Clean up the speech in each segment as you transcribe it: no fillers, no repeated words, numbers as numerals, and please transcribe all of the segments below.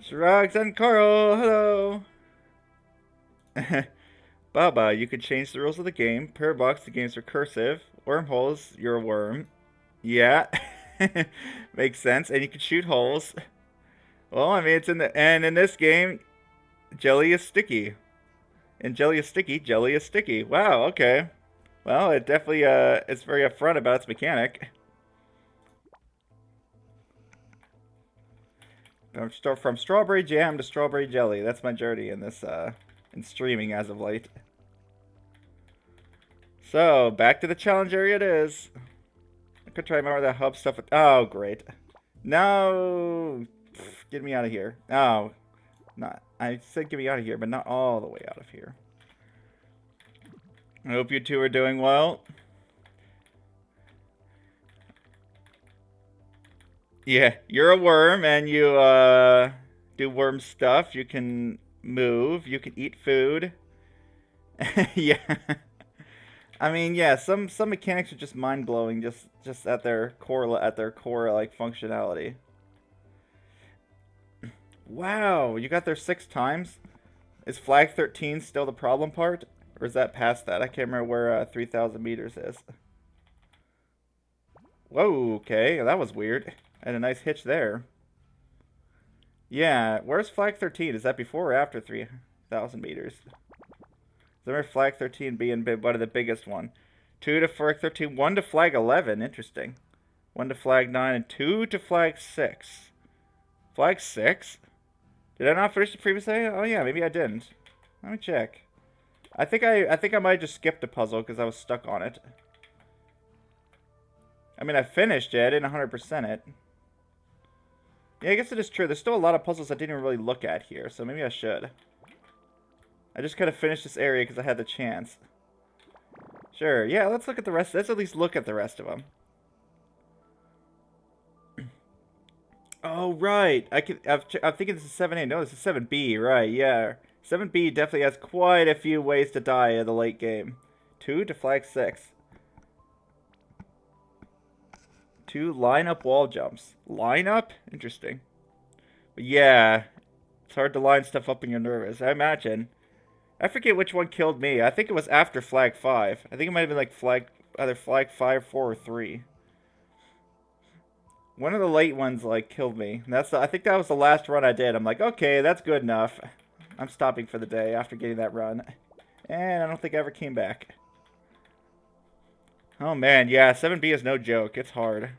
Shrugs and Carl, hello. Baba, you could change the rules of the game. Parabox, the game's recursive. Wormholes, you're a worm. Yeah. Makes sense. And you can shoot holes. Well, I mean, it's in the. And in this game, jelly is sticky. And jelly is sticky, jelly is sticky. Wow, okay. Well, it definitely, it's very upfront about its mechanic. From strawberry jam to strawberry jelly. That's my journey in this, in streaming as of late. So, back to the challenge area it is. I could try more of the hub stuff. Oh, great. No! Get me out of here. Oh. Not. I said get me out of here, but not all the way out of here. I hope you two are doing well. Yeah, you're a worm and you, do worm stuff. You can move. You can eat food. Yeah. I mean, yeah, some mechanics are just mind blowing, just at their core like functionality. Wow, you got there 6 times. Is flag 13 still the problem part, or is that past that? I can't remember where 3,000 meters is. Whoa, okay, that was weird. I had a nice hitch there. Yeah, where's flag 13? Is that before or after 3,000 meters? I remember flag 13 being one of the biggest one. 2 to flag 13, 1 to flag 11. Interesting. 1 to flag 9, and 2 to flag 6. Flag 6? Did I not finish the previous area? Oh yeah, maybe I didn't. Let me check. I think I might have just skipped a puzzle because I was stuck on it. I mean, I finished it. I didn't 100% it. Yeah, I guess it is true. There's still a lot of puzzles I didn't even really look at here, so maybe I should. I just kind of finished this area because I had the chance. Sure, yeah, let's look at the rest. Let's at least look at the rest of them. Oh, right. I'm thinking this is 7A. No, this is 7B, right, yeah. 7B definitely has quite a few ways to die in the late game. 2 to flag 6. 2 line up wall jumps. Line up? Interesting. But yeah, it's hard to line stuff up when you're nervous. I imagine. I forget which one killed me. I think it was after flag 5. I think it might have been like either flag 5, 4, or 3. One of the late ones like killed me. And I think that was the last run I did. I'm like, okay, that's good enough. I'm stopping for the day after getting that run. And I don't think I ever came back. Oh man, yeah, 7B is no joke. It's hard.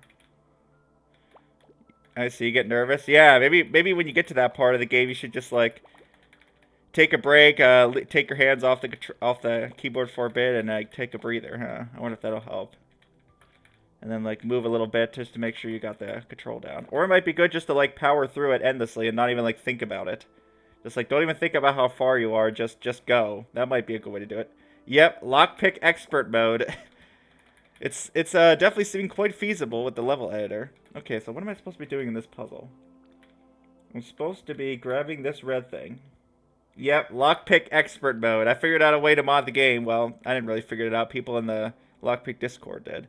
I see, you get nervous. Yeah, maybe when you get to that part of the game, you should just like take a break, take your hands off the keyboard for a bit, and take a breather. Huh? I wonder if that'll help. And then like move a little bit just to make sure you got the control down. Or it might be good just to like power through it endlessly and not even like think about it. Just like don't even think about how far you are. Just go. That might be a good way to do it. Yep, lockpick expert mode. it's definitely seeming quite feasible with the level editor. Okay, so what am I supposed to be doing in this puzzle? I'm supposed to be grabbing this red thing. Yep, lockpick expert mode. I figured out a way to mod the game. Well, I didn't really figure it out. People in the lockpick Discord did.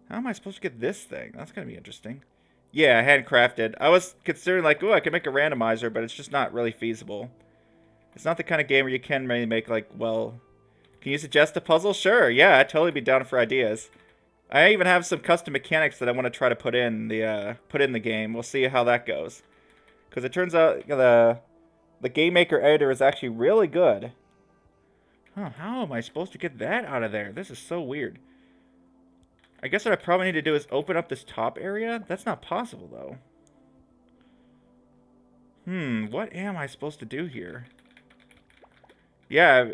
How am I supposed to get this thing? That's gonna be interesting. Yeah, handcrafted. I was considering like, oh, I could make a randomizer, but it's just not really feasible. It's not the kind of game where you can really make like, well, can you suggest a puzzle? Sure, yeah, I'd totally be down for ideas. I even have some custom mechanics that I want to try to put in the game. We'll see how that goes. Because it turns out the Game Maker editor is actually really good. Huh, how am I supposed to get that out of there? This is so weird. I guess what I probably need to do is open up this top area? That's not possible, though. What am I supposed to do here? Yeah,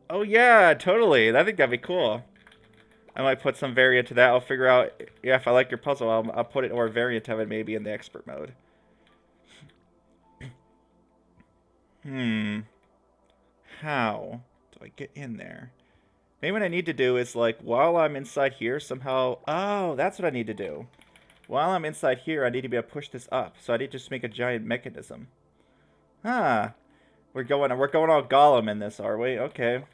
Oh yeah, totally. I think that'd be cool. I might put some variant to that. I'll figure out, yeah, if I like your puzzle, I'll put it, or a variant of it maybe in the expert mode. Hmm. How do I get in there? Maybe what I need to do is, like, while I'm inside here, somehow... Oh, that's what I need to do. While I'm inside here, I need to be able to push this up. So I need to just make a giant mechanism. Huh. We're going all Gollum in this, are we? Okay.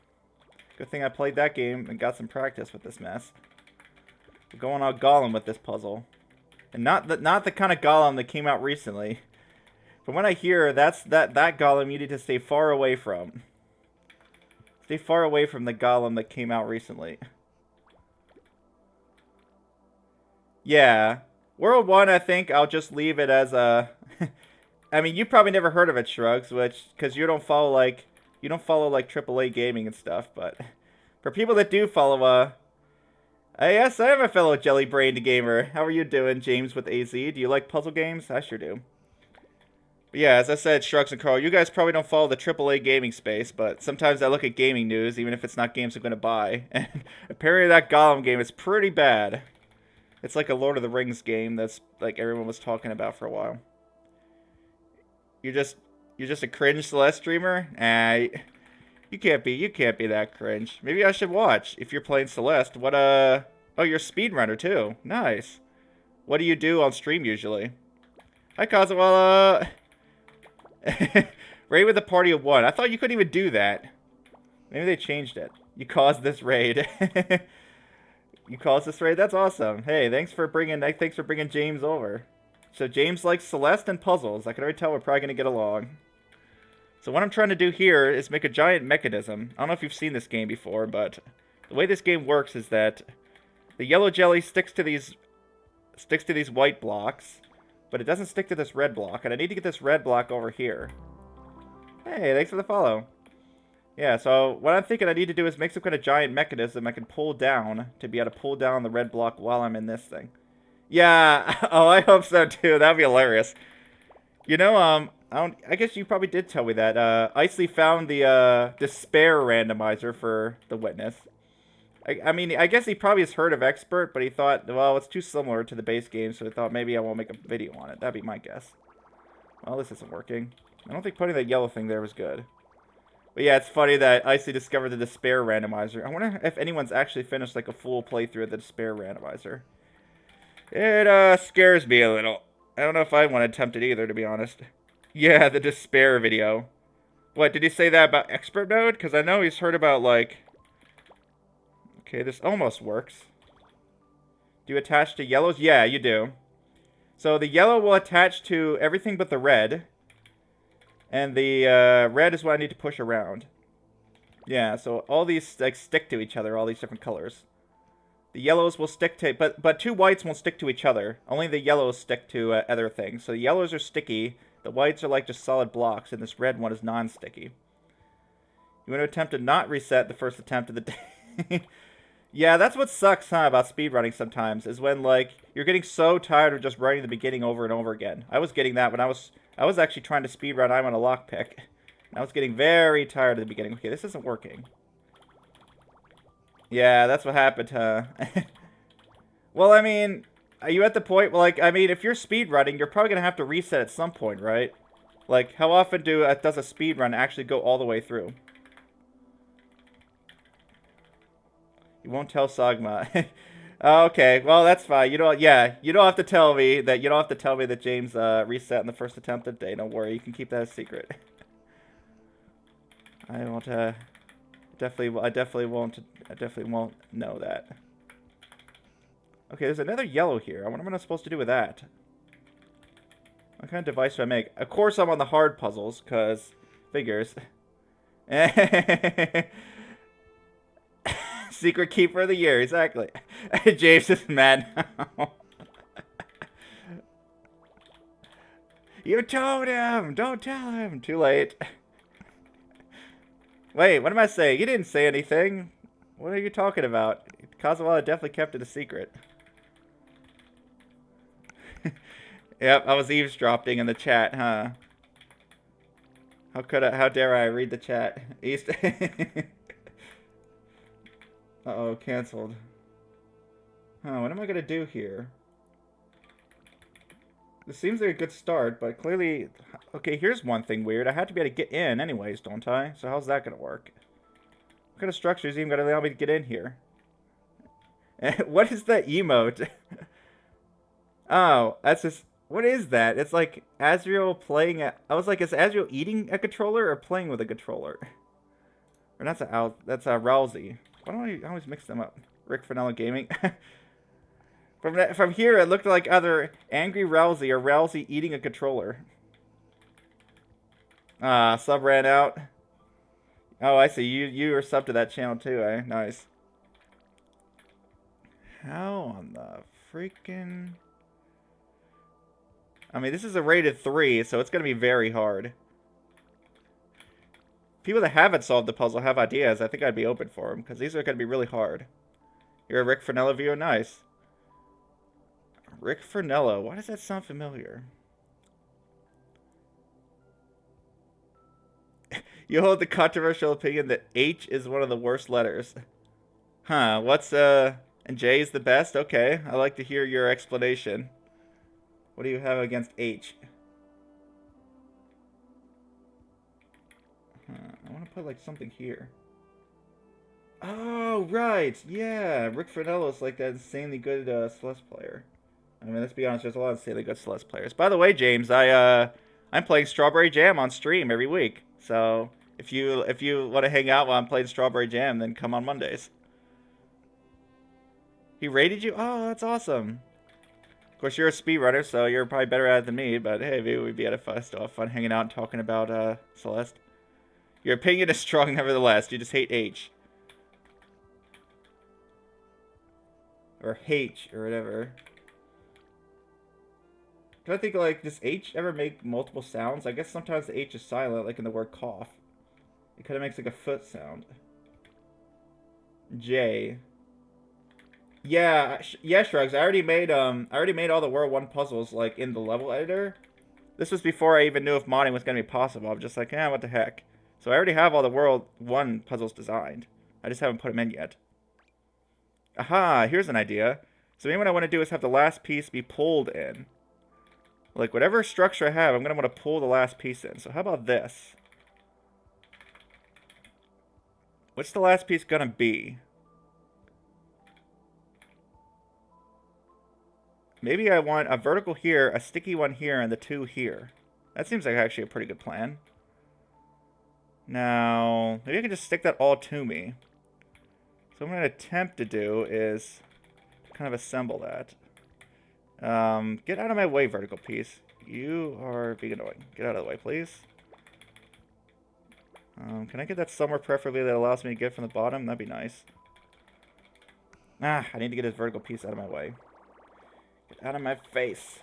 Good thing I played that game and got some practice with this mess. We're going all Gollum with this puzzle. And not the kind of Gollum that came out recently. From what I hear, that Gollum you need to stay far away from. Stay far away from the Gollum that came out recently. Yeah. World 1, I think I'll just leave it as a... I mean, you probably never heard of it, Shrugs, which... Because you don't follow, like... You don't follow, like, AAA gaming and stuff, but... For people that do follow, yes, I am a fellow jelly-brained gamer. How are you doing, James with AZ? Do you like puzzle games? I sure do. But yeah, as I said, Shrugs and Carl, you guys probably don't follow the AAA gaming space, but sometimes I look at gaming news, even if it's not games I'm going to buy. And apparently that Gollum game is pretty bad. It's like a Lord of the Rings game that's, like, everyone was talking about for a while. You're just a cringe Celeste streamer? You can't be that cringe. Maybe I should watch. If you're playing Celeste, what, oh, you're a speedrunner, too. Nice. What do you do on stream, usually? Hi, Kazuwala. Raid with a party of 1. I thought you couldn't even do that. Maybe they changed it. You caused this raid. You caused this raid? That's awesome. Hey, thanks for bringing James over. So James likes Celeste and puzzles. I can already tell we're probably going to get along. So what I'm trying to do here is make a giant mechanism. I don't know if you've seen this game before, but the way this game works is that the yellow jelly sticks to these white blocks, but it doesn't stick to this red block, and I need to get this red block over here. Hey, thanks for the follow. Yeah, so what I'm thinking I need to do is make some kind of giant mechanism I can pull down to be able to pull down the red block while I'm in this thing. Yeah, oh, I hope so too. That'd be hilarious. You know, I guess you probably did tell me that. Isley found the despair randomizer for the witness. I mean, I guess he probably has heard of Expert, but he thought, well, it's too similar to the base game, so he thought maybe I won't make a video on it. That'd be my guess. Well, this isn't working. I don't think putting that yellow thing there was good. But yeah, it's funny that Icy discovered the Despair randomizer. I wonder if anyone's actually finished like a full playthrough of the Despair randomizer. It scares me a little. I don't know if I want to attempt it either, to be honest. Yeah, the Despair video. What, did he say that about Expert Mode? Because I know he's heard about, like... Okay, this almost works. Do you attach to yellows? Yeah, you do. So the yellow will attach to everything but the red. And the red is what I need to push around. Yeah, so all these like stick to each other, all these different colors. The yellows will stick to, but two whites won't stick to each other. Only the yellows stick to other things. So the yellows are sticky, the whites are like just solid blocks, and this red one is non-sticky. You want to attempt to not reset the first attempt of the day. Yeah, that's what sucks, huh, about speedrunning sometimes, is when, like, you're getting so tired of just writing the beginning over and over again. I was getting that when I was actually trying to speedrun I'm on a lockpick. And I was getting very tired at the beginning. Okay, this isn't working. Yeah, that's what happened, huh? Well, I mean, are you at the point, well, like, I mean, if you're speedrunning, you're probably going to have to reset at some point, right? Like, how often does a speedrun actually go all the way through? You won't tell Sagma. Okay, well that's fine. You don't have to tell me that James reset in the first attempt of the day. Don't worry, you can keep that a secret. I won't I definitely won't know that. Okay, there's another yellow here. What am I supposed to do with that? What kind of device do I make? Of course I'm on the hard puzzles, cause figures. Secret Keeper of the Year, exactly. James is mad now. You told him! Don't tell him! Too late. Wait, what am I saying? You didn't say anything. What are you talking about? Kazuwala definitely kept it a secret. Yep, I was eavesdropping in the chat, huh? How dare I read the chat? Uh-oh, canceled. Huh, what am I gonna do here? This seems like a good start, but clearly... Okay, here's one thing weird. I have to be able to get in anyways, don't I? So how's that gonna work? What kind of structure is even gonna allow me to get in here? What is that emote? Oh, that's just... What is that? It's like Azriel playing a... I was like, is Azriel eating a controller or playing with a controller? Or that's Rousey. Why don't I always mix them up? Rick Fenella Gaming. From here, it looked like either Angry Rousey or Rousey eating a controller. Ah, sub ran out. Oh, I see. You are sub to that channel too, eh? Nice. How on the freaking... I mean, this is a rated 3, so it's going to be very hard. People that haven't solved the puzzle have ideas. I think I'd be open for them, because these are going to be really hard. You're a Rick Fernello viewer? Nice. Rick Fernello. Why does that sound familiar? You hold the controversial opinion that H is one of the worst letters. Huh, and J is the best? Okay, I like to hear your explanation. What do you have against H? I want to put, like, something here. Oh, right, yeah, Rick Fernello's like that insanely good Celeste player. I mean, let's be honest, there's a lot of insanely good Celeste players. By the way, James, I'm playing Strawberry Jam on stream every week. So, if you want to hang out while I'm playing Strawberry Jam, then come on Mondays. He rated you? Oh, that's awesome. Of course, you're a speedrunner, so you're probably better at it than me, but hey, maybe we'd be still have fun hanging out and talking about Celeste. Your opinion is strong nevertheless. You just hate H. Or H, or whatever. Can I think, like, does H ever make multiple sounds? I guess sometimes the H is silent, like in the word cough. It kind of makes like a foot sound. J. Yeah, Shrugs. I already made all the World 1 puzzles, like, in the level editor. This was before I even knew if modding was going to be possible. I'm just like, what the heck. So I already have all the World 1 puzzles designed. I just haven't put them in yet. Aha, here's an idea. So maybe what I want to do is have the last piece be pulled in. Like, whatever structure I have, I'm going to want to pull the last piece in. So how about this? What's the last piece going to be? Maybe I want a vertical here, a sticky one here, and the 2 here. That seems like actually a pretty good plan. Now, maybe I can just stick that all to me. So what I'm going to attempt to do is kind of assemble that. Get out of my way, vertical piece. You are being annoying. Get out of the way, please. Can I get that somewhere preferably that allows me to get from the bottom? That'd be nice. I need to get this vertical piece out of my way. Get out of my face.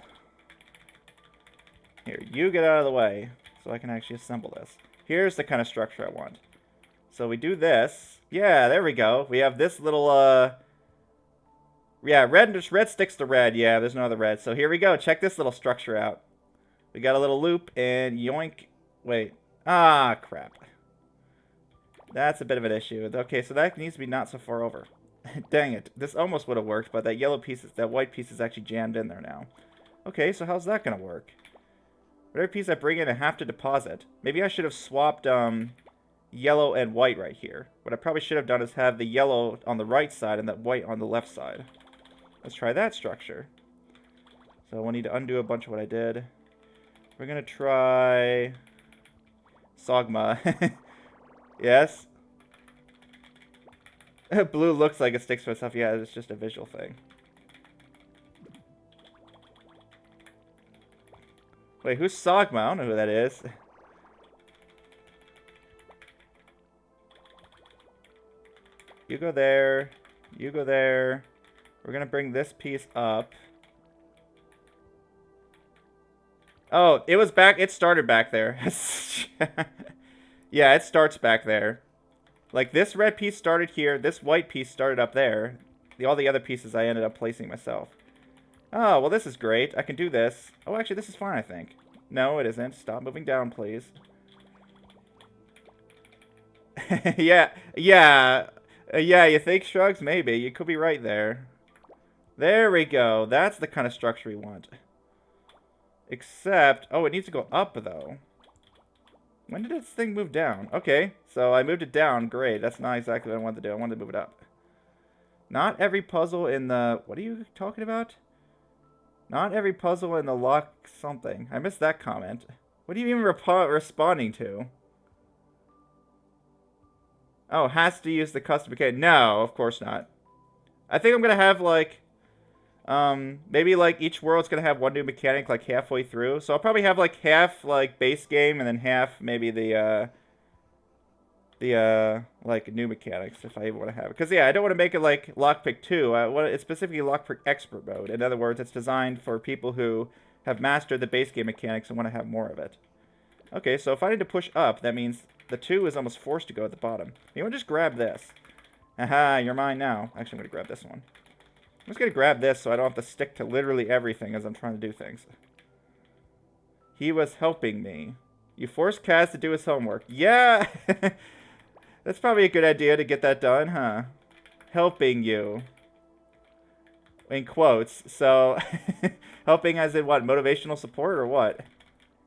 Here, you get out of the way so I can actually assemble this. Here's the kind of structure I want. So we do this. Yeah, there we go. We have this little, yeah, red sticks to red. Yeah, there's no other red. So here we go. Check this little structure out. We got a little loop and yoink. Wait. Ah, crap. That's a bit of an issue. Okay, so that needs to be not so far over. Dang it. This almost would have worked, but that white piece is actually jammed in there now. Okay, so how's that going to work? Whatever piece I bring in, I have to deposit. Maybe I should have swapped yellow and white right here. What I probably should have done is have the yellow on the right side and the white on the left side. Let's try that structure. So we'll need to undo a bunch of what I did. We're going to try Sogma. Yes? Blue looks like it sticks to itself. Yeah, it's just a visual thing. Wait, who's Sogma? I don't know who that is. You go there. You go there. We're going to bring this piece up. Oh, it was back. It started back there. Yeah, it starts back there. Like, this red piece started here. This white piece started up there. All the other pieces I ended up placing myself. Oh, well, this is great. I can do this. Oh, actually, this is fine, I think. No, it isn't. Stop moving down, please. Yeah. Yeah, you think, Shrugs? Maybe. You could be right there. There we go. That's the kind of structure we want. Except... Oh, it needs to go up, though. When did this thing move down? Okay, so I moved it down. Great. That's not exactly what I wanted to do. I wanted to move it up. Not every puzzle in the... What are you talking about? Not every puzzle in the lock something. I missed that comment. What are you even responding to? Oh, has to use the custom mechanic. No, of course not. I think I'm going to have, like... maybe, like, each world's going to have one new mechanic, like, halfway through. So I'll probably have, like, half, like, base game and then half, maybe, like, new mechanics, if I even want to have it. Because, yeah, I don't want to make it, like, Lockpick 2. I want it's specifically Lockpick Expert mode. In other words, it's designed for people who have mastered the base game mechanics and want to have more of it. Okay, so if I need to push up, that means the 2 is almost forced to go at the bottom. You want to just grab this. Aha, you're mine now. Actually, I'm going to grab this one. I'm just going to grab this so I don't have to stick to literally everything as I'm trying to do things. He was helping me. You forced Kaz to do his homework. Yeah! That's probably a good idea to get that done, huh? Helping you. In quotes. So, helping as in what? Motivational support or what?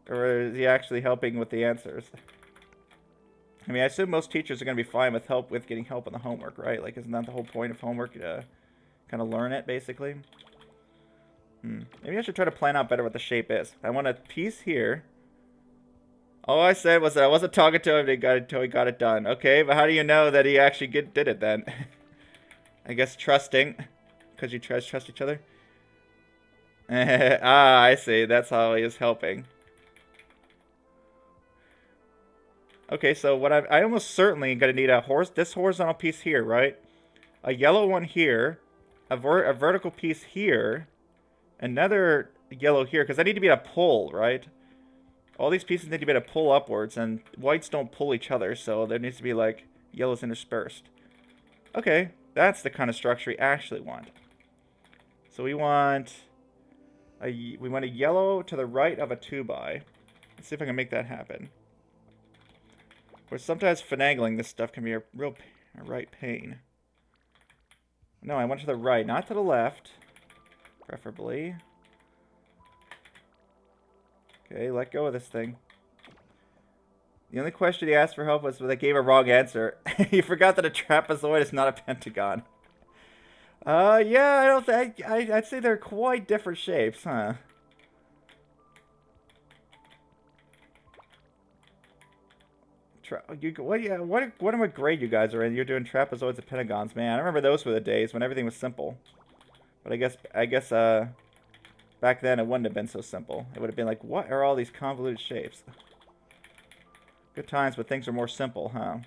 Or is he actually helping with the answers? I mean, I assume most teachers are going to be fine with getting help on the homework, right? Like, isn't that the whole point of homework? To kind of learn it, basically? Maybe I should try to plan out better what the shape is. I want a piece here. All I said was that I wasn't talking to him until he got it done. Okay, but how do you know that he actually did it then? I guess trusting. Because you trust each other? Ah, I see. That's how he is helping. Okay, so what I almost certainly going to need this horizontal piece here, right? A yellow one here. A vertical piece here. Another yellow here. Because I need to be able to pull, right? All these pieces need to be able to pull upwards, and whites don't pull each other, so there needs to be, like, yellows interspersed. Okay, that's the kind of structure we actually want. So we want a yellow to the right of a 2x. Let's see if I can make that happen. Or sometimes finagling this stuff can be a right pain. No, I want to the right, not to the left, preferably. Okay, let go of this thing. The only question he asked for help was when they gave a wrong answer. He forgot that a trapezoid is not a pentagon. Yeah, I don't think... I'd say they're quite different shapes, huh? What grade you guys are in? You're doing trapezoids and pentagons, man. I remember those were the days when everything was simple. But I guess, back then it wouldn't have been so simple. It would have been like, what are all these convoluted shapes? Good times, but things are more simple, huh?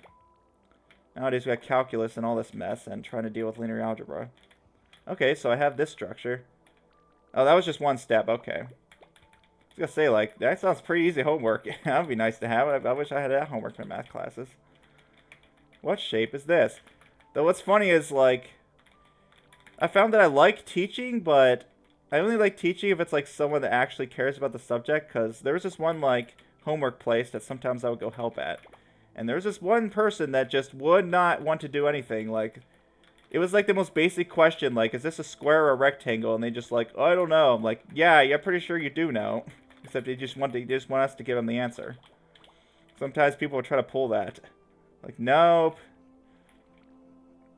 Nowadays we got calculus and all this mess and trying to deal with linear algebra. Okay, so I have this structure. Oh, that was just one step. Okay. I was gonna say, like, that sounds pretty easy homework. That would be nice to have. I wish I had that homework in math classes. What shape is this? Though what's funny is, like, I found that I like teaching, but I only like teaching if it's, like, someone that actually cares about the subject, because there was this one, like, homework place that sometimes I would go help at. And there was this one person that just would not want to do anything. Like, it was like the most basic question, like, is this a square or a rectangle? And they just like, oh, I don't know. I'm like, yeah, you're pretty sure you do know. Except they just want us to give them the answer. Sometimes people will try to pull that. Like, nope.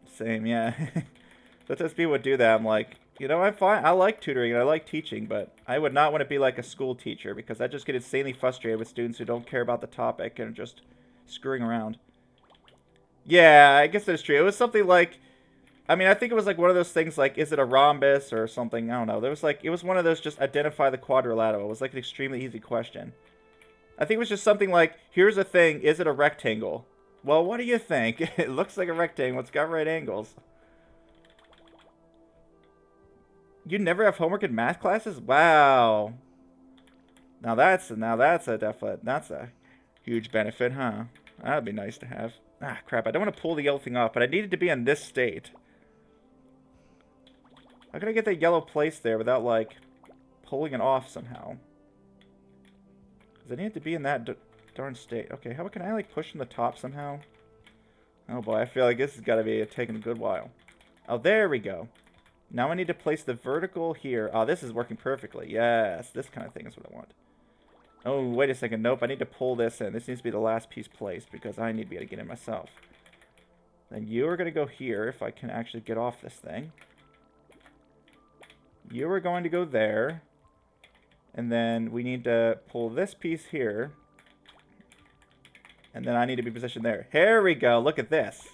Same, yeah. Sometimes people would do that. I'm like, you know, I'm fine. I like tutoring and I like teaching, but I would not want to be like a school teacher because I just get insanely frustrated with students who don't care about the topic and are just screwing around. Yeah, I guess that's true. It was something like, I mean, I think it was like one of those things like, is it a rhombus or something? I don't know. There was like, it was one of those just identify the quadrilateral. It was like an extremely easy question. I think it was just something like, here's a thing, is it a rectangle? Well, what do you think? It looks like a rectangle. It's got right angles. You never have homework in math classes? Wow. Now that's a huge benefit, huh? That'd be nice to have. Ah, crap. I don't want to pull the yellow thing off, but I need it to be in this state. How can I get that yellow placed there without, like, pulling it off somehow? Because I need it to be in that darn state. Okay, how can I, like, push from the top somehow? Oh boy, I feel like this has got to be taking a good while. Oh, there we go. Now I need to place the vertical here. Oh, this is working perfectly. Yes, this kind of thing is what I want. Oh, wait a second. Nope, I need to pull this in. This needs to be the last piece placed because I need to be able to get in myself. Then you are going to go here if I can actually get off this thing. You are going to go there. And then we need to pull this piece here. And then I need to be positioned there. Here we go. Look at this.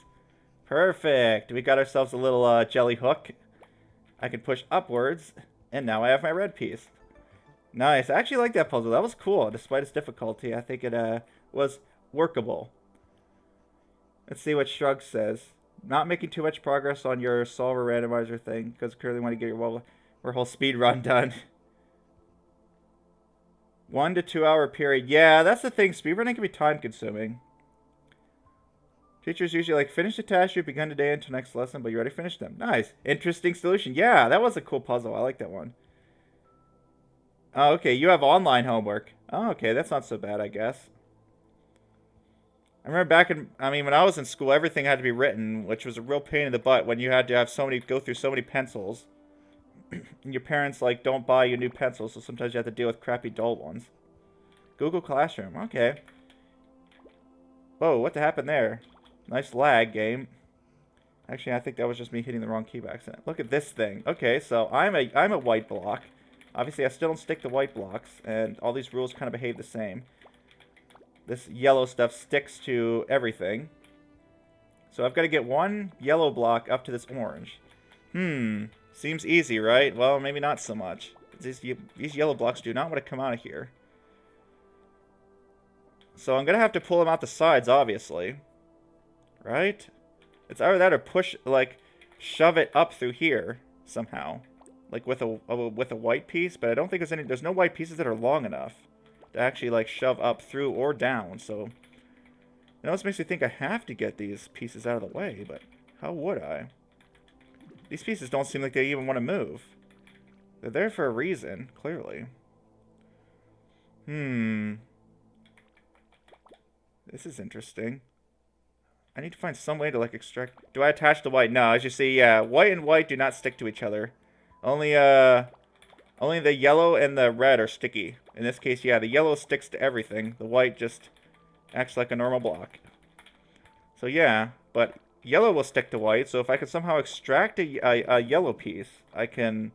Perfect. We got ourselves a little jelly hook. I can push upwards. And now I have my red piece. Nice. I actually like that puzzle. That was cool. Despite its difficulty, I think it was workable. Let's see what Shrug says. Not making too much progress on your solver randomizer thing, because clearly want to get your whole speed run done. 1 to 2 hour period. Yeah, that's the thing. Speedrunning can be time consuming. Teachers usually like, finish the task you've begun today until next lesson, but you already finished them. Nice. Interesting solution. Yeah, that was a cool puzzle. I like that one. Oh, okay. You have online homework. Oh, okay. That's not so bad, I guess. I remember back in, when I was in school, everything had to be written, which was a real pain in the butt when you had to have go through so many pencils. And your parents, like, don't buy you new pencils, so sometimes you have to deal with crappy dull ones. Google Classroom. Okay. Whoa, what happened there? Nice lag, game. Actually, I think that was just me hitting the wrong key by accident. Look at this thing. Okay, so I'm a white block. Obviously, I still don't stick to white blocks, and all these rules kind of behave the same. This yellow stuff sticks to everything. So I've got to get one yellow block up to this orange. Seems easy, right? Well, maybe not so much. These yellow blocks do not want to come out of here. So I'm going to have to pull them out the sides, obviously. Right? It's either that or push, like, shove it up through here somehow. Like with a white piece, but I don't think there's no white pieces that are long enough to actually, like, shove up through or down, so... It almost makes me think I have to get these pieces out of the way, but how would I? These pieces don't seem like they even want to move. They're there for a reason, clearly. This is interesting. I need to find some way to, like, extract... Do I attach the white? No, as you see, yeah, white and white do not stick to each other. Only the yellow and the red are sticky. In this case, yeah, the yellow sticks to everything. The white just acts like a normal block. So yeah, but yellow will stick to white, so if I could somehow extract a yellow piece, I can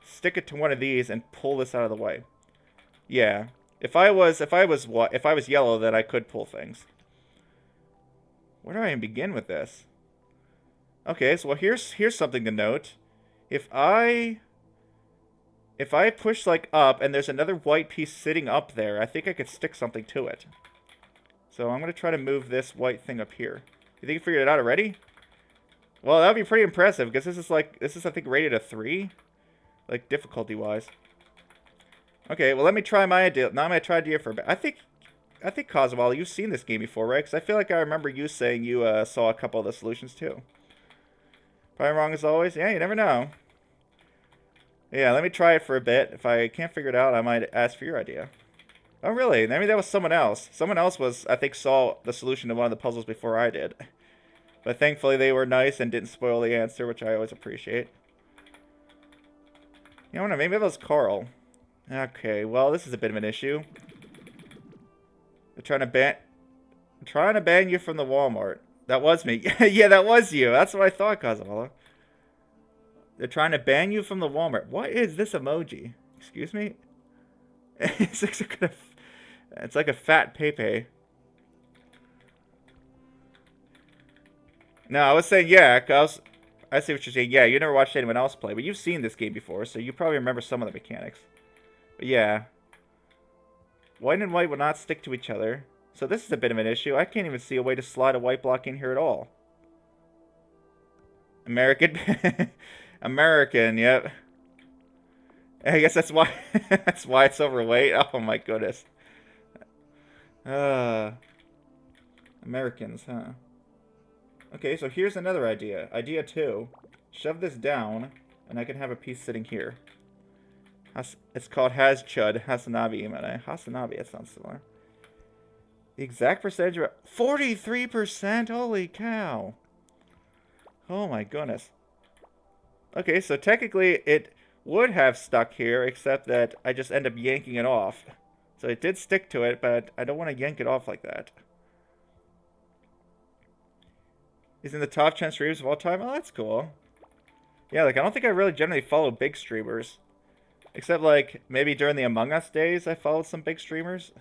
stick it to one of these and pull this out of the way. Yeah. If I was yellow, then I could pull things. Where do I even begin with this? Okay, so well, here's something to note. If I push, like, up, and there's another white piece sitting up there, I think I could stick something to it. So I'm going to try to move this white thing up here. You think you figured it out already? Well, that would be pretty impressive, because this is, I think, rated a 3. Like, difficulty-wise. Okay, well, let me try my idea. Now I'm going to try idea for a bit. I think Coswell, you've seen this game before, right? Because I feel like I remember you saying you saw a couple of the solutions, too. Probably wrong as always? Yeah, you never know. Yeah, let me try it for a bit. If I can't figure it out, I might ask for your idea. Oh, really? Maybe that was someone else. Someone else I think, saw the solution to one of the puzzles before I did. But thankfully, they were nice and didn't spoil the answer, which I always appreciate. You know, maybe that was Carl. Okay, well, this is a bit of an issue. They're trying to ban you from the Walmart. That was me. Yeah, that was you. That's what I thought, Kazuvala. They're trying to ban you from the Walmart. What is this emoji? Excuse me? It's like a fat Pepe. No, I was saying, yeah, I see what you're saying. Yeah, you never watched anyone else play, but you've seen this game before, so you probably remember some of the mechanics. But yeah. White and white will not stick to each other. So this is a bit of an issue. I can't even see a way to slide a white block in here at all. American. American, yep. I guess that's why that's why it's overweight. Oh my goodness. Americans, huh? Okay, so here's another idea. Idea 2. Shove this down, and I can have a piece sitting here. It's called Chud Hasanabi. Hasanabi, that sounds similar. The exact percentage of 43%? Holy cow. Oh my goodness. Okay, so technically it would have stuck here, except that I just end up yanking it off. So it did stick to it, but I don't want to yank it off like that. He's in the top 10 streamers of all time? Oh, that's cool. Yeah, like, I don't think I really generally follow big streamers. Except, like, maybe during the Among Us days, I followed some big streamers.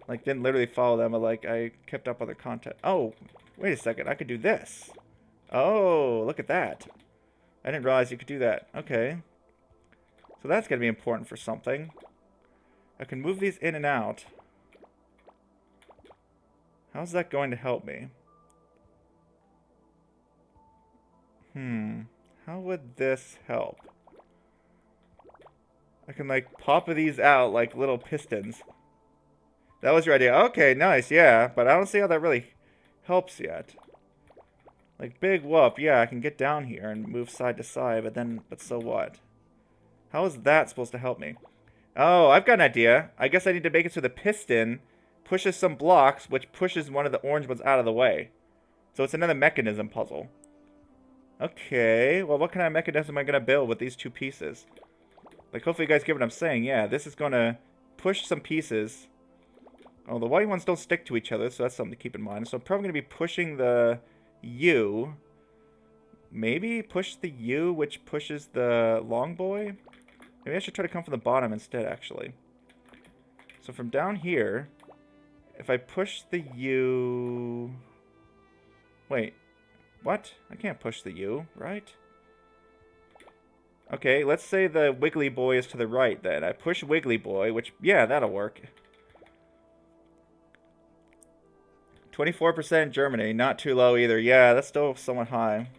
Like, didn't literally follow them, but, like, I kept up on their content. Oh, wait a second, I could do this. Oh, look at that. I didn't realize you could do that. Okay. So that's going to be important for something. I can move these in and out. How's that going to help me? How would this help? I can, like, pop these out like little pistons. That was your idea. Okay, nice, yeah. But I don't see how that really helps yet. Like, big whoop. Yeah, I can get down here and move side to side, but so what? How is that supposed to help me? Oh, I've got an idea. I guess I need to make it so the piston pushes some blocks, which pushes one of the orange ones out of the way. So it's another mechanism puzzle. Okay, well, what kind of mechanism am I going to build with these two pieces? Like, hopefully you guys get what I'm saying. Yeah, this is going to push some pieces. Oh, the white ones don't stick to each other, so that's something to keep in mind. So I'm probably going to be pushing the U. Maybe push the U, which pushes the long boy? Maybe I should try to come from the bottom instead, actually. So from down here, if I push the U... Wait. What? I can't push the U, right? Okay, let's say the Wiggly Boy is to the right then. I push Wiggly Boy, which, yeah, that'll work. 24% Germany, not too low either. Yeah, that's still somewhat high.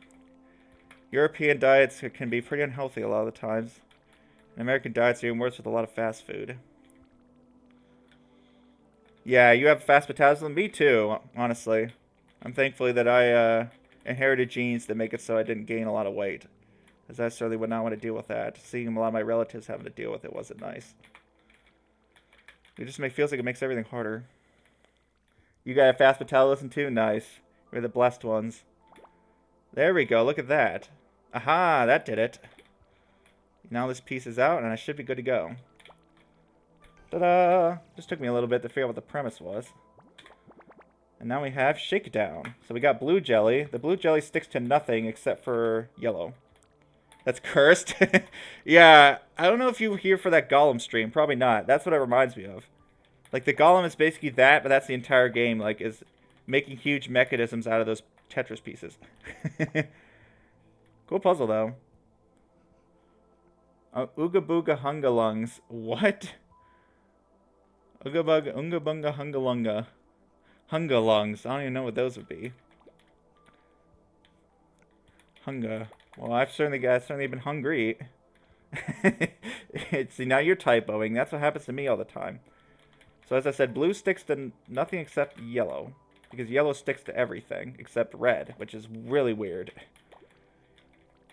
European diets can be pretty unhealthy a lot of the times. And American diets are even worse with a lot of fast food. Yeah, you have fast metabolism? Me too, honestly. I'm thankfully that I inherited genes that make it so I didn't gain a lot of weight. Because I certainly would not want to deal with that. Seeing a lot of my relatives having to deal with it wasn't nice. It just feels like it makes everything harder. You got a fast metabolism too? Nice. We're the blessed ones. There we go, look at that. Aha, that did it. Now this piece is out and I should be good to go. Ta-da! Just took me a little bit to figure out what the premise was. And now we have shakedown. So we got blue jelly. The blue jelly sticks to nothing except for yellow. That's cursed. Yeah, I don't know if you were here for that Golem stream. Probably not. That's what it reminds me of. Like, the Golem is basically that, but that's the entire game. Like, is making huge mechanisms out of those Tetris pieces. Cool puzzle, though. Ooga Booga Hunga Lungs. What? Ooga Booga Unga Bunga Hunga Lunga. Hunga Lungs. I don't even know what those would be. Hunga. Well, I've certainly been hungry. See, now you're typoing. That's what happens to me all the time. So as I said, blue sticks to nothing except yellow. Because yellow sticks to everything except red, which is really weird.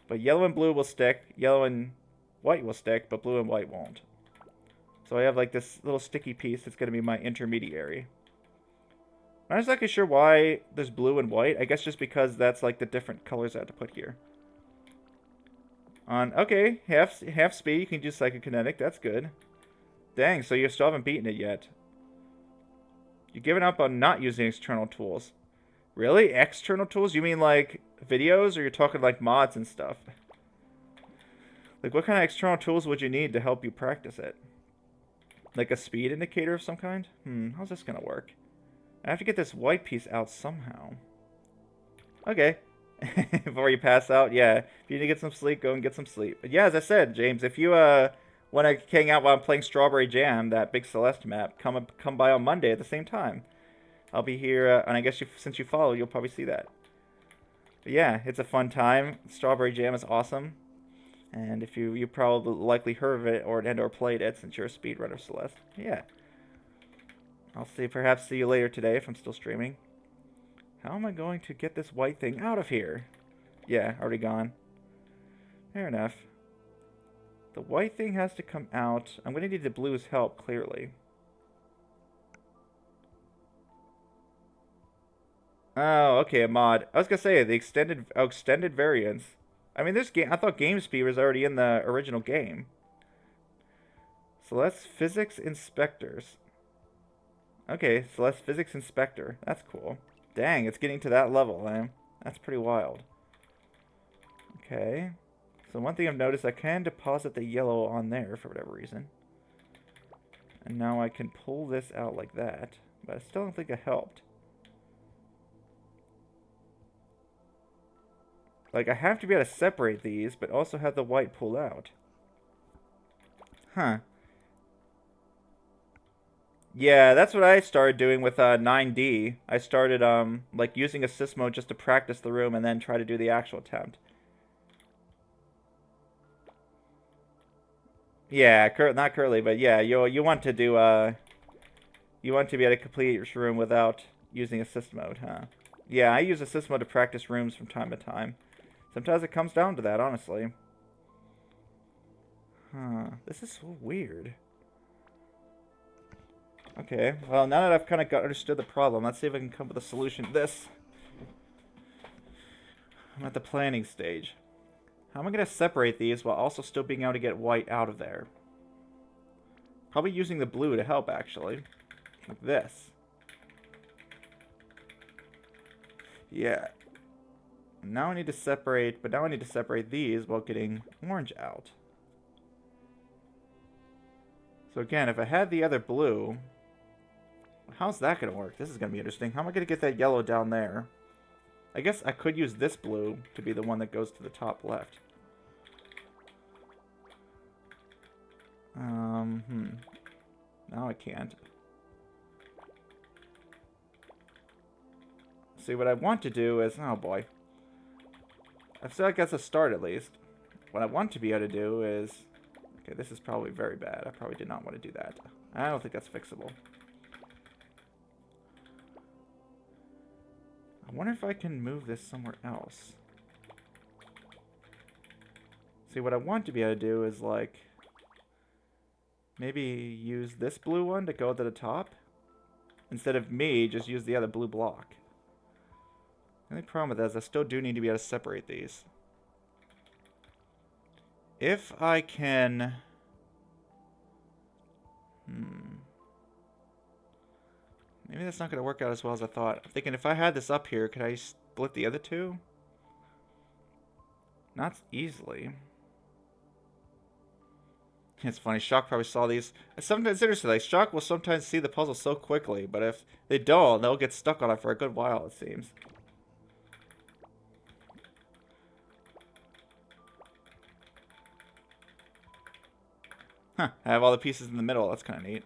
But yellow and blue will stick. Yellow and white will stick, but blue and white won't. So I have like this little sticky piece that's going to be my intermediary. I'm not exactly sure why there's blue and white. I guess just because that's like the different colors I have to put here. Okay, half speed, you can do psychokinetic. That's good. Dang, so you still haven't beaten it yet. You're giving up on not using external tools. Really? External tools? You mean like videos, or you're talking like mods and stuff? Like, what kind of external tools would you need to help you practice it? Like a speed indicator of some kind? How's this gonna work? I have to get this white piece out somehow. Okay. Before you pass out, yeah. If you need to get some sleep, go and get some sleep. But yeah, as I said, James, if you want to hang out while I'm playing Strawberry Jam, that big Celeste map, come by on Monday at the same time. I'll be here, and I guess since you follow, you'll probably see that. But yeah, it's a fun time. Strawberry Jam is awesome. And if you probably likely heard of it or played it since you're a speedrunner, Celeste. Yeah. I'll perhaps see you later today if I'm still streaming. How am I going to get this white thing out of here? Yeah, already gone. Fair enough. The white thing has to come out. I'm going to need the blue's help, clearly. Oh, okay, a mod. I was gonna say the extended variants. I mean, this game. I thought game speed was already in the original game. So let's physics inspectors. Okay, so let's physics inspector. That's cool. Dang, it's getting to that level, man. That's pretty wild. Okay. So one thing I've noticed, I can deposit the yellow on there for whatever reason. And now I can pull this out like that. But I still don't think it helped. Like, I have to be able to separate these, but also have the white pulled out. Huh. Yeah, that's what I started doing with 9D. I started, like, using assist mode just to practice the room and then try to do the actual attempt. Yeah, not curly, but yeah, you want to do, you want to be able to complete your room without using assist mode, huh? Yeah, I use assist mode to practice rooms from time to time. Sometimes it comes down to that, honestly. Huh. This is so weird. Okay, well, now that I've kind of understood the problem, let's see if I can come up with a solution to this. I'm at the planning stage. How am I going to separate these while also still being able to get white out of there? Probably using the blue to help, actually. Like this. Yeah. Now I need to separate, but now I need to separate these while getting orange out. So again, if I had the other blue, how's that going to work? This is going to be interesting. How am I going to get that yellow down there? I guess I could use this blue to be the one that goes to the top left. Now I can't. See, what I want to do is... Oh, boy. I've still got a start, at least. What I want to be able to do is... Okay, this is probably very bad. I probably did not want to do that. I don't think that's fixable. I wonder if I can move this somewhere else. See, what I want to be able to do is, like... Maybe use this blue one to go to the top. Instead of me, just use the other blue block. The only problem with that is I still do need to be able to separate these. If I can... Maybe that's not going to work out as well as I thought. I'm thinking if I had this up here, could I split the other two? Not easily. It's funny, Shock probably saw these. Sometimes it's interesting, like, Shock will sometimes see the puzzle so quickly, but if they don't, they'll get stuck on it for a good while, it seems. Huh, I have all the pieces in the middle, that's kind of neat.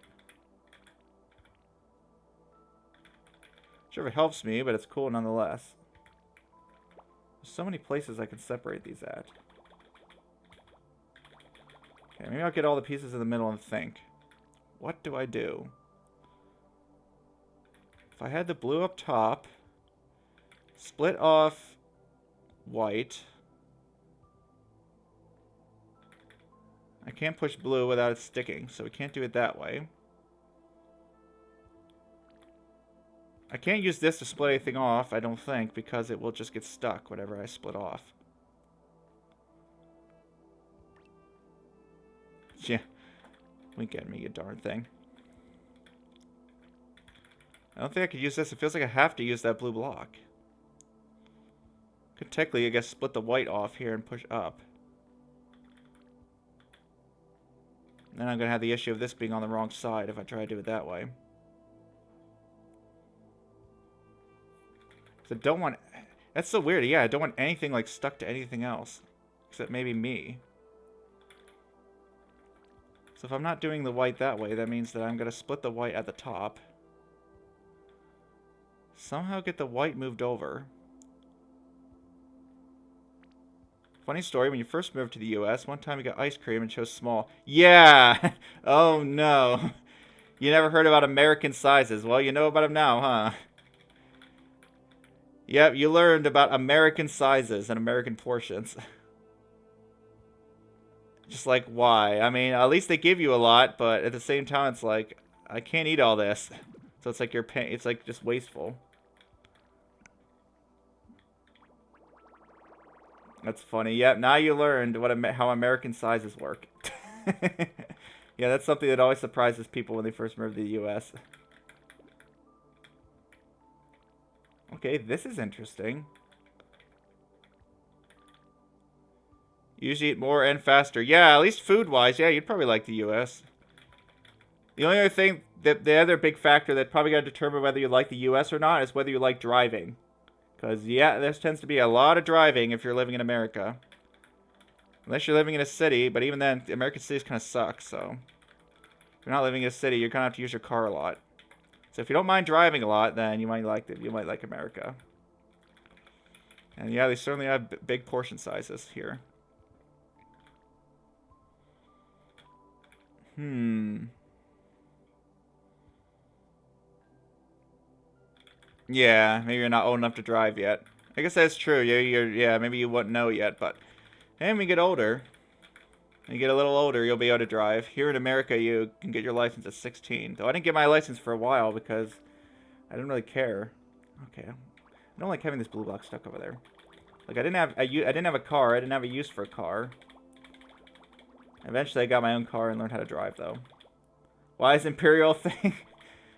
Sure, it helps me, but it's cool nonetheless. There's so many places I can separate these at. Okay, maybe I'll get all the pieces in the middle and think. What do I do? If I had the blue up top, split off white. I can't push blue without it sticking, so we can't do it that way. I can't use this to split anything off, I don't think, because it will just get stuck whatever I split off. Yeah. Wink at me, you darn thing. I don't think I could use this. It feels like I have to use that blue block. Could technically, I guess, split the white off here and push up. Then I'm going to have the issue of this being on the wrong side if I try to do it that way. So I don't want... That's so weird. Yeah, I don't want anything, like, stuck to anything else. Except maybe me. So if I'm not doing the white that way, that means that I'm going to split the white at the top. Somehow get the white moved over. Funny story, when you first moved to the US, one time you got ice cream and chose small. Yeah! Oh no. You never heard about American sizes. Well, you know about them now, huh? Yep, you learned about American sizes and American portions. Just like, why? I mean, at least they give you a lot, but at the same time, it's like, I can't eat all this. So it's like you're paying, it's like just wasteful. That's funny. Yep, now you learned how American sizes work. Yeah, that's something that always surprises people when they first move to the U.S. Okay, this is interesting. Usually eat more and faster. Yeah, at least food-wise, yeah, you'd probably like the U.S. The only other thing, the other big factor that probably got to determine whether you like the U.S. or not is whether you like driving. Because, yeah, there tends to be a lot of driving if you're living in America. Unless you're living in a city, but even then, American cities kind of suck, so... If you're not living in a city, you're going to have to use your car a lot. So if you don't mind driving a lot, then you might like America. And yeah, they certainly have big portion sizes here. Yeah, maybe you're not old enough to drive yet. I guess that's true. Yeah, maybe you wouldn't know yet, but when you get older, when you get a little older, you'll be able to drive. Here in America, you can get your license at 16. Though I didn't get my license for a while because I didn't really care. Okay, I don't like having this blue block stuck over there. Like I didn't have a car. I didn't have a use for a car. Eventually, I got my own car and learned how to drive, though. Why is Imperial a thing?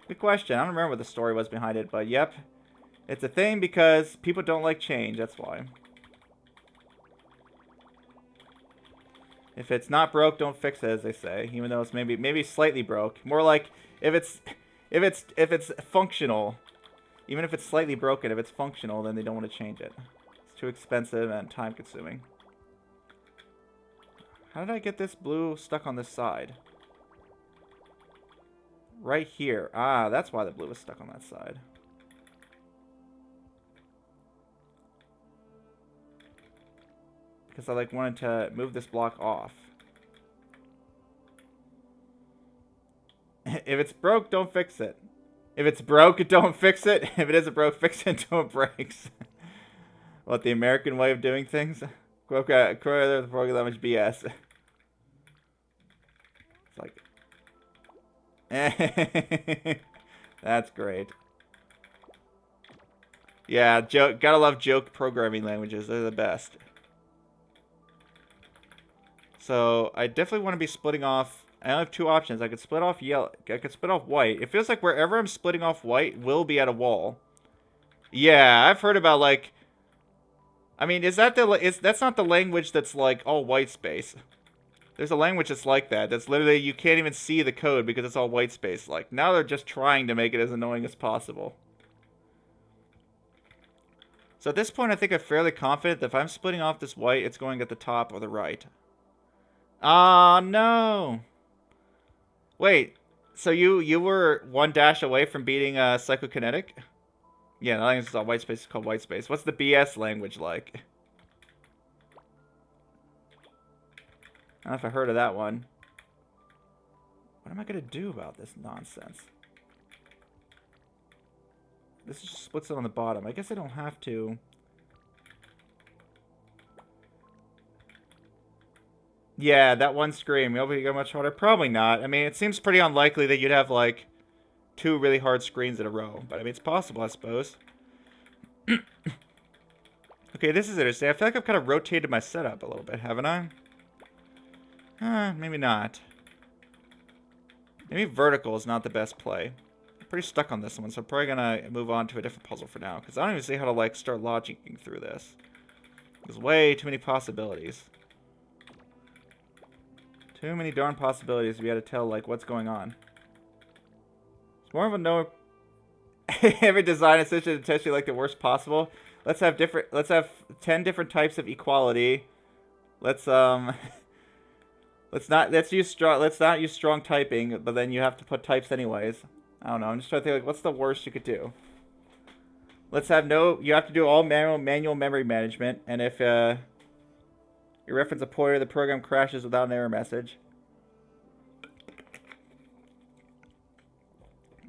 Good question. I don't remember what the story was behind it, but yep. It's a thing because people don't like change, that's why. If it's not broke, don't fix it, as they say. Even though it's maybe slightly broke. More like if it's functional. Even if it's slightly broken, if it's functional, then they don't want to change it. It's too expensive and time consuming. How did I get this blue stuck on this side? Right here. Ah, that's why the blue was stuck on that side. Because I wanted to move this block off. If it's broke, don't fix it. If it's broke, don't fix it. If it isn't broke, fix it until it breaks. What, the American way of doing things? The program is BS. It's like... That's great. Yeah, gotta love joke programming languages. They're the best. So I definitely want to be splitting off. I only have two options. I could split off yellow. I could split off white. It feels like wherever I'm splitting off white will be at a wall. Yeah, I've heard about like. I mean, that's not the language that's like all white space. There's a language that's like that. That's literally you can't even see the code because it's all white space. Like now they're just trying to make it as annoying as possible. So at this point, I think I'm fairly confident that if I'm splitting off this white, it's going at the top or the right. Ah, no. Wait, so you were one dash away from beating Psychokinetic? Yeah, I think it's all white space. It's called white space. What's the BS language like? I don't know if I heard of that one. What am I going to do about this nonsense? This just splits it on the bottom. I guess I don't have to. Yeah, that one screen. Will we go much harder? Probably not. I mean, it seems pretty unlikely that you'd have, like, two really hard screens in a row. But, I mean, it's possible, I suppose. Okay, this is interesting. I feel like I've kind of rotated my setup a little bit, haven't I? Maybe not. Maybe vertical is not the best play. I'm pretty stuck on this one, so I'm probably going to move on to a different puzzle for now. Because I don't even see how to, like, start logicking through this. There's way too many possibilities. Too many darn possibilities to be able to tell, like, what's going on. It's more of a no... Every design is such intentionally like the worst possible. Let's have 10 different types of equality. Let's not use strong typing, but then you have to put types anyways. I don't know. I'm just trying to think, like, what's the worst you could do? Let's have you have to do all manual memory management, and if you reference a pointer, the program crashes without an error message.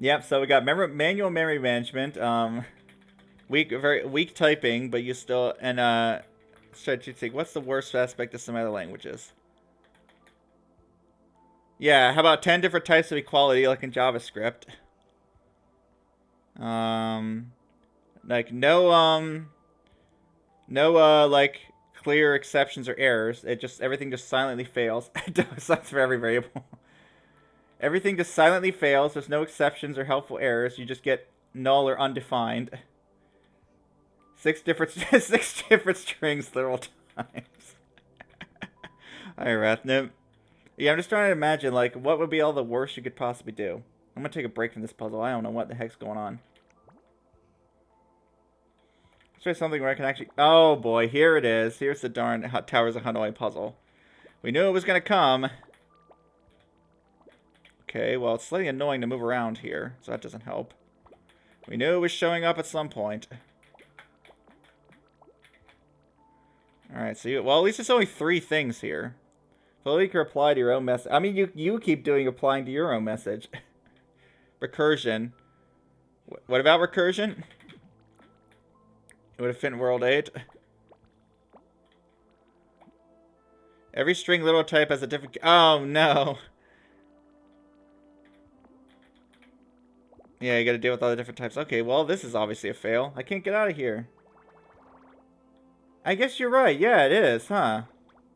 Yep, so we got manual memory management, very weak typing, but you still, and strategic. What's the worst aspect of some other languages? Yeah, how about 10 different types of equality, like in JavaScript? Like no like clear exceptions or errors. Everything just silently fails. It sucks for every variable. Everything just silently fails. There's no exceptions or helpful errors. You just get null or undefined. 6 different 6 different strings literal times. Alright, Rathnip. Yeah, I'm just trying to imagine, like, what would be all the worst you could possibly do. I'm gonna take a break from this puzzle. I don't know what the heck's going on. Let's try something where I can actually... Oh, boy, here it is. Here's the darn Towers of Hanoi puzzle. We knew it was gonna come. Okay, well, it's slightly annoying to move around here, so that doesn't help. We knew it was showing up at some point. Alright, so well, at least it's only 3 things here. So you can reply to your own message. I mean, you keep applying to your own message. Recursion. What about recursion? It would have fit in World 8. Every string literal type has a different... Oh, no. Yeah, you gotta deal with all the different types. Okay, well, this is obviously a fail. I can't get out of here. I guess you're right. Yeah, it is, huh?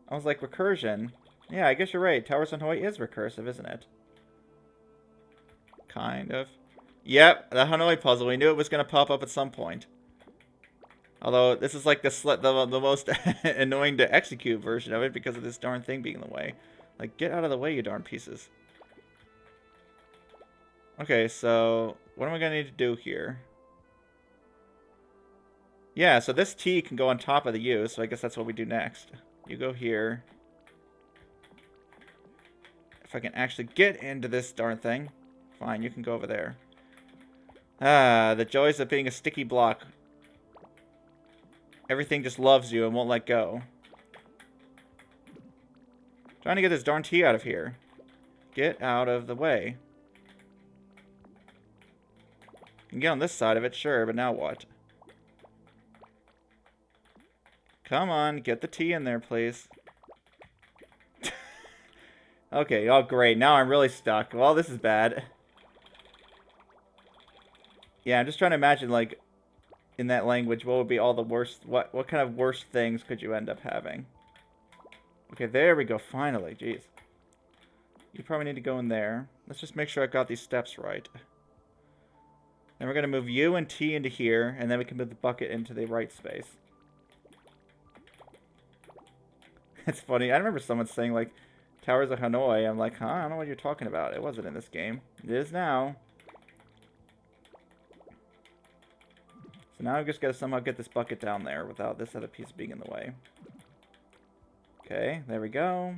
I was like, recursion. Yeah, I guess you're right. Towers on Hanoi is recursive, isn't it? Kind of. Yep, the Hanoi puzzle. We knew it was going to pop up at some point. Although, this is like the most annoying to execute version of it because of this darn thing being in the way. Like, get out of the way, you darn pieces. Okay, so what am I going to need to do here? Yeah, so this T can go on top of the U, so I guess that's what we do next. You go here. If I can actually get into this darn thing. Fine, you can go over there. Ah, the joys of being a sticky block. Everything just loves you and won't let go. Trying to get this darn T out of here. Get out of the way. You can get on this side of it, sure, but now what? Come on, get the T in there, please. Okay, oh great, now I'm really stuck. Well, this is bad. Yeah, I'm just trying to imagine, like, in that language, what would be all the worst... What kind of worst things could you end up having? Okay, there we go, finally, jeez. You probably need to go in there. Let's just make sure I've got these steps right. Then we're going to move U and T into here, and then we can move the bucket into the right space. It's funny, I remember someone saying, like, Towers of Hanoi. I'm like, huh? I don't know what you're talking about. It wasn't in this game. It is now. So now I've just got to somehow get this bucket down there without this other piece being in the way. Okay, there we go.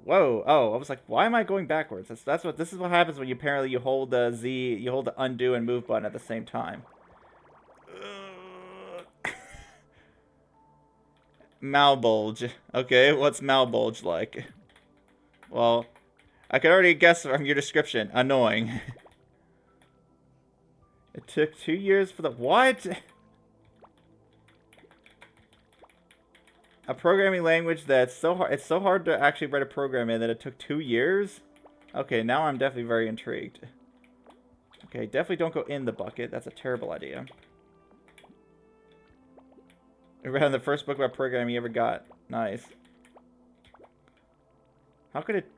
Whoa! Oh, I was like, why am I going backwards? This is what happens when you hold the Z, you hold the undo and move button at the same time. Malbulge. Okay, what's Malbulge like? Well, I can already guess from your description. Annoying. It took 2 years for the... What? A programming language that's so hard... It's so hard to actually write a program in that it took 2 years? Okay, now I'm definitely very intrigued. Okay, definitely don't go in the bucket. That's a terrible idea. I read on the first book about programming you ever got. Nice. How could it...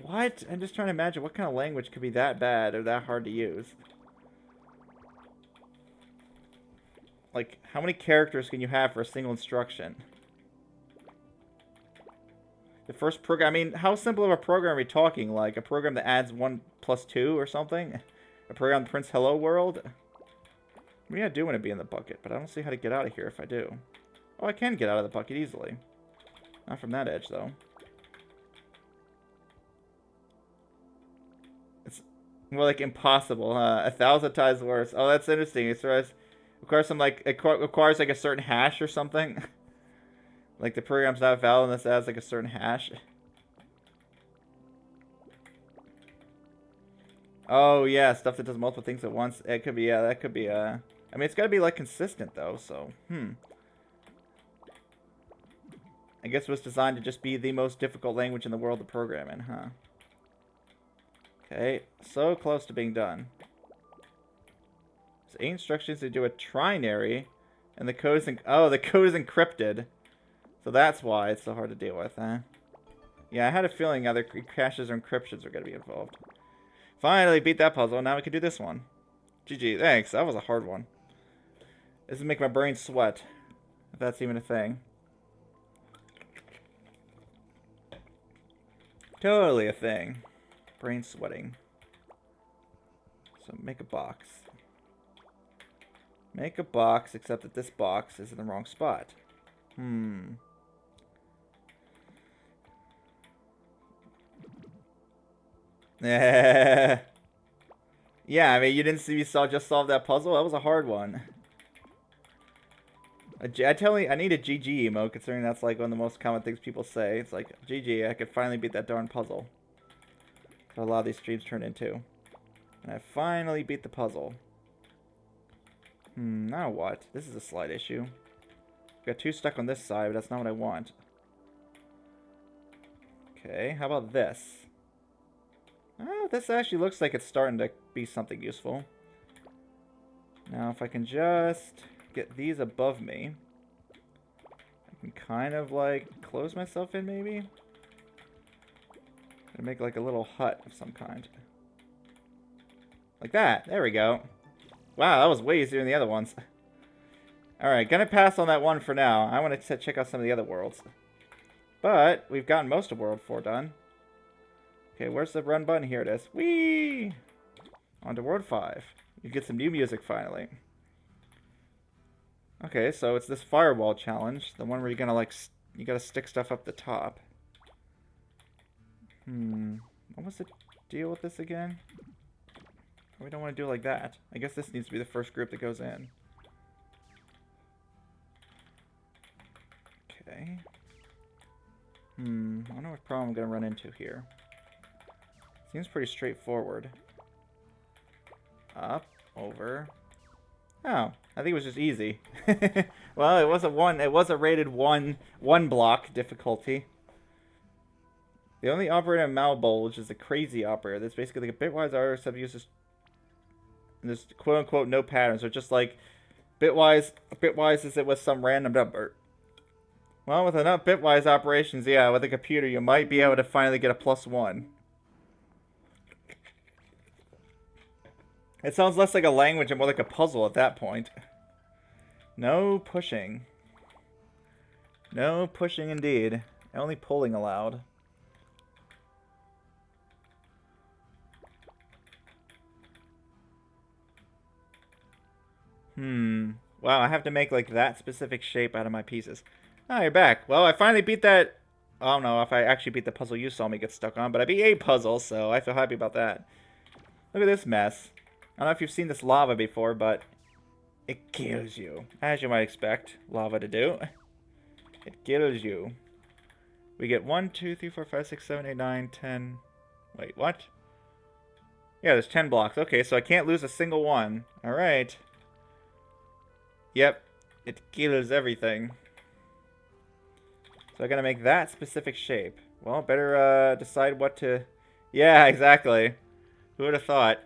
What? I'm just trying to imagine what kind of language could be that bad or that hard to use. Like, how many characters can you have for a single instruction? The first program... I mean, how simple of a program are we talking? Like, a program that adds 1 plus 2 or something? A program that prints Hello World? I mean, I do want to be in the bucket, but I don't see how to get out of here if I do. Oh, I can get out of the bucket easily. Not from that edge, though. It's more like impossible, huh? 1,000 times worse. Oh, that's interesting. It requires some, like, it requires, like, a certain hash or something. Like, the program's not valid unless it has, like, a certain hash. Oh, yeah, stuff that does multiple things at once. It could be, yeah, that could be, I mean, it's gotta be, like, consistent, though, so, I guess it was designed to just be the most difficult language in the world to program in, huh? Okay, so close to being done. So 8 instructions to do a trinary. And the code is the code is encrypted. So that's why it's so hard to deal with, huh? Yeah, I had a feeling either caches or encryptions are going to be involved. Finally beat that puzzle. Now we can do this one. GG. Thanks. That was a hard one. This is make my brain sweat. If that's even a thing. Totally a thing. Brain sweating. So make a box. Make a box, except that this box is in the wrong spot. Yeah, I mean, you didn't see me just solve that puzzle? That was a hard one. I need a GG emote, considering that's like one of the most common things people say. It's like, GG, I could finally beat that darn puzzle. That's what a lot of these streams turn into. And I finally beat the puzzle. Now what? This is a slight issue. Got 2 stuck on this side, but that's not what I want. Okay, how about this? Oh, this actually looks like it's starting to be something useful. Now, if I can just get these above me, I can kind of, like, close myself in, maybe? And make, like, a little hut of some kind. Like that. There we go. Wow, that was way easier than the other ones. Alright, gonna pass on that one for now. I want to check out some of the other worlds. But, we've gotten most of World 4 done. Okay, where's the run button? Here it is. Whee! On to World 5. You get some new music finally. Okay, so it's this firewall challenge. The one where you're gonna, like, you gotta stick stuff up the top. What was the deal with this again? We don't want to do it like that. I guess this needs to be the first group that goes in. Okay. I wonder what problem I'm gonna run into here. Seems pretty straightforward. Up, over. Oh, I think it was just easy. Well, it was a rated one block difficulty. The only operator in Malbolge is a crazy operator. That's basically like a bitwise operator except uses there's quote unquote no patterns, or just like bitwise is it with some random number. Well, with enough bitwise operations, yeah, with a computer you might be able to finally get a +1. It sounds less like a language and more like a puzzle at that point. No pushing. No pushing indeed. Only pulling allowed. Wow, I have to make like that specific shape out of my pieces. Oh, you're back. Well, I finally beat that. I don't know if I actually beat the puzzle you saw me get stuck on, but I beat a puzzle, so I feel happy about that. Look at this mess. I don't know if you've seen this lava before, but it kills you. As you might expect lava to do. It kills you. We get 1, 2, 3, 4, 5, 6, 7, 8, 9, 10. Wait, what? Yeah, there's 10 blocks. Okay, so I can't lose a single one. Alright. Yep. It kills everything. So I gotta make that specific shape. Well, better decide what to... Yeah, exactly. Who would have thought?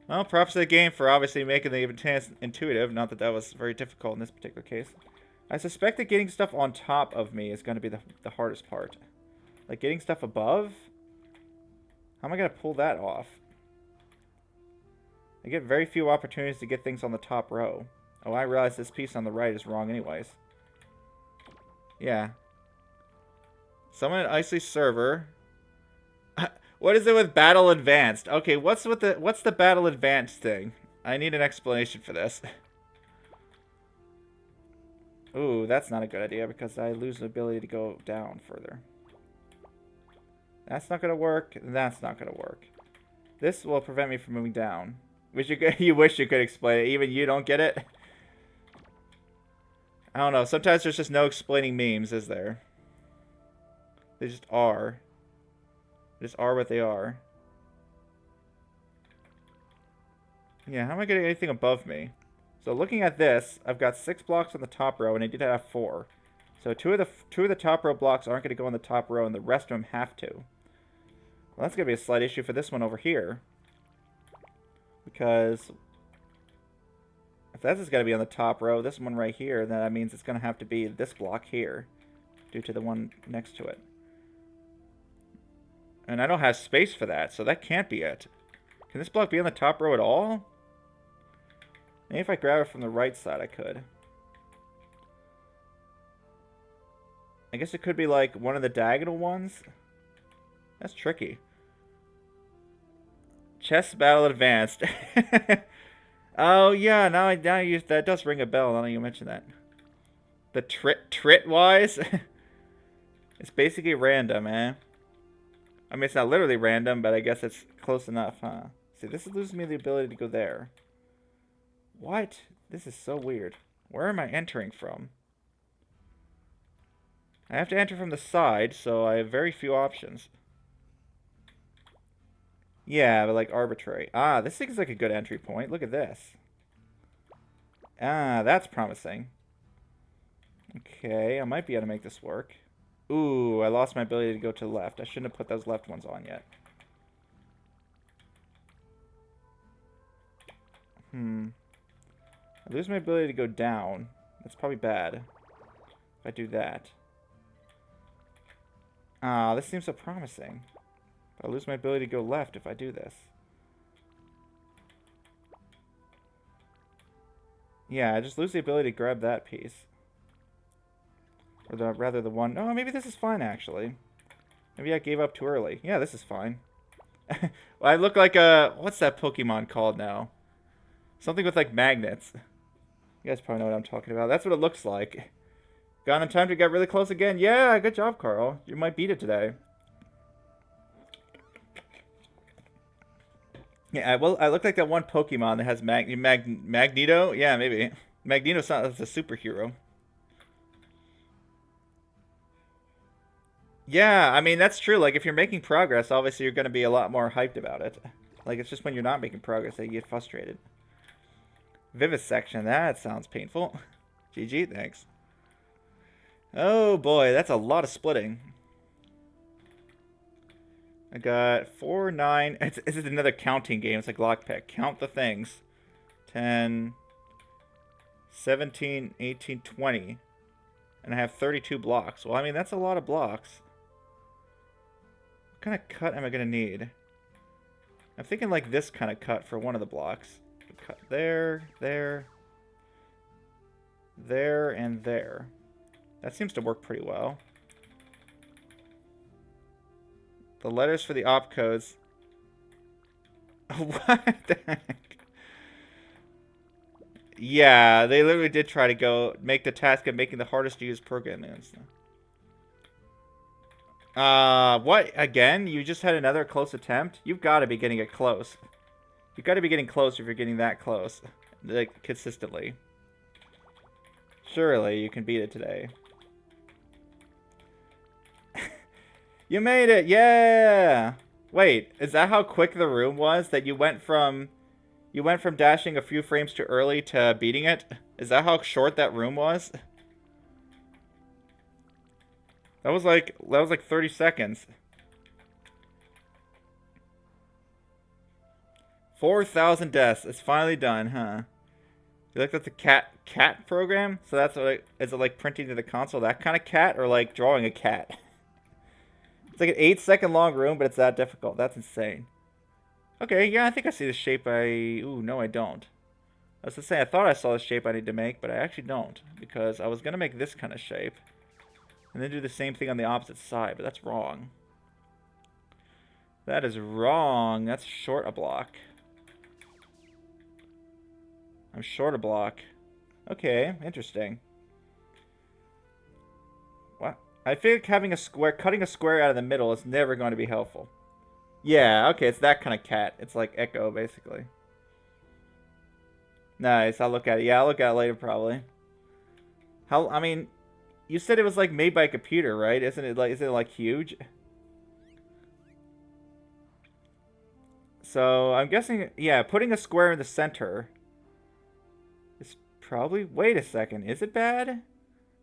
Well, props to the game for obviously making the task intuitive. Not that that was very difficult in this particular case. I suspect that getting stuff on top of me is going to be the hardest part. Like getting stuff above? How am I going to pull that off? I get very few opportunities to get things on the top row. Oh, I realize this piece on the right is wrong anyways. Yeah. Summon an icy server. What is it with Battle Advanced? Okay, what's the Battle Advanced thing? I need an explanation for this. Ooh, that's not a good idea because I lose the ability to go down further. That's not gonna work. That's not gonna work. This will prevent me from moving down. You wish you could explain it. Even you don't get it. I don't know. Sometimes there's just no explaining memes, is there? They just are. They just are what they are. Yeah, how am I getting anything above me? So looking at this, I've got 6 blocks on the top row, and I did have 4. So two of the top row blocks aren't going to go on the top row, and the rest of them have to. Well, that's going to be a slight issue for this one over here. Because if That's just got to be on the top row. This one right here, then that means it's going to have to be this block here due to the one next to it. And I don't have space for that, so that can't be it. Can this block be on the top row at all? Maybe if I grab it from the right side, I could. I guess it could be like one of the diagonal ones. That's tricky. Chess battle advanced. Oh yeah, now that does ring a bell. Now you mention that. The trit wise, it's basically random, eh? I mean, it's not literally random, but I guess it's close enough, huh? See, this loses me the ability to go there. What? This is so weird. Where am I entering from? I have to enter from the side, so I have very few options. Yeah, but like arbitrary. Ah, this seems like a good entry point. Look at this. Ah, that's promising. Okay, I might be able to make this work. Ooh, I lost my ability to go to the left. I shouldn't have put those left ones on yet. I lose my ability to go down. That's probably bad. If I do that. Ah, this seems so promising. I lose my ability to go left if I do this. Yeah, I just lose the ability to grab that piece. Or rather the one... Oh, maybe this is fine, actually. Maybe I gave up too early. Yeah, this is fine. Well, I look like a... What's that Pokemon called now? Something with, like, magnets. You guys probably know what I'm talking about. That's what it looks like. Gone in time to get really close again? Yeah, good job, Carl. You might beat it today. Yeah, well, I look like that one Pokemon that has Magneto? Yeah, maybe. Magneto's not a superhero. Yeah, I mean, that's true. Like, if you're making progress, obviously you're going to be a lot more hyped about it. Like, it's just when you're not making progress that you get frustrated. Vivisection, that sounds painful. GG, thanks. Oh boy, that's a lot of splitting. I got 4, 9. This is another counting game. It's like lockpick. Count the things. 10, 17, 18, 20. And I have 32 blocks. Well, I mean, that's a lot of blocks. What kind of cut am I going to need? I'm thinking like this kind of cut for one of the blocks. Cut there, there, there, and there. That seems to work pretty well. The letters for the opcodes. What the heck? Yeah, they literally did try to make the task of making the hardest to use programming and stuff. What? Again? You just had another close attempt? You've got to be getting it close. You've got to be getting close if you're getting that close. Like, consistently. Surely you can beat it today. You made it! Yeah! Wait, is that how quick the room was? That you went from dashing a few frames too early to beating it? Is that how short that room was? That was like 30 seconds. 4,000 deaths. It's finally done, huh? You looked at the cat program? So that's what is it like printing to the console that kind of cat or like drawing a cat? It's like an 8-second long room, but it's that difficult. That's insane. Okay, yeah, I think I see the shape Ooh, no, I don't. I was to say, I thought I saw the shape I need to make, but I actually don't. Because I was going to make this kind of shape. And then do the same thing on the opposite side, but that's wrong. That is wrong. That's short a block. I'm short a block. Okay, interesting. What? I feel like having a square, cutting a square out of the middle is never going to be helpful. Yeah, okay, it's that kind of cat. It's like Echo, basically. Nice, I'll look at it. Yeah, I'll look at it later, probably. I mean, you said it was like made by a computer, right? Isn't it like huge? So, I'm guessing, yeah, putting a square in the center is probably, wait a second, is it bad?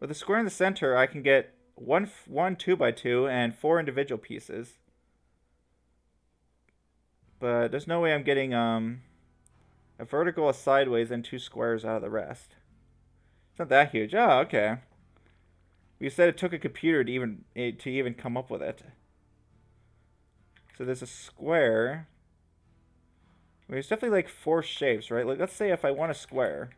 With a square in the center, I can get one 2x2 and 4 individual pieces. But there's no way I'm getting, A vertical, a sideways, and 2 squares out of the rest. It's not that huge. Oh, okay. You said it took a computer to even come up with it. So there's a square. There's definitely like 4 shapes, right? Like, let's say if I want a square,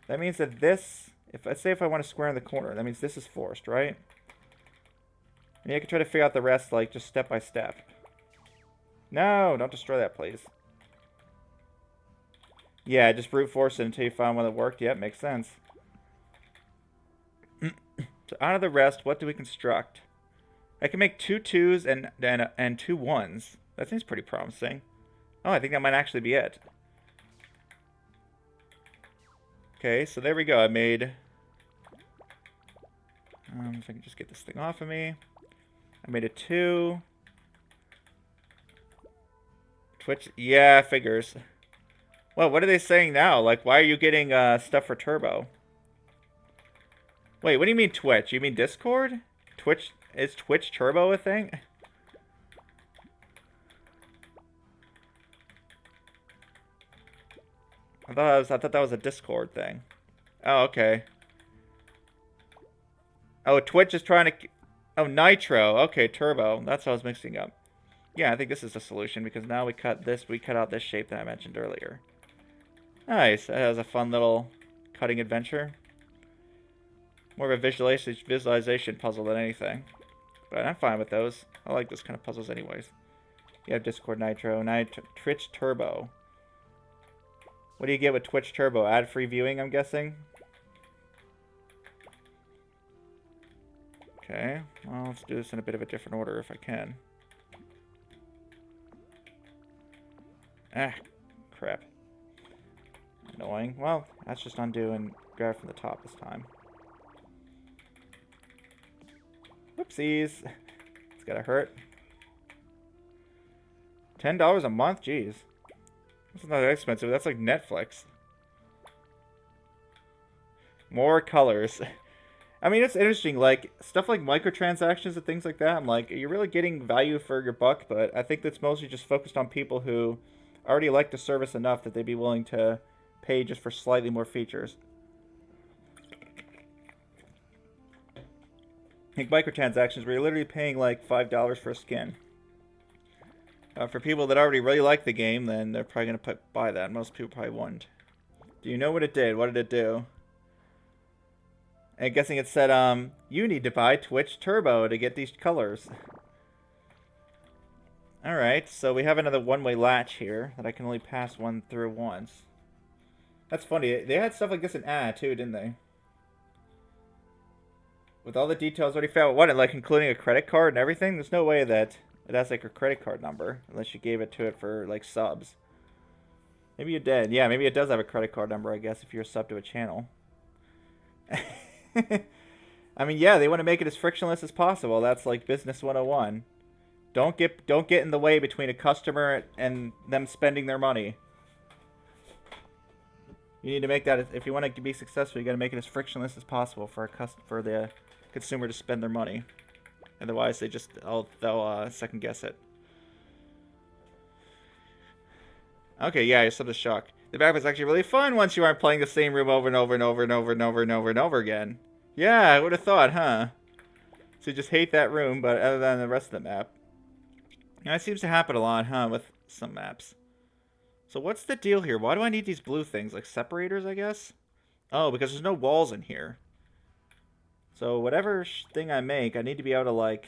that means that this, let's say if I want a square in the corner, that means this is forced, right? And you can try to figure out the rest, like, just step by step. No, don't destroy that, please. Yeah, just brute force it until you find one that worked. Yep, makes sense. So out of the rest, what do we construct? I can make 2 2s and 2 1s. That seems pretty promising. Oh, I think that might actually be it. Okay, so there we go. I made... if I can just get this thing off of me. I made a 2. Twitch... Yeah, figures. Well, what are they saying now? Like, why are you getting stuff for Turbo? Wait, what do you mean Twitch? You mean Discord? Twitch... Is Twitch Turbo a thing? I thought that was a Discord thing. Oh, okay. Oh, Twitch is trying to... Oh, Nitro. Okay, Turbo. That's what I was mixing up. Yeah, I think this is the solution because now we cut out this shape that I mentioned earlier. Nice. That was a fun little cutting adventure. More of a visualization puzzle than anything. But I'm fine with those. I like those kind of puzzles anyways. You have Discord Nitro. Twitch Turbo. What do you get with Twitch Turbo? Ad-free viewing, I'm guessing? Okay. Well, let's do this in a bit of a different order if I can. Ah, crap. Annoying. Well, that's just undo and grab from the top this time. Whoopsies. It's gotta hurt. $10 a month? Jeez. That's not that expensive. That's like Netflix. More colors. I mean, it's interesting. Like, stuff like microtransactions and things like that. I'm like, you're really getting value for your buck, but I think that's mostly just focused on people who already like the service enough that they'd be willing to pay just for slightly more features. Like microtransactions, where you're literally paying like $5 for a skin. For people that already really like the game, then they're probably going to buy that. Most people probably wouldn't. Do you know what it did? What did it do? I'm guessing it said, you need to buy Twitch Turbo to get these colors. Alright, so we have another one-way latch here that I can only pass one through once. That's funny. They had stuff like this in too, didn't they? With all the details already found. What, like including a credit card and everything? There's no way that it has like a credit card number unless you gave it to it for like subs. Maybe you did. Yeah, maybe it does have a credit card number, I guess, if you're a sub to a channel. I mean, yeah, they want to make it as frictionless as possible. That's like business 101. Don't get in the way between a customer and them spending their money. You need to make that, if you want to be successful, you got to make it as frictionless as possible for the consumer to spend their money. Otherwise, they'll second guess it. Okay, yeah, you're such a shock. The map is actually really fun once you aren't playing the same room over and over and over and over and over and over and over again. Yeah, I would have thought, huh? So you just hate that room, but other than the rest of the map. That seems to happen a lot, huh, with some maps. So what's the deal here? Why do I need these blue things? Like separators, I guess? Oh, because there's no walls in here. So whatever thing I make, I need to be able to, like...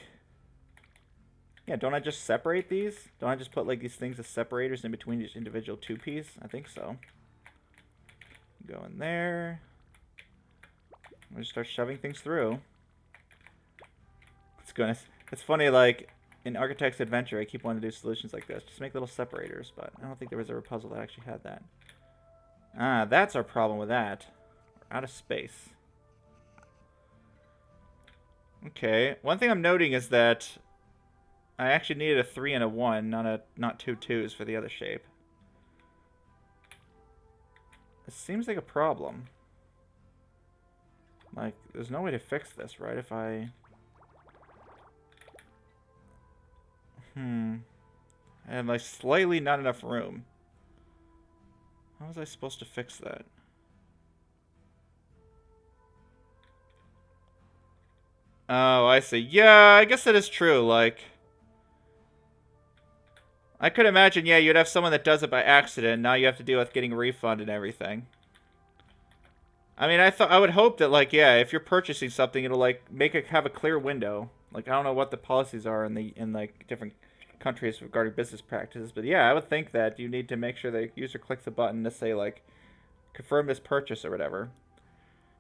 Yeah, don't I just separate these? Don't I just put, like, these things as separators in between each individual two-piece? I think so. Go in there. I'm just start shoving things through. It's funny, like... In Architect's Adventure, I keep wanting to do solutions like this. Just make little separators, but I don't think there was a puzzle that actually had that. Ah, that's our problem with that. We're out of space. Okay, one thing I'm noting is that I actually needed a 3 and a 1, not 2 2s for the other shape. It seems like a problem. Like, there's no way to fix this, right? If I... I have like slightly not enough room. How was I supposed to fix that? Oh, I see. Yeah, I guess that is true. Like, I could imagine, yeah, you'd have someone that does it by accident. Now you have to deal with getting a refund and everything. I mean, I would hope that, like, yeah, if you're purchasing something, it'll like have a clear window. Like, I don't know what the policies are in like different countries regarding business practices, but yeah, I would think that you need to make sure the user clicks a button to say like confirm this purchase or whatever.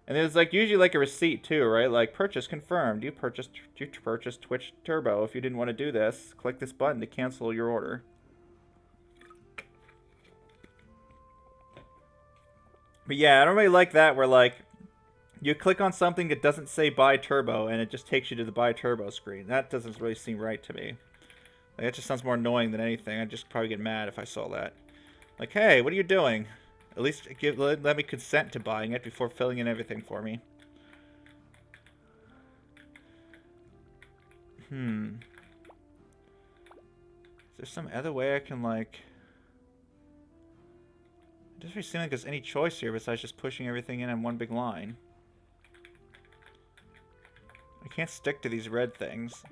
And there's like usually like a receipt too, right? Like purchase confirmed. You purchased Twitch Turbo. If you didn't want to do this, click this button to cancel your order. But yeah, I don't really like that where like you click on something that doesn't say buy Turbo and it just takes you to the buy Turbo screen. That doesn't really seem right to me. Like, that just sounds more annoying than anything. I'd just probably get mad if I saw that. Like, hey, what are you doing? At least let me consent to buying it before filling in everything for me. Is there some other way I can, like... It doesn't really seem like there's any choice here besides just pushing everything in one big line. I can't stick to these red things.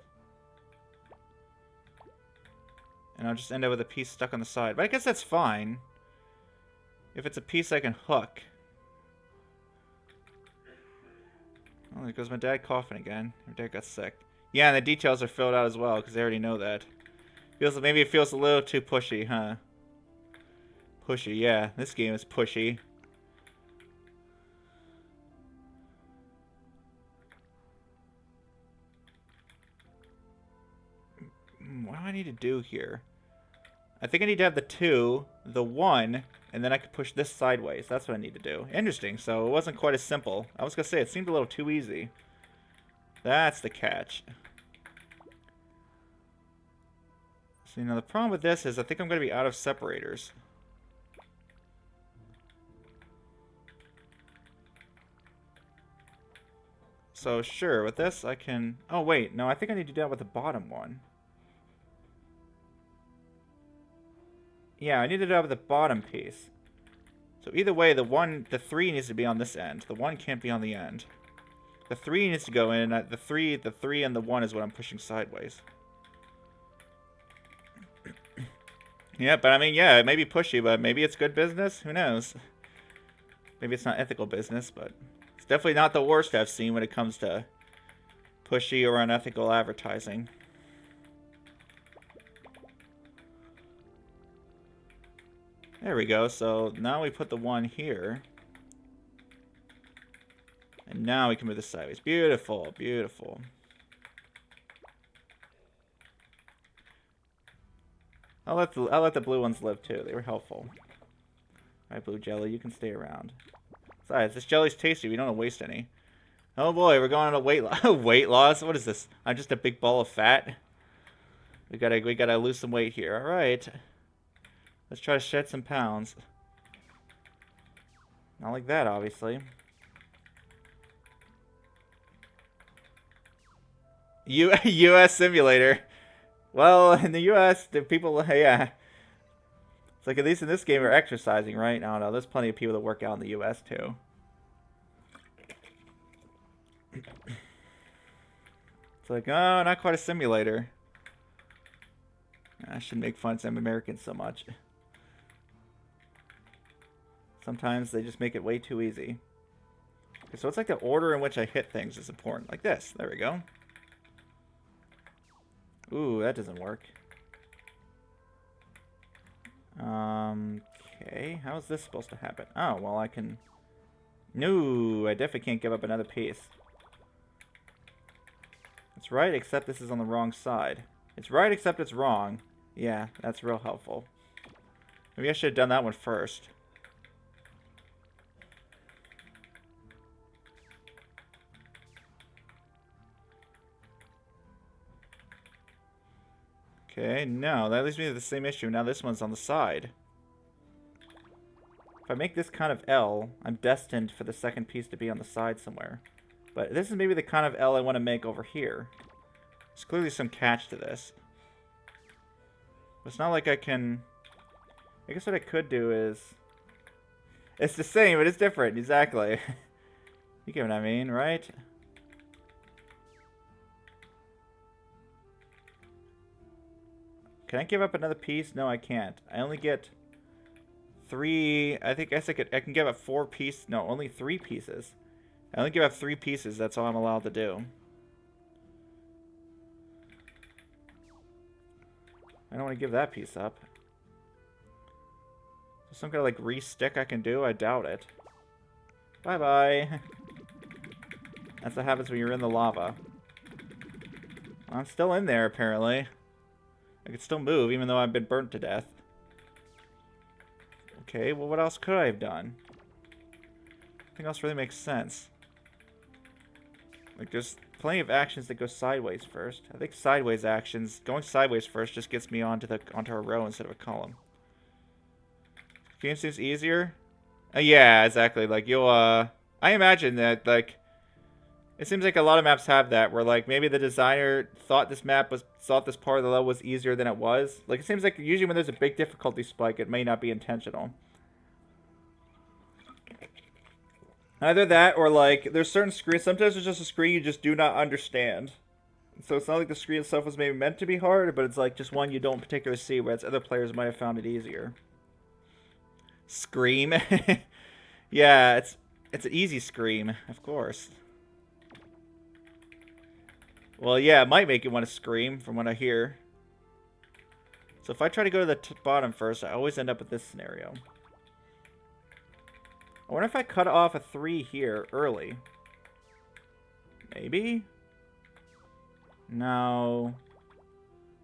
And I'll just end up with a piece stuck on the side. But I guess that's fine. If it's a piece I can hook. Oh, there goes my dad coughing again. My dad got sick. Yeah, and the details are filled out as well, because they already know that. Maybe it feels a little too pushy, huh? Pushy, yeah. This game is pushy. What do I need to do here? I think I need to have the 2, the 1, and then I can push this sideways. That's what I need to do. Interesting, so it wasn't quite as simple. I was going to say, it seemed a little too easy. That's the catch. See, now the problem with this is I think I'm going to be out of separators. So sure, with this I can... Oh wait, no, I think I need to do that with the bottom one. Yeah, I need to do that with the bottom piece. So either way, the 3 needs to be on this end. The 1 can't be on the end. The 3 needs to go in, and the 3 and the 1 is what I'm pushing sideways. Yeah, but I mean, yeah, it may be pushy, but maybe it's good business. Who knows? Maybe it's not ethical business, but it's definitely not the worst I've seen when it comes to pushy or unethical advertising. There we go. So now we put the 1 here. And now we can move this sideways. Beautiful, beautiful. I'll let the blue ones live too. They were helpful. Alright, blue jelly, you can stay around. Besides, this jelly's tasty. We don't want to waste any. Oh boy, we're going on a weight loss. What is this? I'm just a big ball of fat. We gotta lose some weight here. All right, let's try to shed some pounds. Not like that, obviously. U.S. simulator. Well, in the U.S., the people, yeah. It's like, at least in this game, we're exercising, right? I don't know. There's plenty of people that work out in the U.S., too. It's like, oh, not quite a simulator. I shouldn't make fun of some Americans so much. Sometimes they just make it way too easy. Okay, so it's like the order in which I hit things is important. Like this. There we go. Ooh, that doesn't work. Okay, how is this supposed to happen? Oh, well, I can... No, I definitely can't give up another piece. It's right, except this is on the wrong side. It's right, except it's wrong. Yeah, that's real helpful. Maybe I should have done that one first. Okay, no, that leaves me with the same issue. Now this one's on the side. If I make this kind of L, I'm destined for the second piece to be on the side somewhere. But this is maybe the kind of L I want to make over here. There's clearly some catch to this. It's not like I can... I guess what I could do is... It's the same, but it's different. Exactly. You get what I mean, right? Can I give up another piece? No, I can't. I only get 3. I guess I can give up 4 pieces. No, only 3 pieces. I only give up 3 pieces. That's all I'm allowed to do. I don't want to give that piece up. Some kind of like re-stick I can do? I doubt it. Bye-bye. That's what happens when you're in the lava. I'm still in there, apparently. I can still move, even though I've been burnt to death. Okay, well, what else could I have done? Nothing else really makes sense. Like, there's plenty of actions that go sideways first. I think sideways actions, going sideways first just gets me onto a row instead of a column. Game seems easier? Yeah, exactly. Like, you'll, I imagine that, like, it seems like a lot of maps have that, where, like, maybe the designer thought this part of the level was easier than it was. Like, it seems like usually when there's a big difficulty spike, it may not be intentional. Either that, or, like, there's certain screens, sometimes there's just a screen you just do not understand. So it's not like the screen itself was maybe meant to be hard, but it's, like, just one you don't particularly see, whereas other players might have found it easier. Scream? Yeah, it's an easy scream, of course. Well, yeah, it might make you want to scream from what I hear. So if I try to go to the bottom first, I always end up with this scenario. I wonder if I cut off a 3 here early. Maybe? No.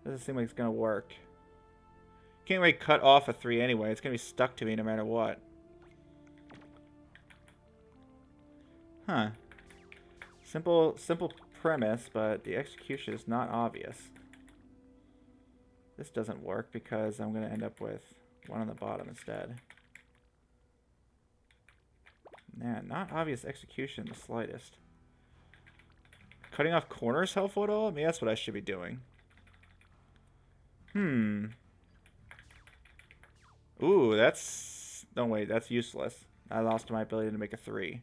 Doesn't seem like it's going to work. Can't really cut off a 3 anyway. It's going to be stuck to me no matter what. Huh. Simple premise, but the execution is not obvious. This doesn't work because I'm going to end up with 1 on the bottom instead. Man, not obvious execution the slightest. Cutting off corners helpful at all? Maybe that's what I should be doing. Ooh, that's... No, wait, that's useless. I lost my ability to make a 3.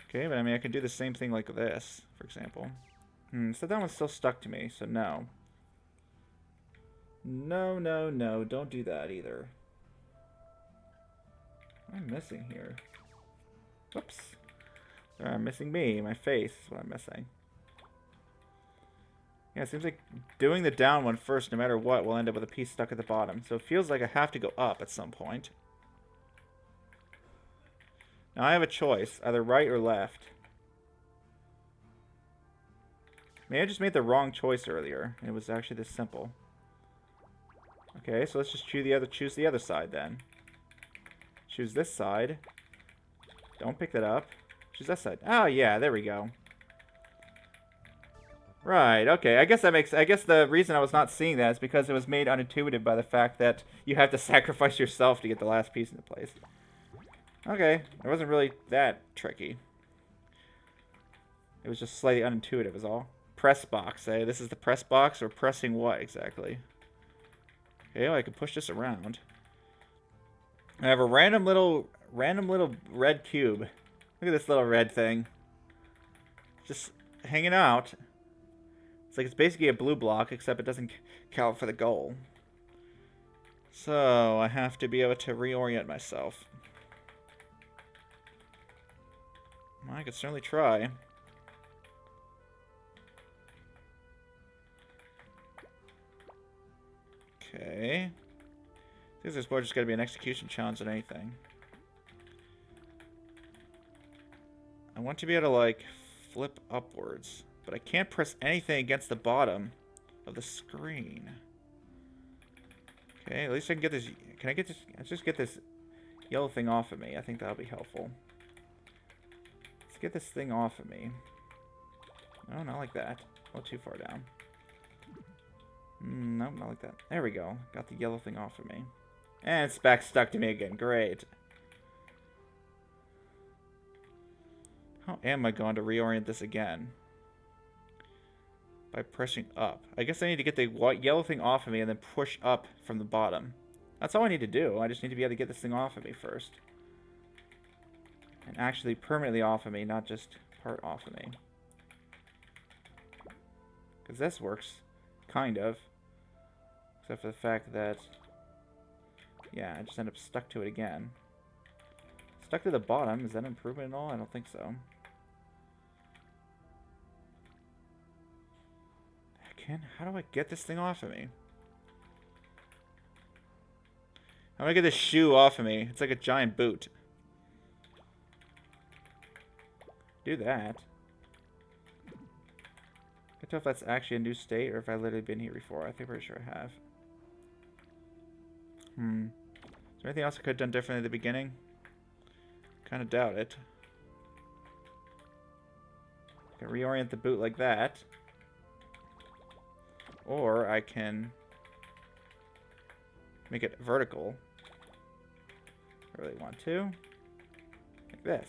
Okay, but I mean, I can do the same thing like this, for example. So that one's still stuck to me, so no. No, no, no, don't do that either. What am I missing here? Whoops. I'm missing me, my face is what I'm missing. Yeah, it seems like doing the down one first, no matter what, will end up with a piece stuck at the bottom. So it feels like I have to go up at some point. Now I have a choice, either right or left. Maybe I just made the wrong choice earlier. It was actually this simple. Okay, so let's just choose the other side then. Choose this side. Don't pick that up. Choose that side. Oh yeah, there we go. Right, okay. I guess the reason I was not seeing that is because it was made unintuitive by the fact that you have to sacrifice yourself to get the last piece into place. Okay, it wasn't really that tricky. It was just slightly unintuitive is all. Press box, eh? This is the press box, or pressing what exactly? Okay, well, I can push this around. I have a random little red cube. Look at this little red thing. Just hanging out. It's like it's basically a blue block, except it doesn't count for the goal. So, I have to be able to reorient myself. Well, I could certainly try. Okay. I think there's more just gotta be an execution challenge than anything. I want to be able to, like, flip upwards. But I can't press anything against the bottom of the screen. Okay, at least I can get this... Can I get this... Let's just get this yellow thing off of me. I think that'll be helpful. Let's get this thing off of me. No, not like that. Oh, too far down. Nope, not like that. There we go. Got the yellow thing off of me. And it's back stuck to me again. Great. How am I going to reorient this again? By pressing up. I guess I need to get the yellow thing off of me and then push up from the bottom. That's all I need to do. I just need to be able to get this thing off of me first. And actually permanently off of me, not just part off of me. Because this works, kind of. Except for the fact that, yeah, I just end up stuck to it again. Stuck to the bottom, is that an improvement at all? I don't think so. How do I get this thing off of me? How do I get this shoe off of me? It's like a giant boot. Do that. I can't tell if that's actually a new state or if I've literally been here before. I think I'm pretty sure I have. Is there anything else I could have done differently at the beginning? Kind of doubt it. I can reorient the boot like that. Or I can make it vertical. If I really want to. Like this.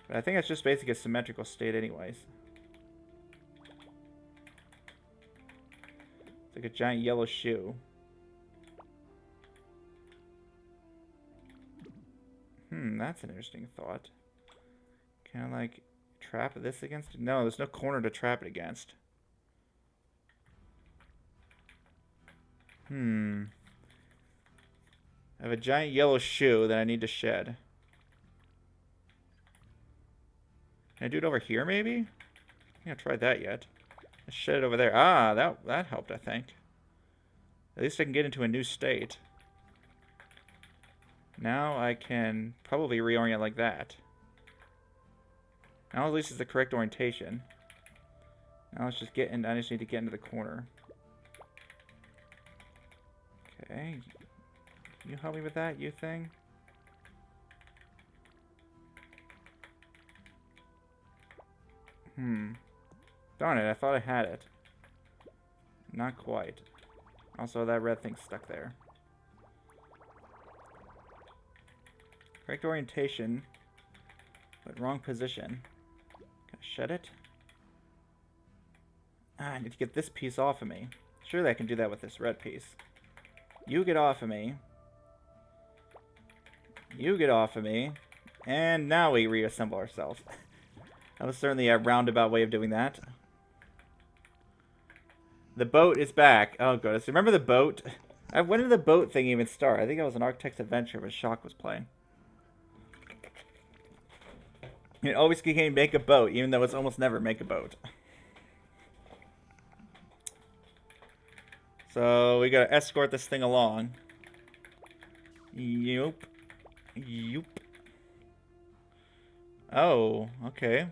But I think it's just basically a symmetrical state anyways. It's like a giant yellow shoe. That's an interesting thought. Can I, like, trap this against it? No, there's no corner to trap it against. I have a giant yellow shoe that I need to shed. Can I do it over here, maybe? I haven't tried that yet. Let's shed it over there. Ah, that helped, I think. At least I can get into a new state. Now I can probably reorient like that. Now at least it's the correct orientation. Now let's just get in. I just need to get into the corner. Okay. Can you help me with that, you thing? Darn it, I thought I had it. Not quite. Also, that red thing's stuck there. Correct orientation, but wrong position. Can I shed it? Ah, I need to get this piece off of me. Surely I can do that with this red piece. You get off of me. You get off of me. And now we reassemble ourselves. That was certainly a roundabout way of doing that. The boat is back. Oh, goodness. Remember the boat? When did the boat thing even start? I think it was an Architect's Adventure when Shock was playing. It always became make a boat, even though it's almost never make a boat. So we gotta escort this thing along. Yoop. Yoop. Oh, okay.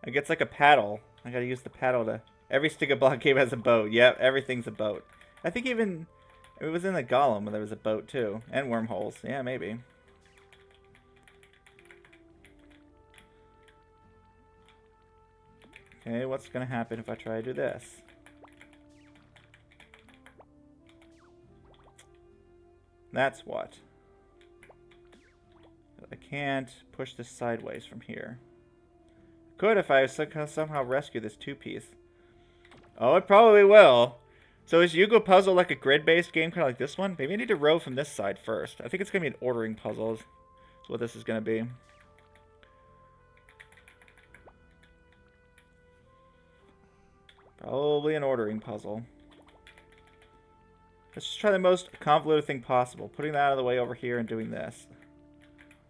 I guess like a paddle. I gotta use the paddle to... Every stick of block game has a boat. Yep, everything's a boat. I think even... It was in the Golem where there was a boat too. And wormholes. Yeah, maybe. Okay, what's gonna happen if I try to do this? That's what. I can't push this sideways from here. Could if I somehow rescue this two-piece. Oh, it probably will. So is Yugo Puzzle like a grid-based game, kind of like this one? Maybe I need to row from this side first. I think it's going to be an ordering puzzle is what this is going to be. Probably an ordering puzzle. Let's just try the most convoluted thing possible. Putting that out of the way over here and doing this.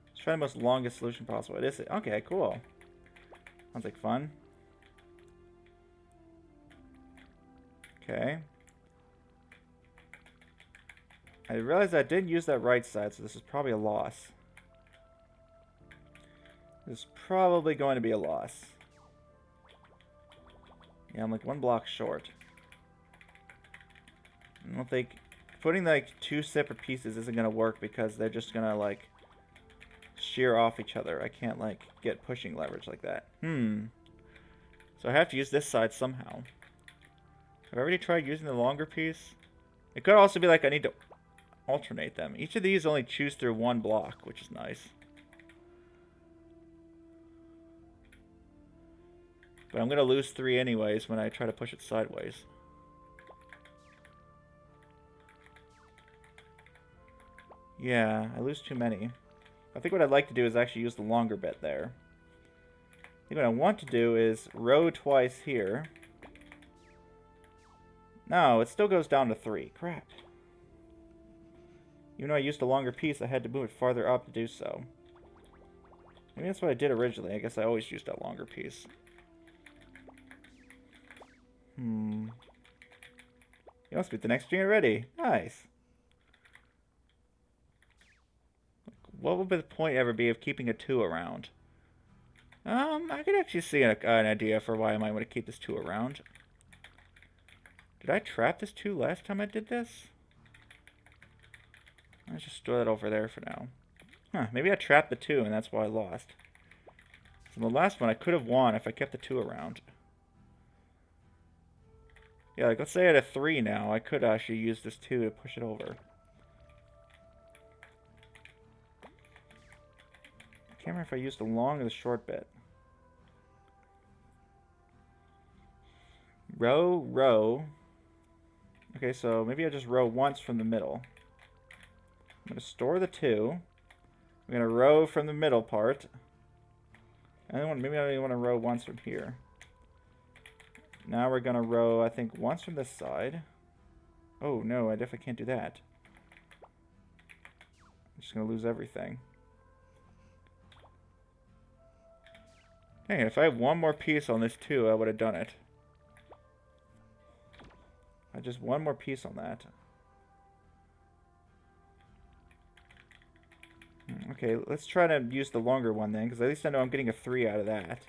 Let's try the most longest solution possible. It is... Okay, cool. Sounds like fun. Okay. I realized I didn't use that right side, so this is probably a loss. This is probably going to be a loss. Yeah, I'm like one block short. I don't think... Putting like two separate pieces isn't going to work because they're just going to like shear off each other. I can't like get pushing leverage like that. So I have to use this side somehow. Have I already tried using the longer piece? It could also be like I need to alternate them. Each of these only chews through one block, which is nice. But I'm going to lose 3 anyways when I try to push it sideways. Yeah, I lose too many. I think what I'd like to do is actually use the longer bit there. I think what I want to do is row twice here. No, it still goes down to 3. Crap. Even though I used a longer piece, I had to move it farther up to do so. Maybe that's what I did originally. I guess I always used that longer piece. You must be the next unit ready. Nice. What would the point ever be of keeping a 2 around? I could actually see an idea for why I might want to keep this 2 around. Did I trap this 2 last time I did this? Let's just store that over there for now. Huh, maybe I trapped the 2 and that's why I lost. So the last one I could have won if I kept the 2 around. Yeah, like let's say I had a 3 now. I could actually use this 2 to push it over. I can't remember if I used the long or the short bit. Row, row. Okay, so maybe I just row once from the middle. I'm going to store the 2. I'm going to row from the middle part. Maybe I only want to row once from here. Now we're going to row, I think, once from this side. Oh, no, I definitely can't do that. I'm just going to lose everything. Dang it, if I had one more piece on this 2, I would have done it. Just one more piece on that. Okay, let's try to use the longer one then, because at least I know I'm getting a 3 out of that.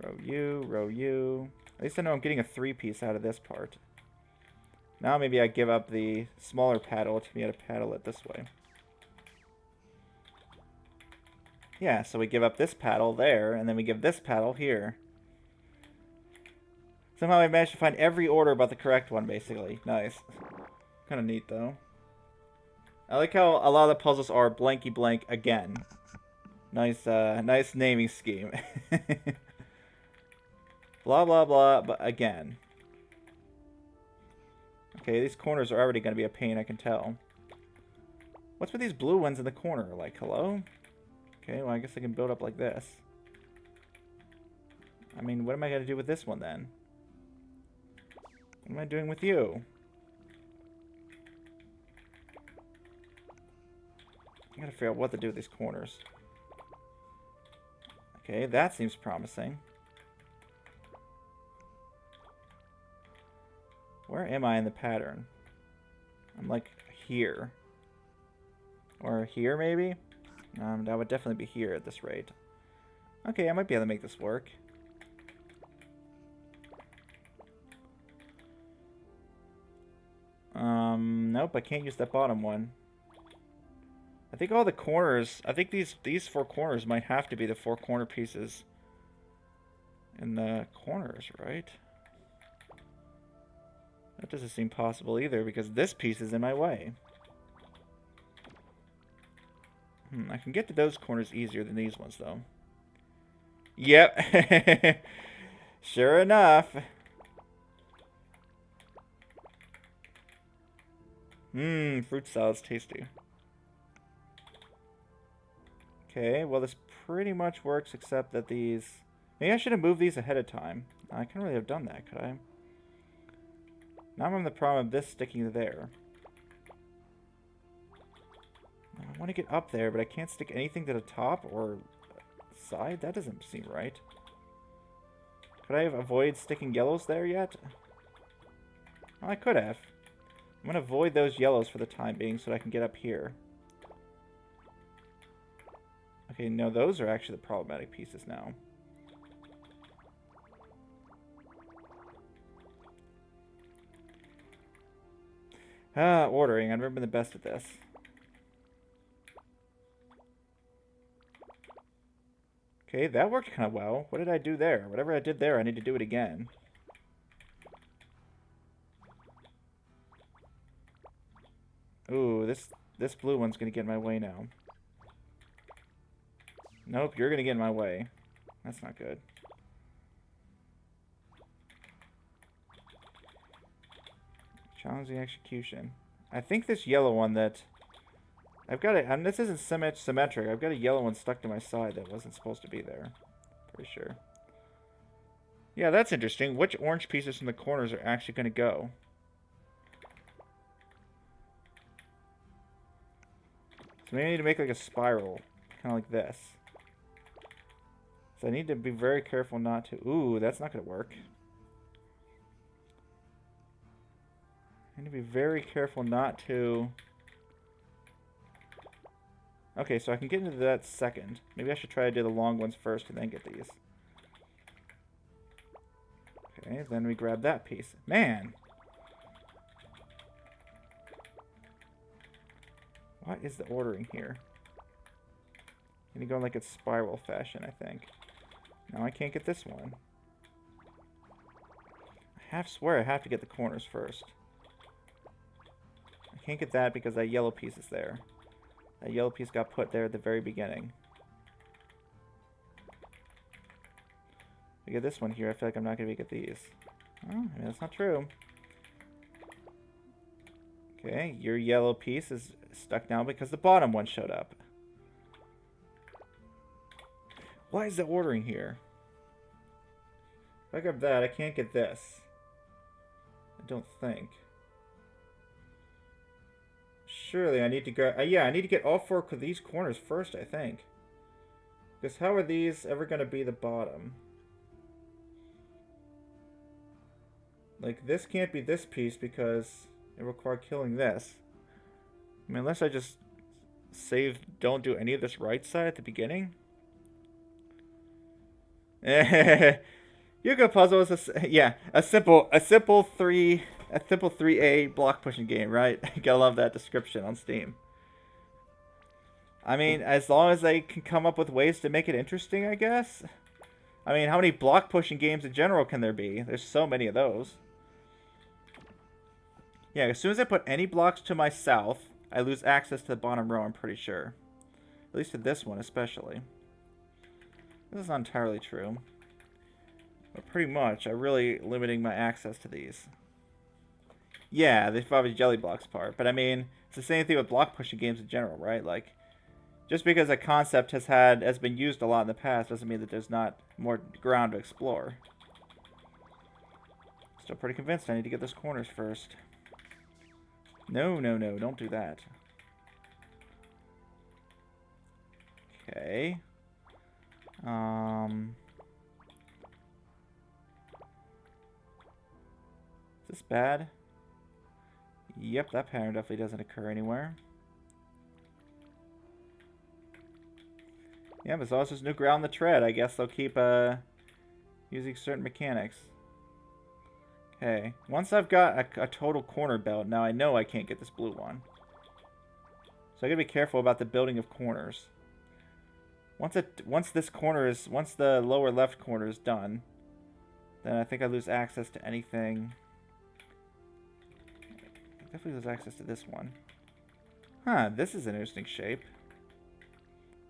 Row you, row you. At least I know I'm getting a 3 piece out of this part. Now maybe I give up the smaller paddle to be able to paddle it this way. Yeah, so we give up this paddle there, and then we give this paddle here. Somehow I managed to find every order but the correct one, basically. Nice. Kind of neat, though. I like how a lot of the puzzles are blanky blank again. Nice, nice naming scheme. Blah, blah, blah, but again. Okay, these corners are already going to be a pain, I can tell. What's with these blue ones in the corner? Like, hello? Okay, well, I guess I can build up like this. I mean, what am I going to do with this one, then? What am I doing with you? I gotta figure out what to do with these corners. Okay, that seems promising. Where am I in the pattern? I'm like here. Or here, maybe? That would definitely be here at this rate. Okay, I might be able to make this work. Nope, I can't use that bottom one. I think all the corners, I think these 4 corners might have to be the 4 corner pieces in the corners, right? That doesn't seem possible either because this piece is in my way. I can get to those corners easier than these ones, though. Yep. Sure enough. Fruit salad's tasty. Okay, well this pretty much works except that these... Maybe I should have moved these ahead of time. I couldn't really have done that, could I? Now I'm having the problem of this sticking there. I want to get up there, but I can't stick anything to the top or side? That doesn't seem right. Could I have avoided sticking yellows there yet? Well, I could have. I'm going to avoid those yellows for the time being so that I can get up here. Okay, no, those are actually the problematic pieces now. Ordering. I've never been the best at this. Okay, that worked kind of well. What did I do there? Whatever I did there, I need to do it again. Ooh, this blue one's gonna get in my way now. Nope, you're gonna get in my way. That's not good. Challenge the execution. I think this yellow one that I've got it, and this isn't symmetric. I've got a yellow one stuck to my side that wasn't supposed to be there. Pretty sure. Yeah, that's interesting. Which orange pieces from the corners are actually going to go? So maybe I need to make like a spiral, kind of like this. So I need to be very careful not to... Ooh, that's not going to work. I need to be very careful not to... Okay, so I can get into that second. Maybe I should try to do the long ones first and then get these. Okay, then we grab that piece. Man! What is the ordering here? I'm gonna go in like a spiral fashion, I think. Now I can't get this one. I swear I have to get the corners first. I can't get that because that yellow piece is there. That yellow piece got put there at the very beginning. If I get this one here, I feel like I'm not going to get these. Oh, I mean, that's not true. Okay, your yellow piece is stuck now because the bottom one showed up. Why is the ordering here? If I grab that, I can't get this. I don't think. Surely I need to go... yeah, I need to get all four of these corners first, I think. Because how are these ever going to be the bottom? Like, this can't be this piece because it required killing this. I mean, unless I just save... don't do any of this right side at the beginning? Yu-Gi-Oh! Puzzle is a simple 3A block pushing game, right? Gotta love that description on Steam. I mean, as long as they can come up with ways to make it interesting, I guess. I mean, how many block pushing games in general can there be? There's so many of those. Yeah, as soon as I put any blocks to my south, I lose access to the bottom row, I'm pretty sure. At least to this one, especially. This is not entirely true. But pretty much, I'm really limiting my access to these. Yeah, the 5 jelly blocks part. But I mean, it's the same thing with block pushing games in general, right? Like, just because a concept has been used a lot in the past doesn't mean that there's not more ground to explore. Still pretty convinced I need to get those corners first. No, don't do that. Okay. Is this bad? Yep, that pattern definitely doesn't occur anywhere. Yeah, but as long as there's no ground to tread, I guess they'll keep using certain mechanics. Okay, once I've got a total corner belt, now I know I can't get this blue one. So I gotta be careful about the building of corners. Once the lower left corner is done, then I think I lose access to anything. I definitely lose access to this one. Huh, this is an interesting shape.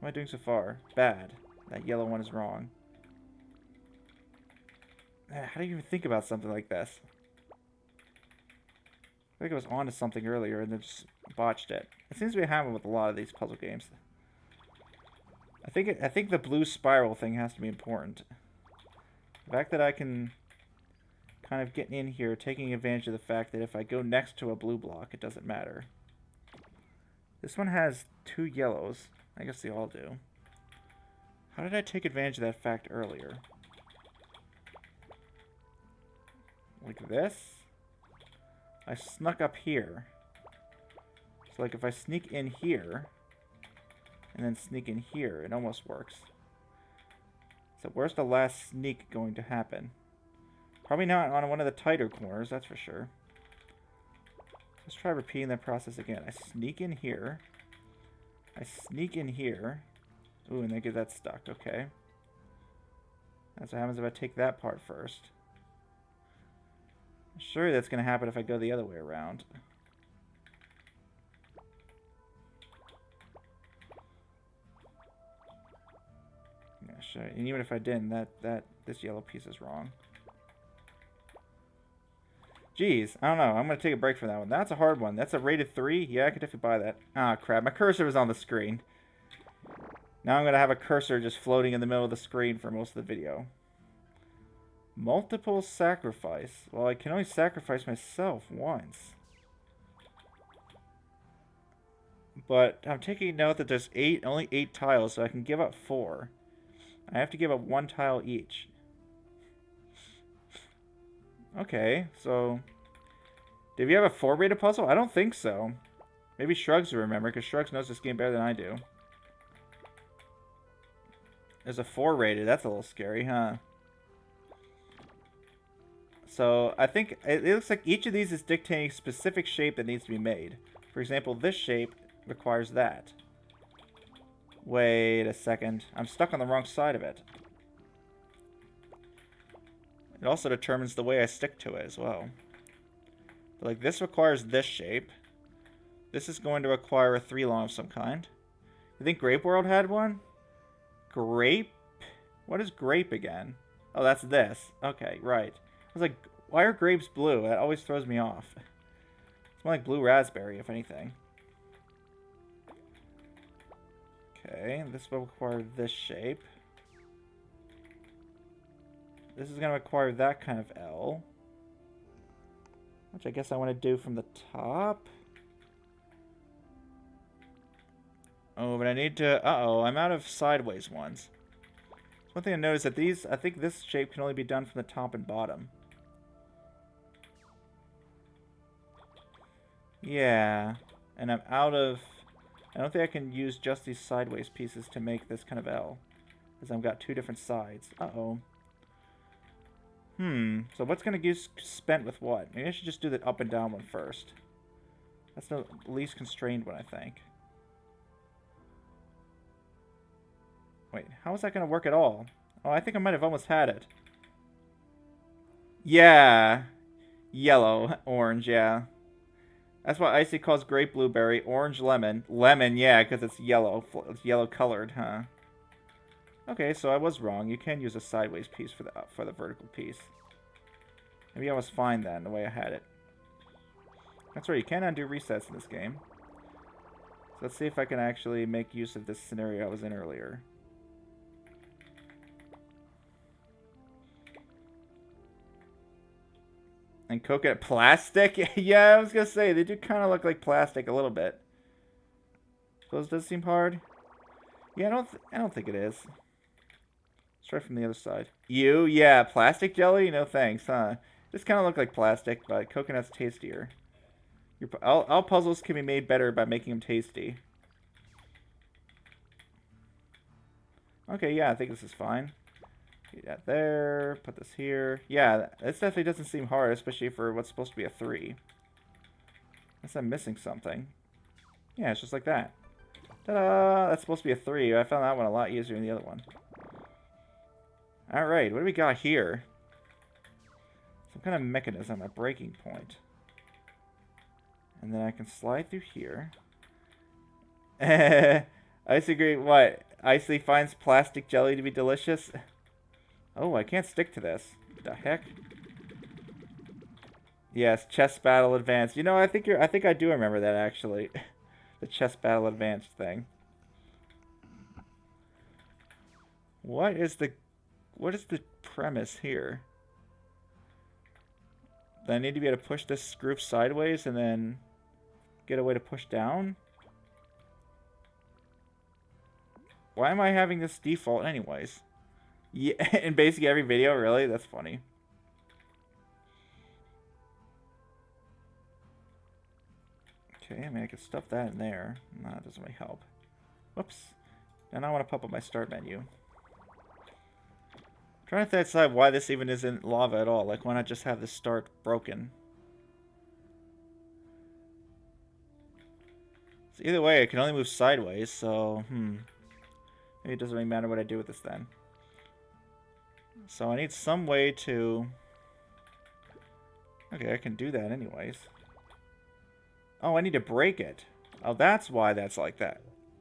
What am I doing so far? Bad. That yellow one is wrong. How do you even think about something like this? I think I was onto something earlier and then just botched it. It seems to be happening with a lot of these puzzle games. I think the blue spiral thing has to be important. The fact that I can kind of get in here, taking advantage of the fact that if I go next to a blue block, it doesn't matter. This one has 2 yellows. I guess they all do. How did I take advantage of that fact earlier? Like this? I snuck up here. So like if I sneak in here, and then sneak in here, it almost works. So where's the last sneak going to happen? Probably not on one of the tighter corners, that's for sure. Let's try repeating that process again. I sneak in here. I sneak in here. Ooh, and they get that stuck. Okay. That's what happens if I take that part first. I'm sure that's going to happen if I go the other way around. Yeah, sure. And even if I didn't, this yellow piece is wrong. Jeez, I don't know. I'm going to take a break from that one. That's a hard one. That's a rated 3? Yeah, I could definitely buy that. Ah, crap. My cursor was on the screen. Now I'm going to have a cursor just floating in the middle of the screen for most of the video. Multiple sacrifice. Well, I can only sacrifice myself once. But I'm taking note that there's only 8 tiles, so I can give up 4. I have to give up 1 tile each. Okay, so... Did we have a 4-rated puzzle? I don't think so. Maybe Shrugs will remember, because Shrugs knows this game better than I do. There's a 4-rated. That's a little scary, huh? So, I think... It looks like each of these is dictating a specific shape that needs to be made. For example, this shape requires that. Wait a second. I'm stuck on the wrong side of it. It also determines the way I stick to it as well. But like, this requires this shape. This is going to require a 3-long of some kind. You think Grape World had one? Grape? What is grape again? Oh, that's this. Okay, right. I was like, why are grapes blue? That always throws me off. It's more like blue raspberry, if anything. Okay, this will require this shape. This is going to require that kind of L. Which I guess I want to do from the top. Oh, but I need to... Uh-oh, I'm out of sideways ones. One thing I noticed that these... I think this shape can only be done from the top and bottom. Yeah. And I'm out of... I don't think I can use just these sideways pieces to make this kind of L. Because I've got 2 different sides. Uh-oh. So what's going to get spent with what? Maybe I should just do the up and down one first. That's the least constrained one, I think. Wait, how is that going to work at all? Oh, I think I might have almost had it. Yeah. Yellow. Orange, yeah. That's why Icy calls grape blueberry. Orange lemon. Lemon, yeah, because it's yellow. It's yellow colored, huh? Okay, so I was wrong. You can use a sideways piece for the vertical piece. Maybe I was fine then, the way I had it. That's right, you can undo resets in this game. So let's see if I can actually make use of this scenario I was in earlier. And coconut plastic? Yeah, I was gonna say, they do kind of look like plastic a little bit. Those does seem hard. Yeah, I don't think it is. Let's try from the other side. Yeah, plastic jelly? No thanks, huh? This kind of look like plastic, but coconut's tastier. All puzzles can be made better by making them tasty. Okay, yeah, I think this is fine. Get that there, put this here. Yeah, this definitely doesn't seem hard, especially for what's supposed to be a 3. Unless I'm missing something. Yeah, it's just like that. Ta-da! That's supposed to be a 3. I found that one a lot easier than the other one. Alright, what do we got here? Some kind of mechanism, a breaking point. And then I can slide through here. Icy agree. What? Icy finds plastic jelly to be delicious? Oh, I can't stick to this. What the heck? Yes, chess battle advanced. You know, I think I do remember that actually. The chess battle advanced thing. What is the premise here? Do I need to be able to push this group sideways and then get a way to push down? Why am I having this default anyways? Yeah, in basically every video, really? That's funny. Okay, I mean, I could stuff that in there. No, that doesn't really help. Whoops. And I want to pop up my start menu. I'm trying to decide why this even isn't lava at all. Like, why not just have this start broken? So either way, I can only move sideways, so, maybe it doesn't really matter what I do with this then. So I need some way to... Okay, I can do that anyways. Oh, I need to break it. Oh, that's why that's like that.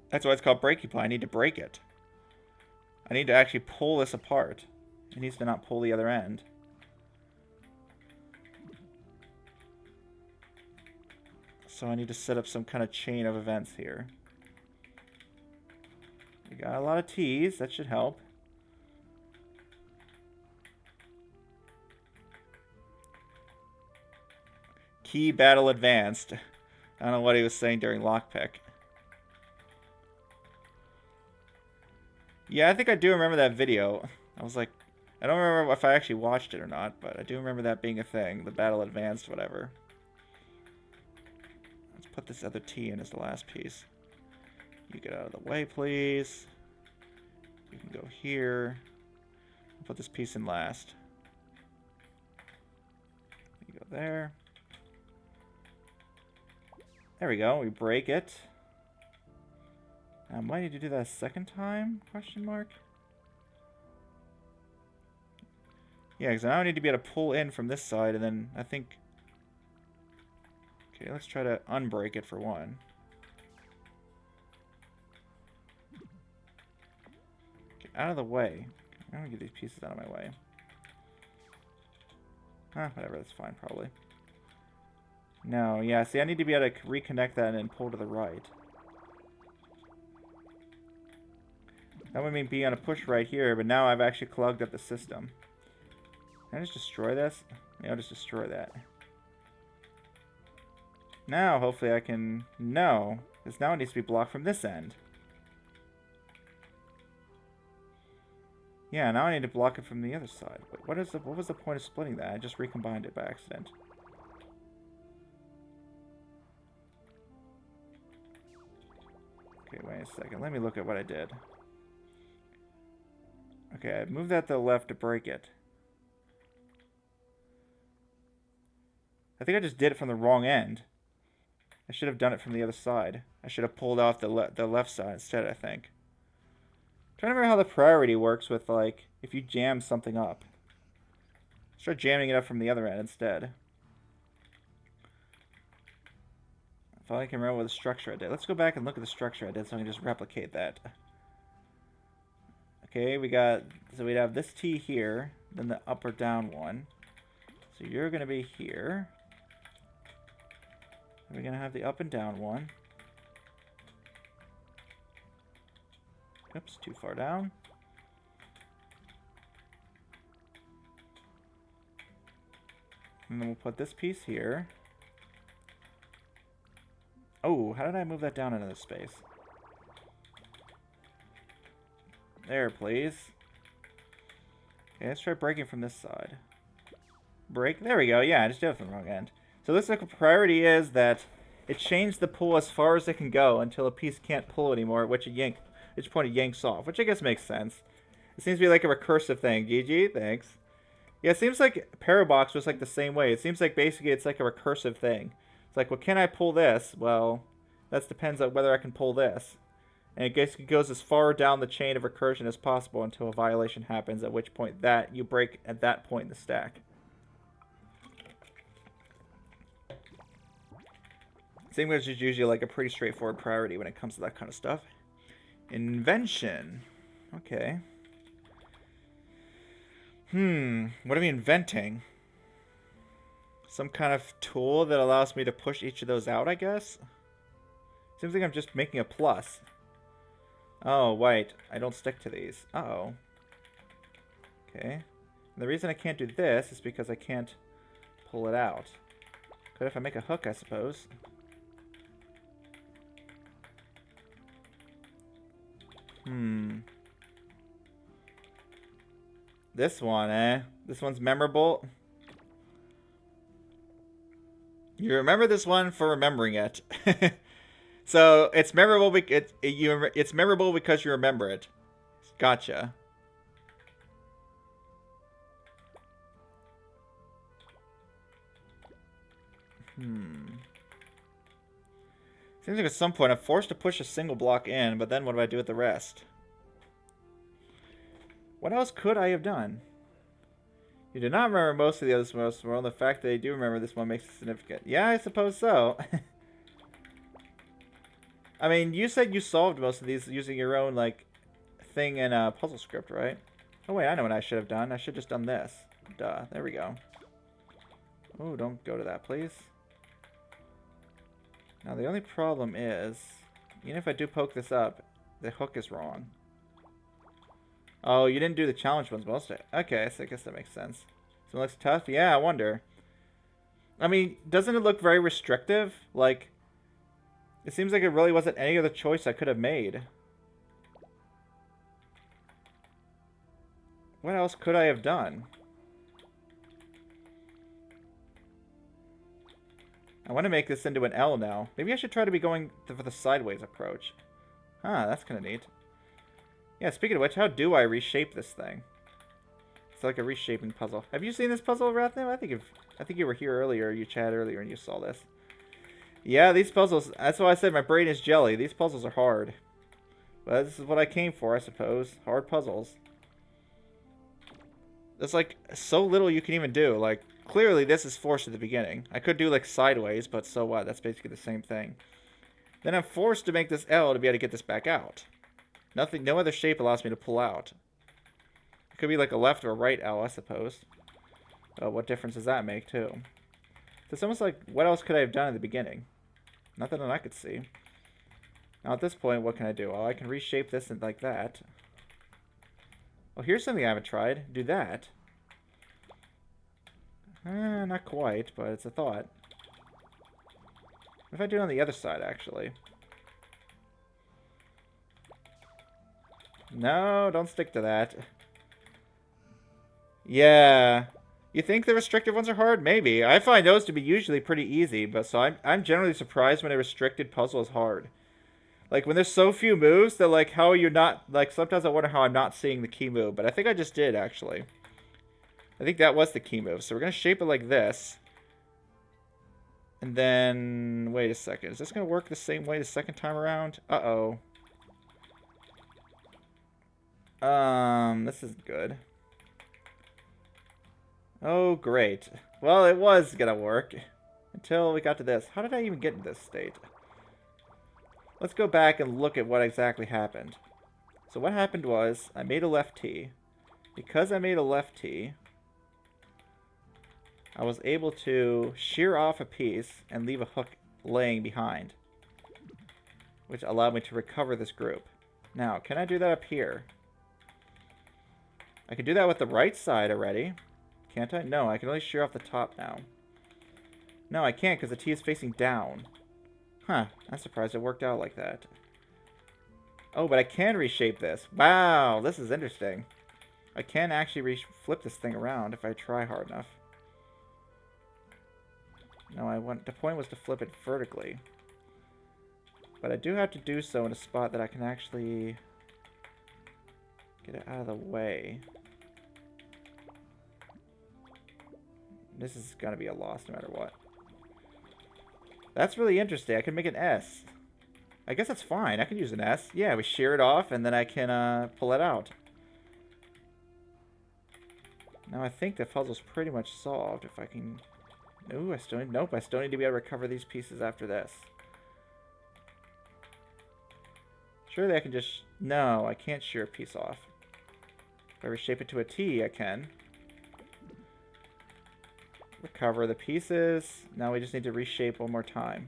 That's why it's called breaking point. I need to break it. I need to actually pull this apart. It needs to not pull the other end. So I need to set up some kind of chain of events here. We got a lot of T's. That should help. Key battle advanced. I don't know what he was saying during lockpick. Yeah, I think I do remember that video. I was like, I don't remember if I actually watched it or not, but I do remember that being a thing. The battle advanced, whatever. Let's put this other T in as the last piece. You get out of the way, please. You can go here. I'll put this piece in last. You go there. There we go. We break it. I might need to do that a second time? Question mark. Yeah, because now I need to be able to pull in from this side, and then I think... Okay, let's try to unbreak it for one. Get out of the way. I'm gonna get these pieces out of my way. Whatever, that's fine, probably. No, yeah, see, I need to be able to reconnect that and then pull to the right. That would mean being on a push right here, but now I've actually clogged up the system. Can I just destroy this? Yeah, I'll just destroy that. Now, hopefully I can... No, because now it needs to be blocked from this end. Yeah, now I need to block it from the other side. Wait, what was the point of splitting that? I just recombined it by accident. Okay, wait a second. Let me look at what I did. Okay, I moved that to the left to break it. I think I just did it from the wrong end. I should have done it from the other side. I should have pulled off the left side instead, I think. I'm trying to remember how the priority works with, like, if you jam something up. Start jamming it up from the other end instead. If I can remember what the structure I did. Let's go back and look at the structure I did so I can just replicate that. Okay, so we'd have this T here, then the up or down one. So you're going to be here. We're going to have the up and down one. Oops, too far down. And then we'll put this piece here. Oh, how did I move that down into this space? There, please. Okay, let's try breaking from this side. Break. There we go. Yeah, I just did it from the wrong end. So this like a priority is that it changed the pull as far as it can go until a piece can't pull anymore, at which point it yanks off, which I guess makes sense. It seems to be like a recursive thing. GG, thanks. Yeah, it seems like Parabox was like the same way. It seems like basically it's like a recursive thing. It's like, well, can I pull this? Well, that depends on whether I can pull this. And it basically goes as far down the chain of recursion as possible until a violation happens, at which point you break at that point in the stack. Same as is usually like a pretty straightforward priority when it comes to that kind of stuff. Invention. Okay. What are we inventing? Some kind of tool that allows me to push each of those out, I guess? Seems like I'm just making a plus. Oh, wait. I don't stick to these. Uh-oh. Okay. And the reason I can't do this is because I can't pull it out. Could if I make a hook, I suppose. This one, eh? This one's memorable. You remember this one for remembering it. So it's memorable. It's memorable because you remember it. Gotcha. Seems like at some point I'm forced to push a single block in, but then what do I do with the rest? What else could I have done? You do not remember most of the others most well. The fact that you do remember this one makes it significant. Yeah, I suppose so. I mean, you said you solved most of these using your own, like, thing in a puzzle script, right? Oh, wait, I know what I should have done. I should have just done this. Duh. There we go. Oh, don't go to that, please. Now the only problem is, even if I do poke this up, the hook is wrong. Oh, you didn't do the challenge ones most of it. Okay, so I guess that makes sense. So it looks tough? Yeah, I wonder. I mean, doesn't it look very restrictive? Like, it seems like it really wasn't any other choice I could have made. What else could I have done? I want to make this into an L now. Maybe I should try to be going for the sideways approach. Huh, that's kind of neat. Yeah, speaking of which, how do I reshape this thing? It's like a reshaping puzzle. Have you seen this puzzle, Rathnim? I think you were here earlier, you chatted earlier and you saw this. Yeah, these puzzles, that's why I said my brain is jelly. These puzzles are hard. But this is what I came for, I suppose. Hard puzzles. There's like so little you can even do. Like, clearly this is forced at the beginning. I could do like sideways, but so what? That's basically the same thing. Then I'm forced to make this L to be able to get this back out. No other shape allows me to pull out. It could be like a left or a right L, I suppose. What difference does that make, too? So it's almost like, what else could I have done at the beginning? Nothing that I could see. Now at this point, what can I do? Oh, I can reshape this and like that. Oh, here's something I haven't tried. Do that. Not quite, but it's a thought. What if I do it on the other side, actually? No, don't stick to that. Yeah. You think the restricted ones are hard? Maybe. I find those to be usually pretty easy, but so I'm generally surprised when a restricted puzzle is hard. Like, when there's so few moves, that like, how are you not... Like, sometimes I wonder how I'm not seeing the key move, but I think I just did, actually. I think that was the key move. So we're going to shape it like this. And then... Wait a second. Is this going to work the same way the second time around? Uh-oh. This isn't good. Oh, great. Well, it was gonna work. Until we got to this. How did I even get in this state? Let's go back and look at what exactly happened. So what happened was, I made a left T. Because I made a left T, I was able to shear off a piece and leave a hook laying behind. Which allowed me to recover this group. Now, can I do that up here? I can do that with the right side already. Can't I? No, I can only shear off the top now. No, I can't because the T is facing down. Huh, I'm surprised it worked out like that. Oh, but I can reshape this. Wow, this is interesting. I can actually flip this thing around if I try hard enough. No, the point was to flip it vertically. But I do have to do so in a spot that I can actually get it out of the way. This is going to be a loss no matter what. That's really interesting. I can make an S. I guess that's fine. I can use an S. Yeah, we shear it off, and then I can pull it out. Now I think the puzzle's pretty much solved. If I can... Ooh, I still need... Nope, I still need to be able to recover these pieces after this. Surely I can just... No, I can't shear a piece off. If I reshape it to a T, I can. Recover the pieces. Now we just need to reshape one more time.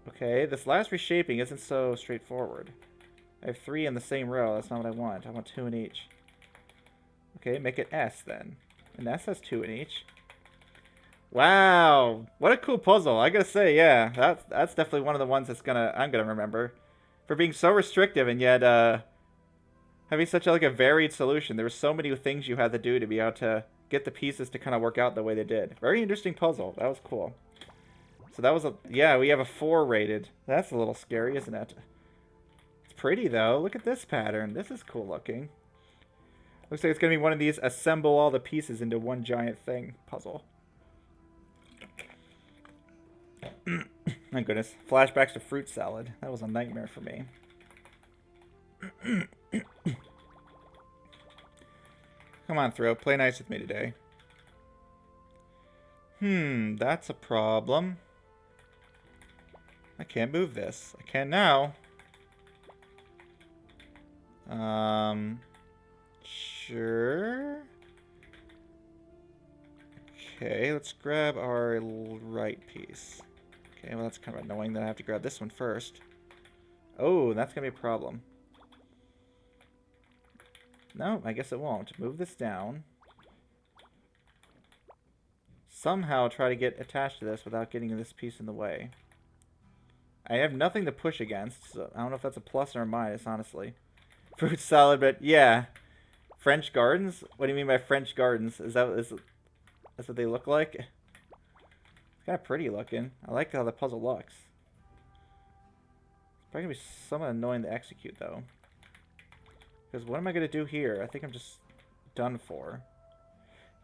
Okay, this last reshaping isn't so straightforward. I have 3 in the same row. That's not what I want. I want 2 in each. Okay, make it S then. And S has 2 in each. Wow, what a cool puzzle. I gotta say, yeah, that's definitely one of the ones I'm gonna remember. For being so restrictive and yet having such a varied solution. There were so many things you had to do to be able to get the pieces to kind of work out the way they did. Very interesting puzzle. That was cool. So that was yeah, we have a 4 rated. That's a little scary, isn't it? It's pretty though. Look at this pattern. This is cool looking. Looks like it's gonna be one of these assemble all the pieces into one giant thing puzzle. My goodness. Flashbacks to fruit salad. That was a nightmare for me. Come on, Throw. Play nice with me today. That's a problem. I can't move this. I can now. Sure. Okay, let's grab our right piece. Okay, well that's kind of annoying that I have to grab this one first. Oh, that's going to be a problem. No, I guess it won't. Move this down. Somehow try to get attached to this without getting this piece in the way. I have nothing to push against, so I don't know if that's a plus or a minus, honestly. Fruit salad, but yeah. French gardens? What do you mean by French gardens? That's what they look like? It's kind of pretty looking. I like how the puzzle looks. It's probably going to be somewhat annoying to execute, though. Because what am I going to do here? I think I'm just done for.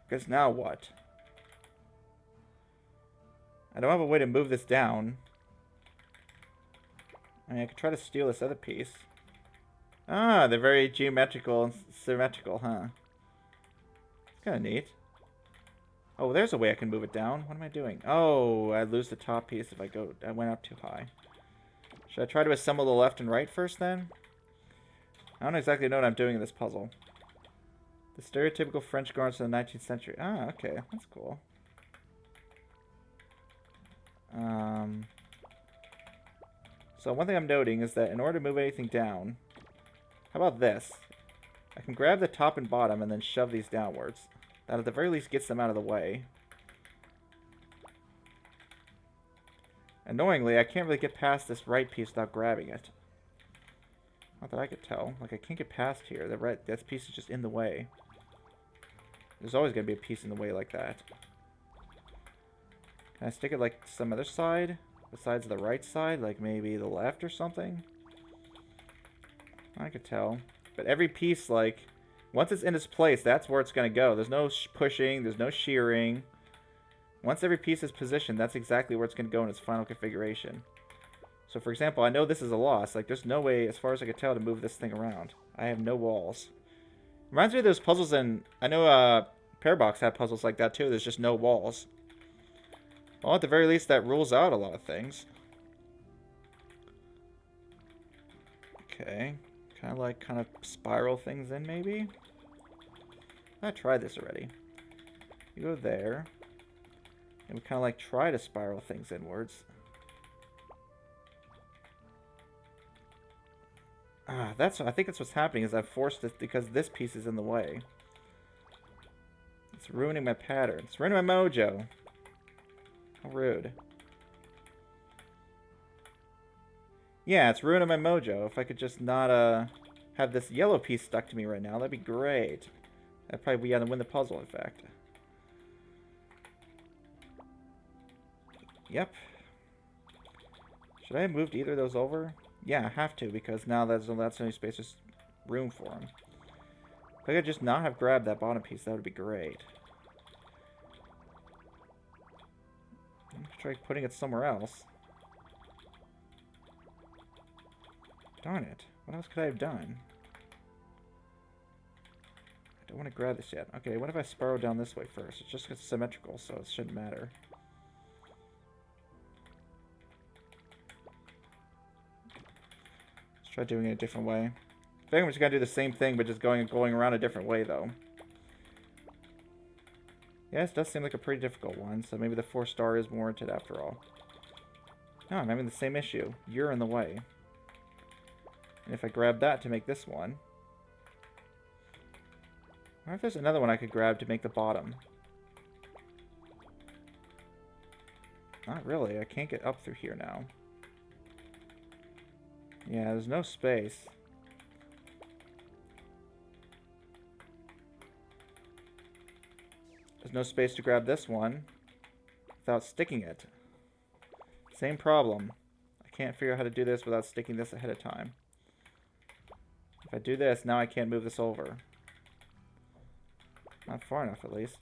Because now what? I don't have a way to move this down. I mean, I could try to steal this other piece. Ah, they're very geometrical and symmetrical, huh? It's kind of neat. Oh, there's a way I can move it down. What am I doing? Oh, I lose the top piece if I went up too high. Should I try to assemble the left and right first then? I don't exactly know what I'm doing in this puzzle. The stereotypical French gardens from the 19th century. Ah, okay. That's cool. So one thing I'm noting is that in order to move anything down, how about this? I can grab the top and bottom and then shove these downwards. That at the very least gets them out of the way. Annoyingly, I can't really get past this right piece without grabbing it. Not that I could tell. Like, I can't get past here. That piece is just in the way. There's always going to be a piece in the way like that. Can I stick it like some other side? Besides the right side? Like maybe the left or something? I could tell. But every piece, like, once it's in its place, that's where it's going to go. There's no pushing. There's no shearing. Once every piece is positioned, that's exactly where it's going to go in its final configuration. So, for example, I know this is a loss. Like, there's no way, as far as I can tell, to move this thing around. I have no walls. Reminds me of those puzzles in... I know Parabox had puzzles like that, too. There's just no walls. Well, at the very least, that rules out a lot of things. Okay. Kind of spiral things in, maybe? I tried this already. You go there. And we kind of like try to spiral things inwards. I think that's what's happening is I've forced it because this piece is in the way. It's ruining my pattern. It's ruining my mojo. How rude. Yeah, it's ruining my mojo. If I could just not have this yellow piece stuck to me right now, that'd be great. That'd probably be able to win the puzzle, in fact. Yep. Should I have moved either of those over? Yeah, I have to, because now that's only space, there's room for them. If I could just not have grabbed that bottom piece, that would be great. Try putting it somewhere else. Darn it. What else could I have done? I don't want to grab this yet. Okay, what if I spiral down this way first? It's just symmetrical, so it shouldn't matter. Let's try doing it a different way. I think I'm just going to do the same thing, but just going around a different way, though. Yeah, this does seem like a pretty difficult one, so maybe the 4-star is warranted after all. No, I'm having the same issue. You're in the way. And if I grab that to make this one... I wonder if there's another one I could grab to make the bottom. Not really. I can't get up through here now. Yeah, there's no space. There's no space to grab this one without sticking it. Same problem. I can't figure out how to do this without sticking this ahead of time. If I do this, now I can't move this over. Not far enough, at least.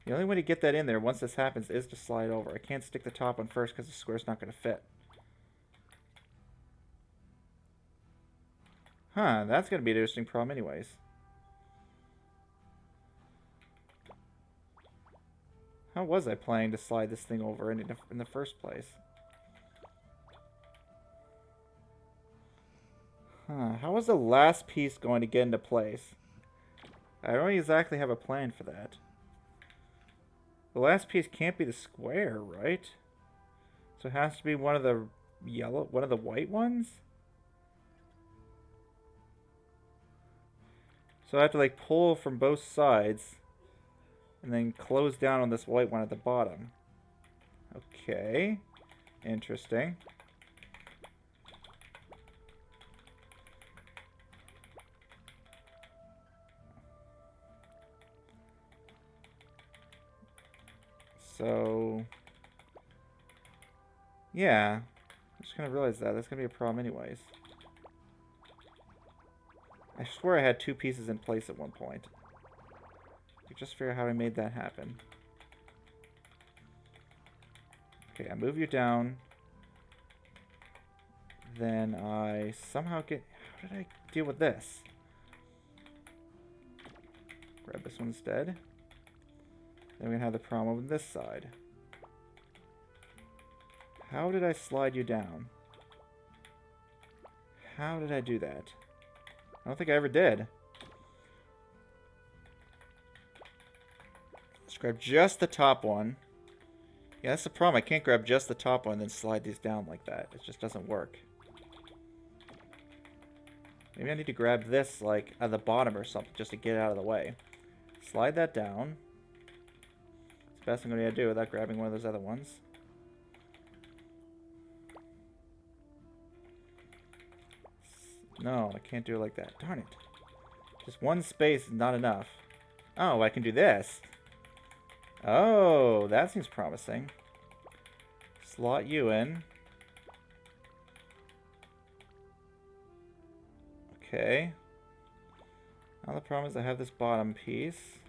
The only way to get that in there once this happens is to slide over. I can't stick the top one first because the square's not going to fit. Huh, that's going to be an interesting problem anyways. How was I planning to slide this thing over in the first place? Huh, how was the last piece going to get into place? I don't exactly have a plan for that. The last piece can't be the square, right? So it has to be one of the white ones? So I have to like pull from both sides and then close down on this white one at the bottom. Okay. Interesting. So, yeah. I just kind of realized that. That's going to be a problem anyways. I swear I had two pieces in place at one point. I just figure out how I made that happen. Okay, I move you down. Then I somehow get... How did I deal with this? Grab this one instead. Then we're going to have the problem with this side. How did I slide you down? How did I do that? I don't think I ever did. Let's grab just the top one. Yeah, that's the problem. I can't grab just the top one and then slide these down like that. It just doesn't work. Maybe I need to grab this, like, at the bottom or something just to get it out of the way. Slide that down. It's the best I'm going to do without grabbing one of those other ones. No, I can't do it like that. Darn it. Just one space is not enough. Oh, I can do this. Oh, that seems promising. Slot you in. Okay. Now the problem is I have this bottom piece.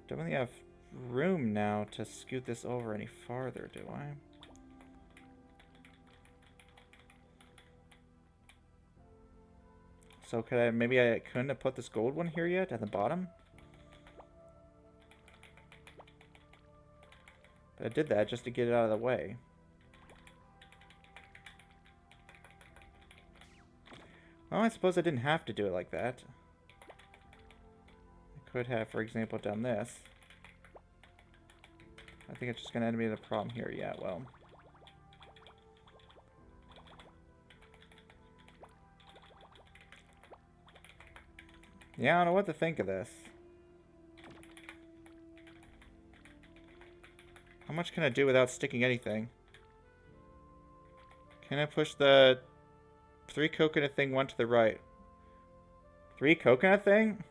Don't really have room now to scoot this over any farther, do I? So could I, maybe I couldn't have put this gold one here yet at the bottom? But I did that just to get it out of the way. Well, I suppose I didn't have to do it like that. I could have, for example, done this. I think it's just going to end me the problem here. Yeah, well. Yeah, I don't know what to think of this. How much can I do without sticking anything? Can I push the 3 coconut thing one to the right? 3 coconut thing?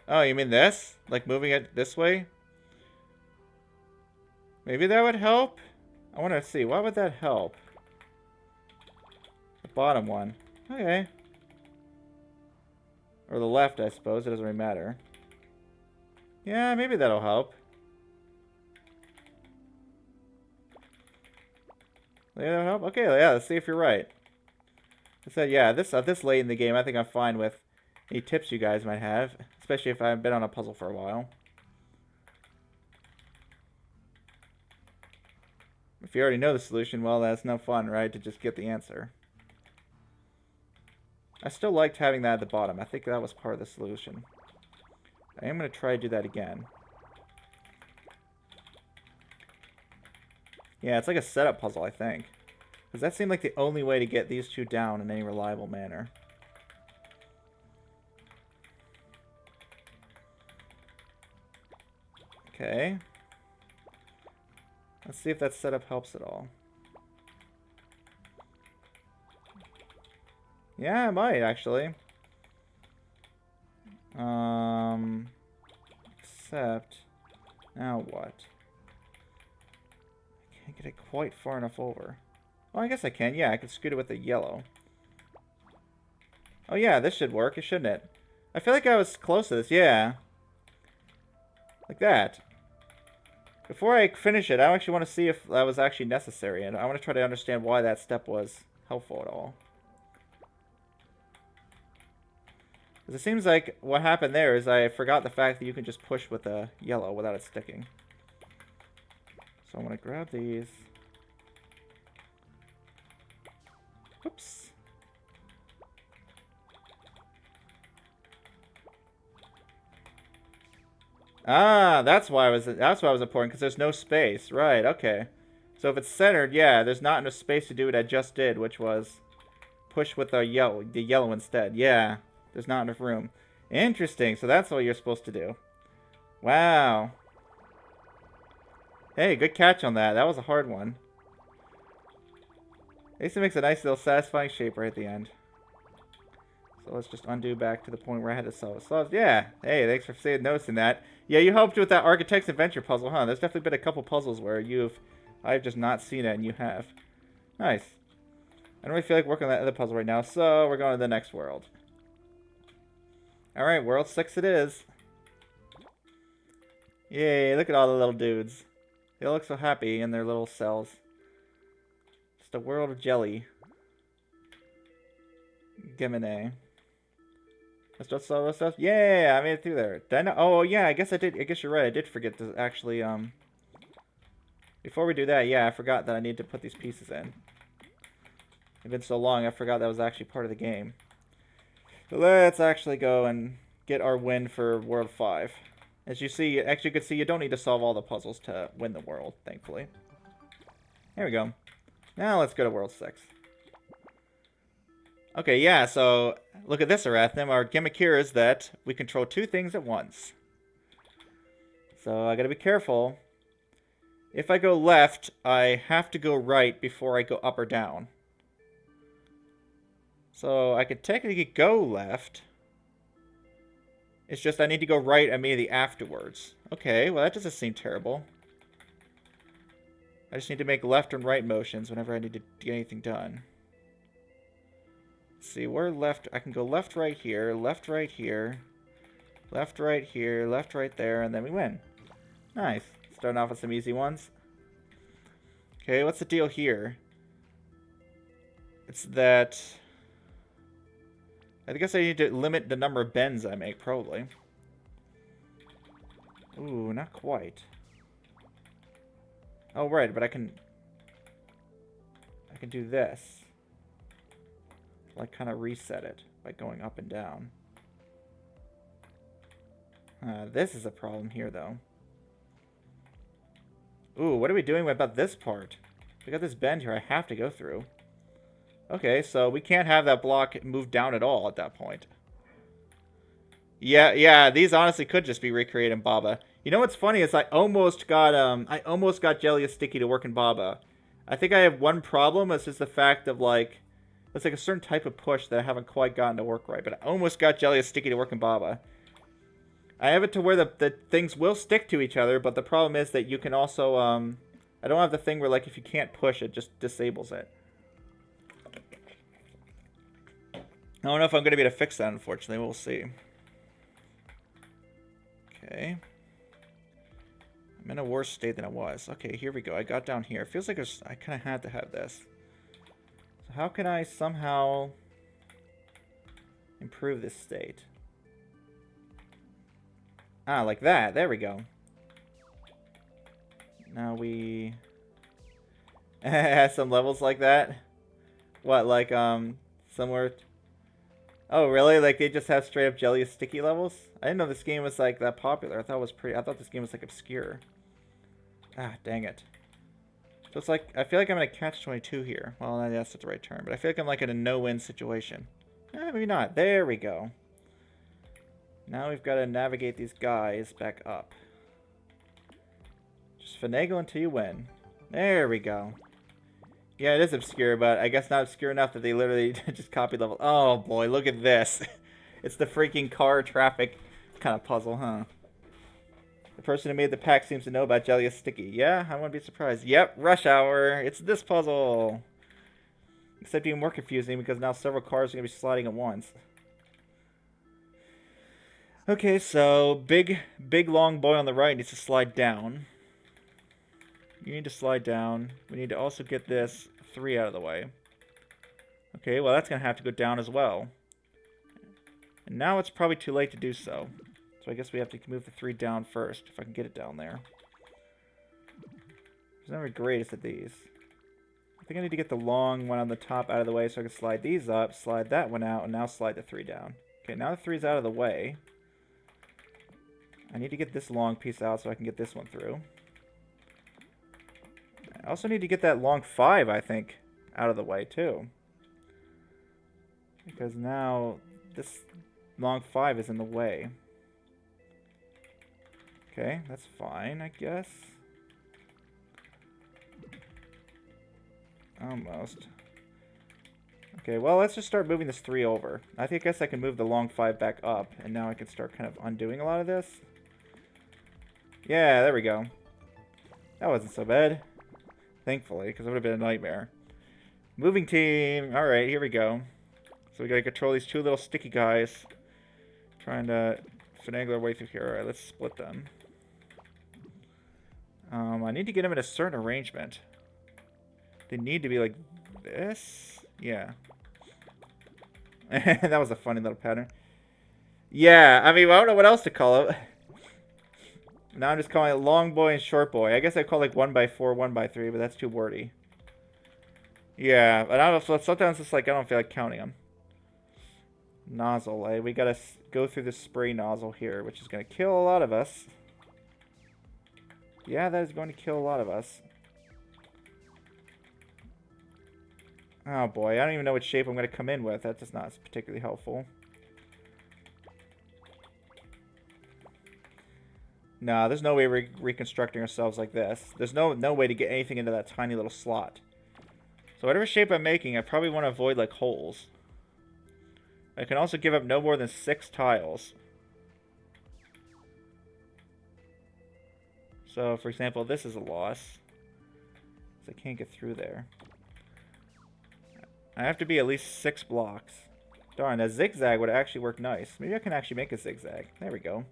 Oh, you mean this? Like moving it this way? Maybe that would help? I want to see. Why would that help? The bottom one. Okay. Or the left, I suppose. It doesn't really matter. Yeah, maybe that'll help. Yeah, that'll help? Okay, yeah, let's see if you're right. I said, yeah, this late in the game, I think I'm fine with any tips you guys might have. Especially if I haven't been on a puzzle for a while. If you already know the solution, well, that's no fun, right? To just get the answer. I still liked having that at the bottom. I think that was part of the solution. I am going to try to do that again. Yeah, it's like a setup puzzle, I think. Because that seemed like the only way to get these two down in any reliable manner. Okay. Let's see if that setup helps at all. Yeah, it might, actually. Except... Now what? I can't get it quite far enough over. Well, I guess I can. Yeah, I can scoot it with the yellow. Oh, yeah, this should work, shouldn't it? I feel like I was close to this. Yeah. Like that. Before I finish it, I actually want to see if that was actually necessary. And I want to try to understand why that step was helpful at all. Because it seems like what happened there is I forgot the fact that you can just push with the yellow without it sticking. So I'm going to grab these. Oops. Ah, that's why it was important, because there's no space. Right, okay. So if it's centered, yeah, there's not enough space to do what I just did, which was push with the yellow instead. Yeah, there's not enough room. Interesting, so that's what you're supposed to do. Wow. Hey, good catch on that. That was a hard one. At least it makes a nice little satisfying shape right at the end. So let's just undo back to the point where I had to solve it. So, yeah. Hey, thanks for noticing that. Yeah, you helped with that Architect's Adventure puzzle, huh? There's definitely been a couple puzzles where I've just not seen it and you have. Nice. I don't really feel like working on that other puzzle right now, so we're going to the next world. Alright, World 6 it is. Yay, look at all the little dudes. They look so happy in their little cells. Just a world of jelly. Gemini. Stuff. Yeah, I made it through there. Did I know? Oh, yeah, I guess I did. I guess you're right. I did forget to actually, Before we do that, yeah, I forgot that I need to put these pieces in. It's been so long, I forgot that was actually part of the game. So let's actually go and get our win for World 5. As you see, actually you can see you don't need to solve all the puzzles to win the world, thankfully. There we go. Now let's go to World 6. Okay, yeah, so look at this, Arathim. Our gimmick here is that we control two things at once. So I gotta be careful. If I go left, I have to go right before I go up or down. So I could technically go left. It's just I need to go right immediately afterwards. Okay, well that doesn't seem terrible. I just need to make left and right motions whenever I need to get anything done. Let's see, where left? I can go left right here, left right here, left right here, left right there, and then we win. Nice. Starting off with some easy ones. Okay, what's the deal here? It's that... I guess I need to limit the number of bends I make, probably. Ooh, not quite. Oh, right, but I can do this. Like, kind of reset it by going up and down. This is a problem here, though. Ooh, what are we doing about this part? We got this bend here I have to go through. Okay, so we can't have that block move down at all at that point. Yeah, these honestly could just be recreated in Baba. You know what's funny is I almost got Jelly Sticky to work in Baba. I think I have one problem, it's just the fact of like it's like a certain type of push that I haven't quite gotten to work right, but I almost got Jelly Sticky to work in Baba. I have it to where the things will stick to each other, but the problem is that you can also I don't have the thing where like if you can't push it just disables it. I don't know if I'm going to be able to fix that, unfortunately. We'll see. Okay. I'm in a worse state than I was. Okay, here we go. I got down here. It feels like I kind of had to have this. So how can I somehow improve this state? Ah, like that. There we go. Now we have some levels like that. What, like, somewhere... Oh, really? Like, they just have straight up Jelly Sticky levels? I didn't know this game was, like, that popular. I thought this game was, like, obscure. Ah, dang it. So it's like, I feel like I'm in a catch-22 here. Well, that's not the right term, but I feel like I'm, like, in a no-win situation. Maybe not. There we go. Now we've got to navigate these guys back up. Just finagle until you win. There we go. Yeah, it is obscure, but I guess not obscure enough that they literally just copied level. Oh boy, look at this. It's the freaking car traffic kind of puzzle, huh? The person who made the pack seems to know about Jelly Sticky. Yeah, I wouldn't be surprised. Yep, Rush Hour. It's this puzzle. Except even more confusing because now several cars are going to be sliding at once. Okay, so big long boy on the right needs to slide down. You need to slide down. We need to also get this 3 out of the way. Okay, well that's going to have to go down as well. And now it's probably too late to do so. So I guess we have to move the 3 down first, if I can get it down there. It's never the greatest at these. I think I need to get the long one on the top out of the way so I can slide these up, slide that one out, and now slide the 3 down. Okay, now the 3's out of the way. I need to get this long piece out so I can get this one through. I also need to get that long 5, I think, out of the way, too. Because now this long 5 is in the way. Okay, that's fine, I guess. Almost. Okay, well, let's just start moving this 3 over. I guess I can move the long 5 back up, and now I can start kind of undoing a lot of this. Yeah, there we go. That wasn't so bad. Thankfully, because it would have been a nightmare. Moving team. Alright, here we go. So we gotta control these 2 little sticky guys. Trying to finagle our way through here. Alright, let's split them. I need to get them in a certain arrangement. They need to be like this. Yeah. That was a funny little pattern. Yeah, I mean, I don't know what else to call it. Now I'm just calling it long boy and short boy. I guess I call like 1x4, 1x3, but that's too wordy. Yeah, but I don't know. Sometimes it's like I don't feel like counting them. Nozzle. We gotta go through this spray nozzle here, which is gonna kill a lot of us. Yeah, that is going to kill a lot of us. Oh boy, I don't even know what shape I'm gonna come in with. That's just not particularly helpful. No, there's no way we're reconstructing ourselves like this. There's no way to get anything into that tiny little slot. So whatever shape I'm making, I probably want to avoid like holes. I can also give up no more than 6 tiles. So, for example, this is a loss. Because I can't get through there. I have to be at least 6 blocks. Darn, a zigzag would actually work nice. Maybe I can actually make a zigzag. There we go.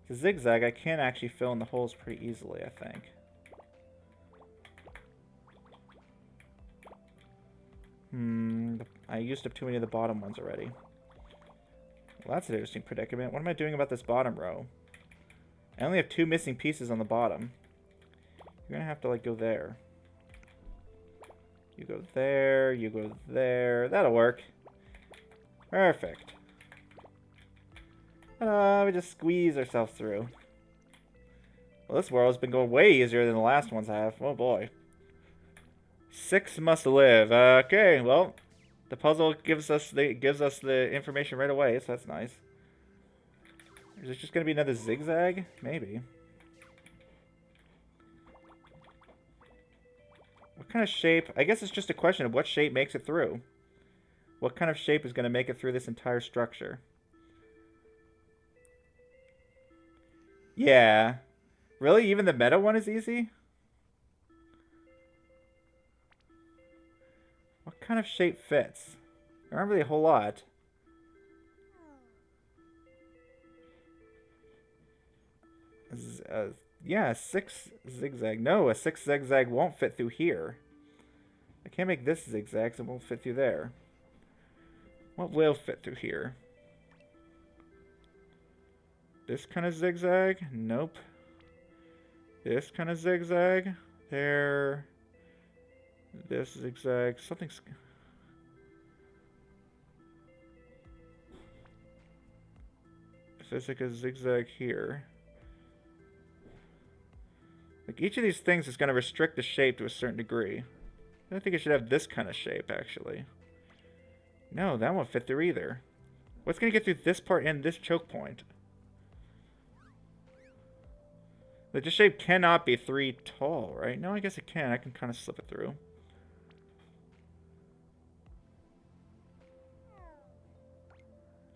The zigzag, I can actually fill in the holes pretty easily, I think. I used up too many of the bottom ones already. Well, that's an interesting predicament. What am I doing about this bottom row? I only have 2 missing pieces on the bottom. You're gonna have to, like, go there. You go there, you go there. That'll work. Perfect. We just squeeze ourselves through. Well, this world's been going way easier than the last ones have. Oh boy. 6 must live. Okay, well, the puzzle gives us the information right away, so that's nice. Is it just gonna be another zigzag? Maybe. What kind of shape? I guess it's just a question of what shape makes it through. What kind of shape is gonna make it through this entire structure? Yeah. Really? Even the meta one is easy? What kind of shape fits? There aren't really a whole lot. Yeah, 6 zigzag. No, a 6 zigzag won't fit through here. I can't make this zigzag, so it won't fit through there. What will fit through here? This kind of zigzag? Nope. This kind of zigzag? There. This zigzag. Something's... If there's like a zigzag here. Like each of these things is going to restrict the shape to a certain degree. I don't think it should have this kind of shape, actually. No, that won't fit through either. What's going to get through this part and this choke point? Like, this shape cannot be 3 tall, right? No, I guess it can. I can kind of slip it through.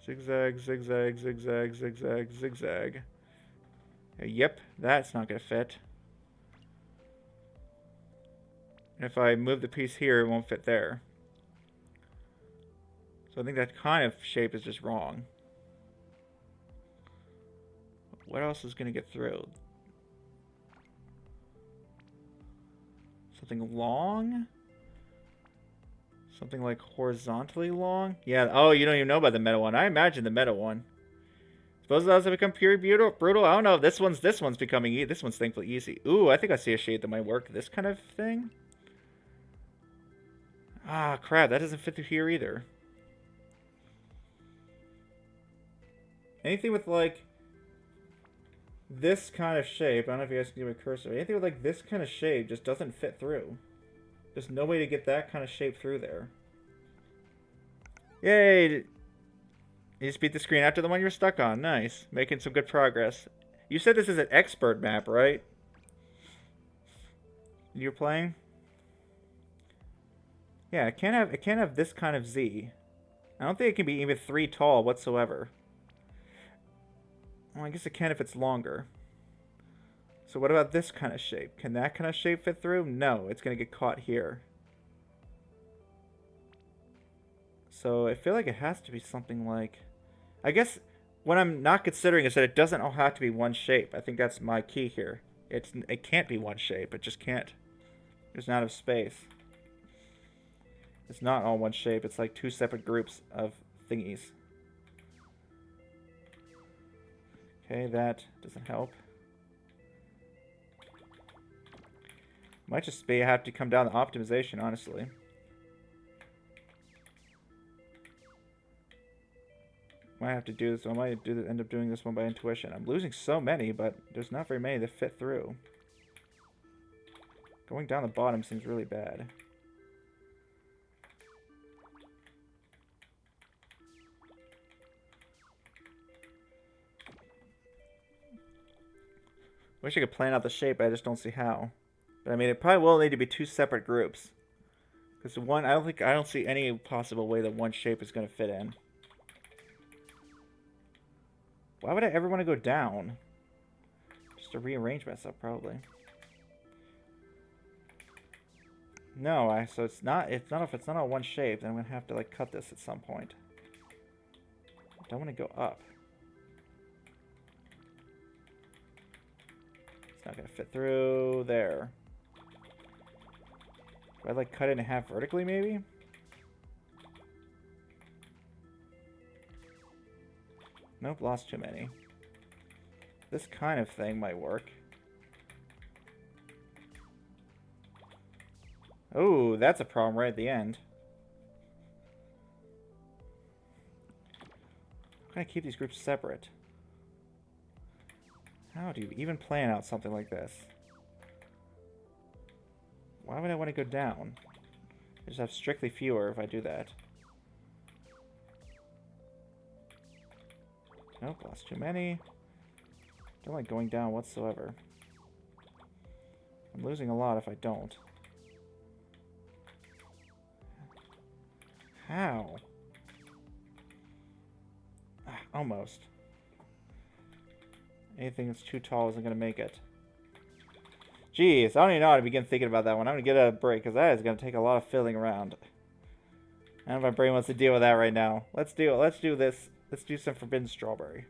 Zigzag, zigzag, zigzag, zigzag, zigzag. Yep, that's not going to fit. And if I move the piece here, it won't fit there. So I think that kind of shape is just wrong. What else is going to get through? Something long? Something like horizontally long? Yeah, oh, you don't even know about the meta one. I imagine the meta one. Suppose those have become pure brutal? I don't know. This one's becoming this one's thankfully easy. Ooh, I think I see a shape that might work. This kind of thing? Ah, crap. That doesn't fit through here either. Anything with, like, this kind of shape, I don't know if you guys can give me a cursor. Anything with like this kind of shape just doesn't fit through. There's no way to get that kind of shape through there. Yay! You just beat the screen after the one you were stuck on. Nice. Making some good progress. You said this is an expert map, right? You're playing? Yeah, it can't have this kind of Z. I don't think it can be even 3 tall whatsoever. Well, I guess it can if it's longer. So what about this kind of shape? Can that kind of shape fit through? No, it's going to get caught here. So I feel like it has to be something like... I guess what I'm not considering is that it doesn't all have to be one shape. I think that's my key here. It can't be one shape. It just can't. There's not enough space. It's not all one shape. It's like 2 separate groups of thingies. Okay, that doesn't help. Might just be have to come down to optimization, honestly. Might have to do this. I might end up doing this one by intuition. I'm losing so many, but there's not very many that fit through. Going down the bottom seems really bad. Wish I could plan out the shape, but I just don't see how. But I mean, it probably will need to be 2 separate groups. Because one, I don't see any possible way that one shape is going to fit in. Why would I ever want to go down? Just to rearrange myself, probably. No, so it's not if it's not on one shape, then I'm gonna have to like cut this at some point. I don't want to go up. It's not gonna fit through there. Do I like cut it in half vertically, maybe? Nope, lost too many. This kind of thing might work. Oh, that's a problem right at the end. I'm gonna keep these groups separate. How do you even plan out something like this? Why would I want to go down? I just have strictly fewer if I do that. Nope, lost too many. Don't like going down whatsoever. I'm losing a lot if I don't. How? Ah, almost. Anything that's too tall isn't going to make it. Jeez, I don't even know how to begin thinking about that one. I'm going to get a break because that is going to take a lot of fiddling around. I don't know if my brain wants to deal with that right now. Let's do this. Let's do some Forbidden Strawberry.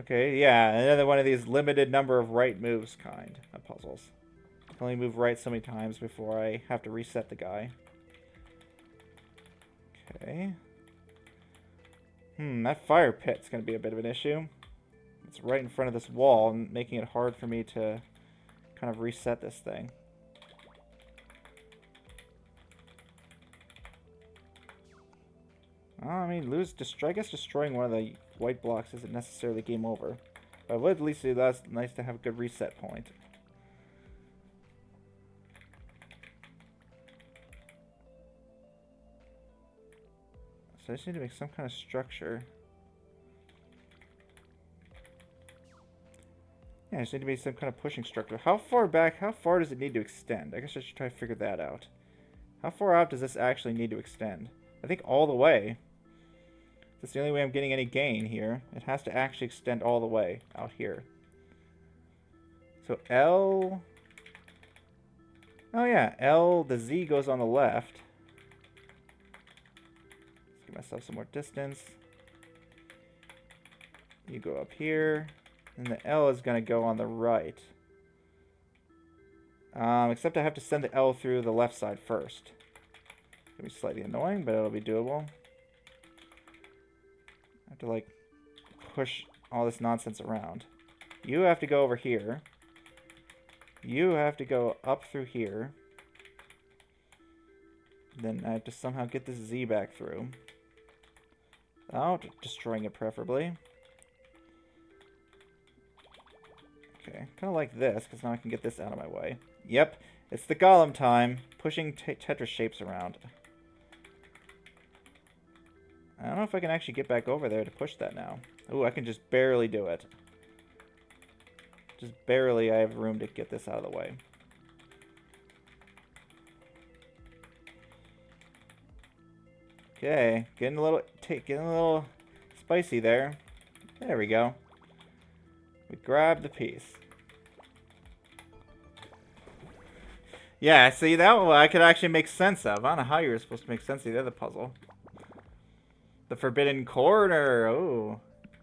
Okay, yeah, another one of these limited number of right moves kind of puzzles. I can only move right so many times before I have to reset the guy. Okay. That fire pit's going to be a bit of an issue. It's right in front of this wall, and making it hard for me to kind of reset this thing. I mean, I guess destroying one of the white blocks isn't necessarily game over. But I would at least say that's nice to have a good reset point. So I just need to make some kind of structure. Yeah, I just need to make some kind of pushing structure. How far does it need to extend? I guess I should try to figure that out. How far out does this actually need to extend? I think all the way. That's the only way I'm getting any gain here. It has to actually extend all the way out here. So L... Oh yeah, L, the Z goes on the left. Let's give myself some more distance. You go up here. And the L is going to go on the right. Except I have to send the L through the left side first. It's going to be slightly annoying, but it'll be doable. I have to, like, push all this nonsense around. You have to go over here. You have to go up through here. Then I have to somehow get this Z back through. Without destroying it, preferably. Okay, kind of like this, because now I can get this out of my way. Yep, it's the golem time, pushing Tetris shapes around. I don't know if I can actually get back over there to push that now. Ooh, I can just barely do it. Just barely I have room to get this out of the way. Okay, getting a little spicy there. There we go. We grab the piece. Yeah, see, that one I could actually make sense of. I don't know how you were supposed to make sense of the other puzzle. The Forbidden Corner. Oh,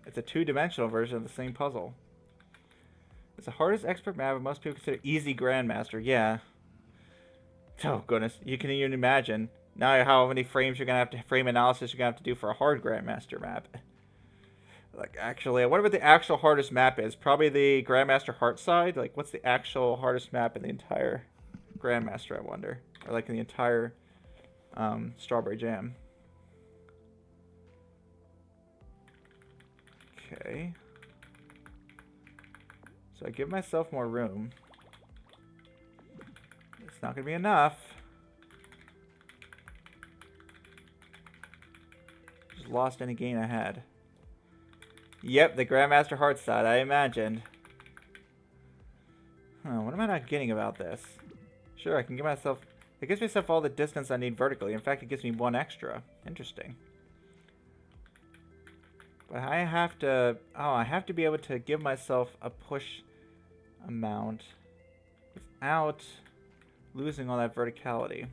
it's a two-dimensional version of the same puzzle. It's the hardest expert map, and most people consider easy Grandmaster. Yeah. Oh, goodness. You can even imagine now how many frames you're going to have to, frame analysis you're going to have to do for a hard Grandmaster map. Like, actually, I wonder what the actual hardest map is. Probably the Grandmaster Heartside. Like, what's the actual hardest map in the entire Grandmaster, I wonder? Or, like, in the entire Strawberry Jam. Okay. So I give myself more room. It's not going to be enough. Just lost any gain I had. Yep, the Grandmaster Heartside, I imagined. Huh, what am I not getting about this? Sure, I can give myself... It gives myself all the distance I need vertically. In fact, it gives me one extra. Interesting. But I have to... Oh, I have to be able to give myself a push amount without losing all that verticality.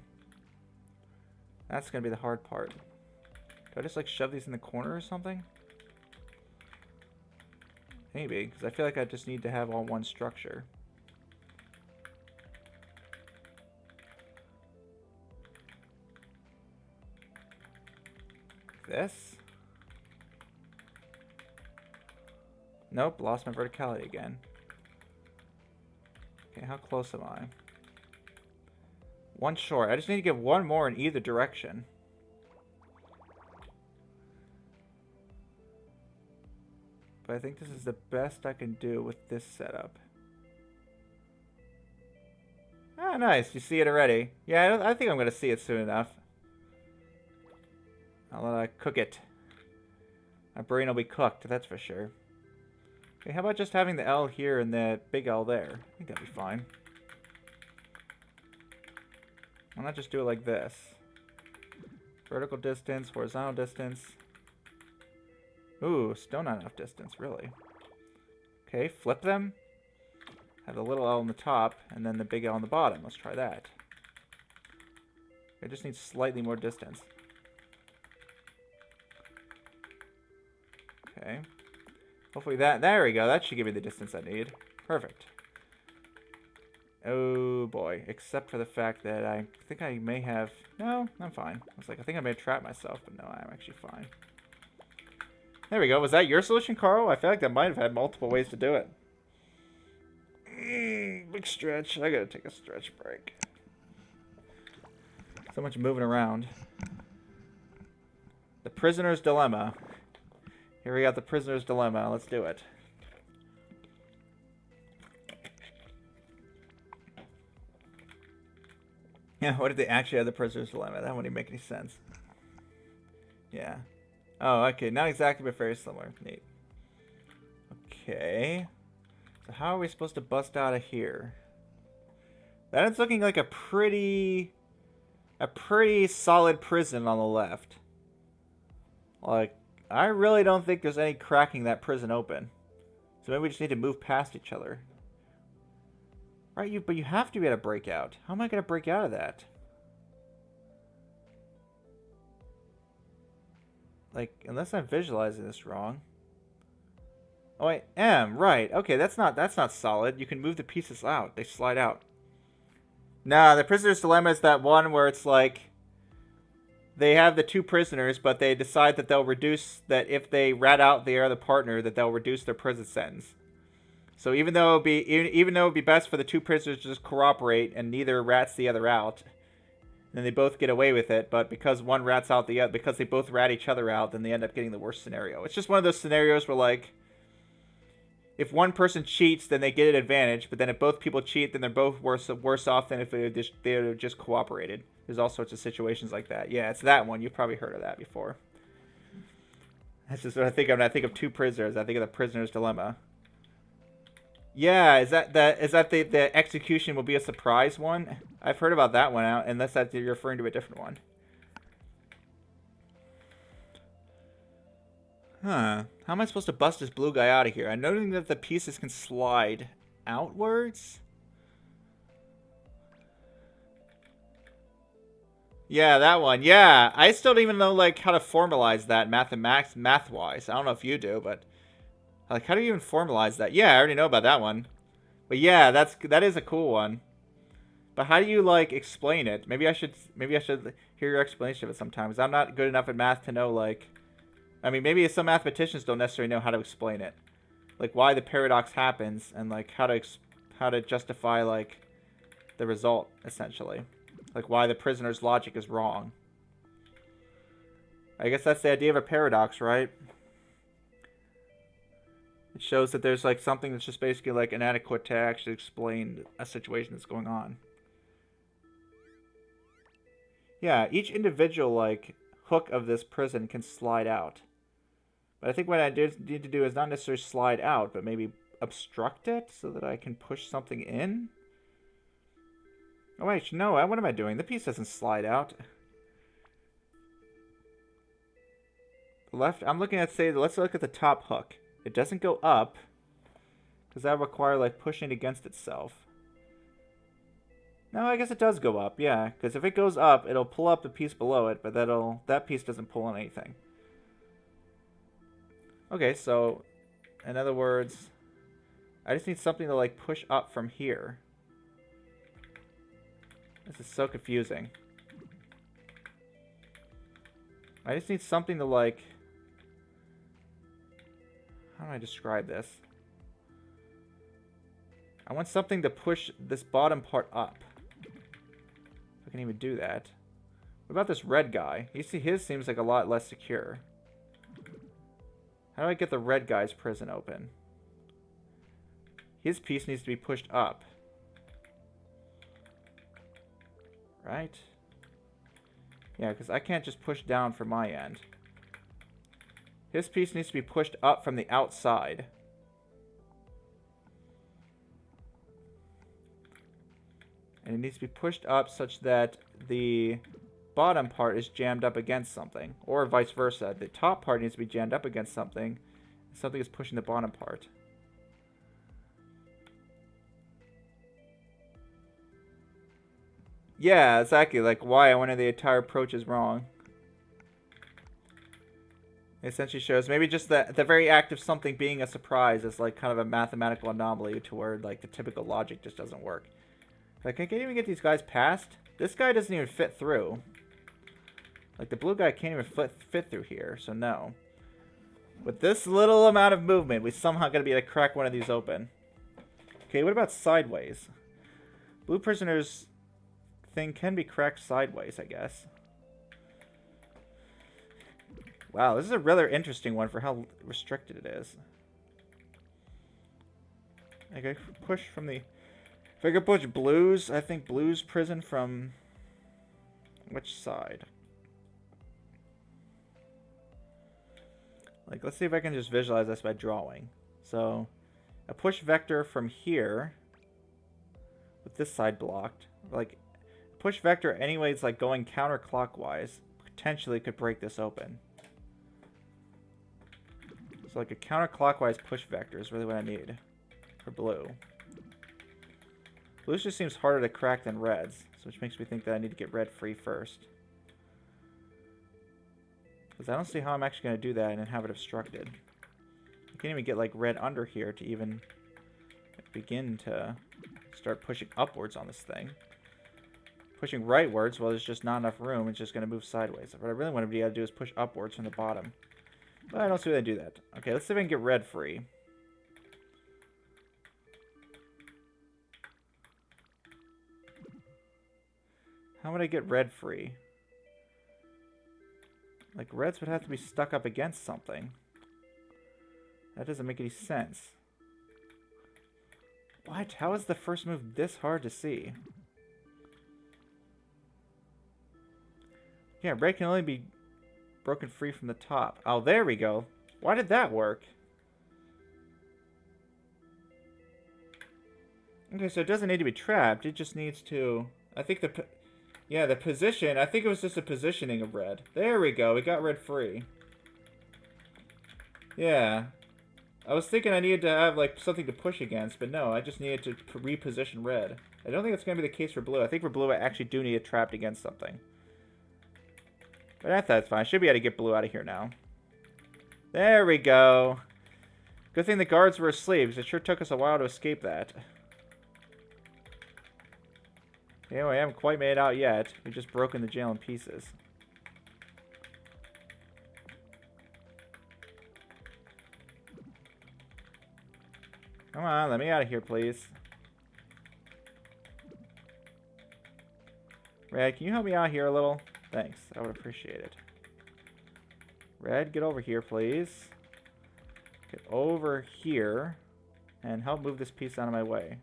That's going to be the hard part. Do I just, like, shove these in the corner or something? Maybe, because I feel like I just need to have all one structure. This? Nope, lost my verticality again. Okay, how close am I? One short. I just need to get one more in either direction. But I think this is the best I can do with this setup. Ah, nice. You see it already. Yeah, I think I'm going to see it soon enough. I'll let it cook it. My brain will be cooked, that's for sure. Okay, how about just having the L here and the big L there? I think that'd be fine. Why not just do it like this? Vertical distance, horizontal distance. Ooh, still not enough distance, really. Okay, flip them. Have the little L on the top, and then the big L on the bottom. Let's try that. I just need slightly more distance. Okay. Hopefully that... There we go. That should give me the distance I need. Perfect. Oh, boy. Except for the fact that I think I may have... No, I'm fine. I was like, I think I may have trapped myself, but no, I'm actually fine. There we go. Was that your solution, Carl? I feel like that might have had multiple ways to do it. Big stretch. I gotta take a stretch break. So much moving around. The Prisoner's Dilemma. Here we got the Prisoner's Dilemma. Let's do it. Yeah, what if they actually have the Prisoner's Dilemma? That wouldn't even make any sense. Yeah. Oh, okay. Not exactly, but very similar. Neat. Okay. So how are we supposed to bust out of here? That is looking like a pretty solid prison on the left. Like, I really don't think there's any cracking that prison open. So maybe we just need to move past each other. Right, but you have to be able to break out. How am I going to break out of that? Like, unless I'm visualizing this wrong. Oh, I am. Right. Okay, that's not solid. You can move the pieces out. They slide out. Nah, the Prisoner's Dilemma is that one where it's like they have the two prisoners, but they decide that they'll reduce that if they rat out the other partner, that they'll reduce their prison sentence. So even though it'd be best for the two prisoners to just cooperate and neither rats the other out, then they both get away with it. But because one rats out the other, because they both rat each other out, then they end up getting the worst scenario. It's just one of those scenarios where, like, if one person cheats, then they get an advantage. But then if both people cheat, then they're both worse off than if they had just cooperated. There's all sorts of situations like that. Yeah, it's that one. You've probably heard of that before. That's just what I think of when I think of two prisoners. I think of the prisoner's dilemma. Yeah, is that the execution will be a surprise one? I've heard about that one out, unless that you're referring to a different one. Huh. How am I supposed to bust this blue guy out of here? I'm noting that the pieces can slide outwards. Yeah, that one. Yeah, I still don't even know like how to formalize that math-wise. I don't know if you do, but like how do you even formalize that? Yeah, I already know about that one. But yeah, that is a cool one. But how do you like explain it? Maybe I should hear your explanation of it sometimes. I'm not good enough at math to know like I mean, maybe some mathematicians don't necessarily know how to explain it. Like why the paradox happens and like how to justify like the result essentially. Like why the prisoner's logic is wrong. I guess that's the idea of a paradox, right? It shows that there's like something that's just basically like inadequate to actually explain a situation that's going on. Yeah, each individual like hook of this prison can slide out. But I think what I need to do is not necessarily slide out, but maybe obstruct it so that I can push something in. Oh wait, no, what am I doing? The piece doesn't slide out. Left, I'm looking at, say, let's look at the top hook. It doesn't go up, because that would require, like, pushing against itself. No, I guess it does go up, yeah, because if it goes up, it'll pull up the piece below it, but that piece doesn't pull on anything. Okay, so, in other words, I just need something to, like, push up from here. This is so confusing. I just need something to, like... How do I describe this? I want something to push this bottom part up. If I can even do that. What about this red guy? You see, his seems like a lot less secure. How do I get the red guy's prison open? His piece needs to be pushed up. Right? Yeah, because I can't just push down from my end. His piece needs to be pushed up from the outside. And it needs to be pushed up such that the bottom part is jammed up against something. Or vice versa. The top part needs to be jammed up against something. Something is pushing the bottom part. Yeah, exactly. Like why I wonder the entire approach is wrong. It essentially shows maybe just the very act of something being a surprise is like kind of a mathematical anomaly to where like the typical logic just doesn't work. Like, I can't even get these guys past. This guy doesn't even fit through. Like, the blue guy can't even fit through here, so no. With this little amount of movement, we somehow gotta be able to crack one of these open. Okay, what about sideways? Blue prisoner's thing can be cracked sideways, I guess. Wow, this is a rather interesting one for how restricted it is. I can push from the... If I could push blues, I think blues prison from... Which side? Like, let's see if I can just visualize this by drawing. So, a push vector from here, with this side blocked. Like, push vector anyways, like going counterclockwise, potentially could break this open. So, like a counterclockwise push vector is really what I need for blue. Blue just seems harder to crack than reds, which makes me think that I need to get red free first. Because I don't see how I'm actually going to do that and then have it obstructed. I can't even get like red under here to even begin to start pushing upwards on this thing. Pushing rightwards, well, there's just not enough room. It's just going to move sideways. What I really want to be able to do is push upwards from the bottom. But I don't see why I do that. Okay, let's see if I can get red free. How would I get red free? Like, reds would have to be stuck up against something. That doesn't make any sense. What? How is the first move this hard to see? Yeah, break can only be broken free from the top. Oh, there we go. Why did that work? Okay, so it doesn't need to be trapped. It just needs to... I think the position... I think it was just a positioning of red. There we go. We got red free. Yeah. I was thinking I needed to have, like, something to push against, but no, I just needed to reposition red. I don't think it's going to be the case for blue. I think for blue, I actually do need it trapped against something. But I thought it's fine. I should be able to get blue out of here now. There we go. Good thing the guards were asleep, because it sure took us a while to escape that. Anyway, I haven't quite made it out yet. We've just broken the jail in pieces. Come on, let me out of here, please. Red, can you help me out here a little? Thanks, I would appreciate it. Red, get over here, please. Get over here. And help move this piece out of my way.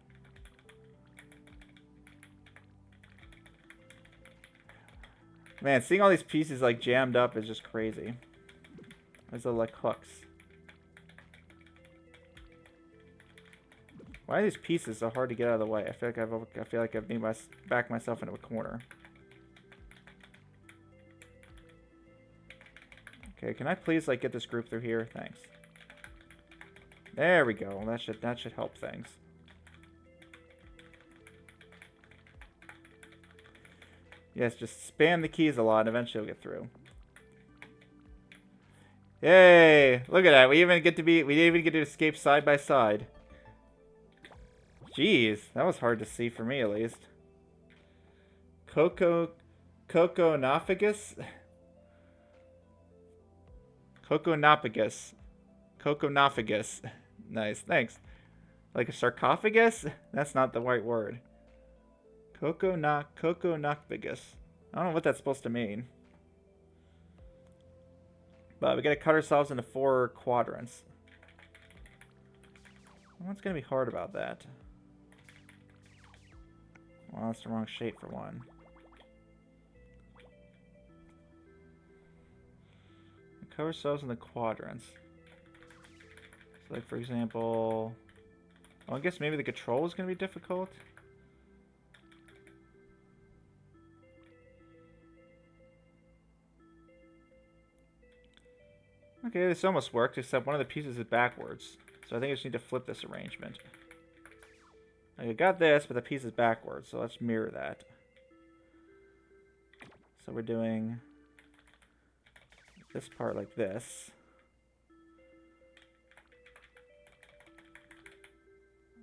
Man, seeing all these pieces like jammed up is just crazy. These are like hooks. Why are these pieces so hard to get out of the way? I feel like I've made backed myself into a corner. Okay, can I please like get this group through here? Thanks. There we go. That should help things. Yes, just spam the keys a lot and eventually we'll get through. Yay! Look at that. We didn't even get to escape side by side. Jeez, that was hard to see for me at least. Coconophagus? Coconophagus. Nice, thanks. Like a sarcophagus? That's not the right word. Coconophagus. I don't know what that's supposed to mean. But we gotta cut ourselves into 4 quadrants. What's gonna be hard about that? Well, that's the wrong shape for one. Cut ourselves in the quadrants. So like for example... Oh, I guess maybe the control is going to be difficult. Okay, this almost worked, except one of the pieces is backwards. So I think I just need to flip this arrangement. I got this, but the piece is backwards, so let's mirror that. So we're doing this part like this.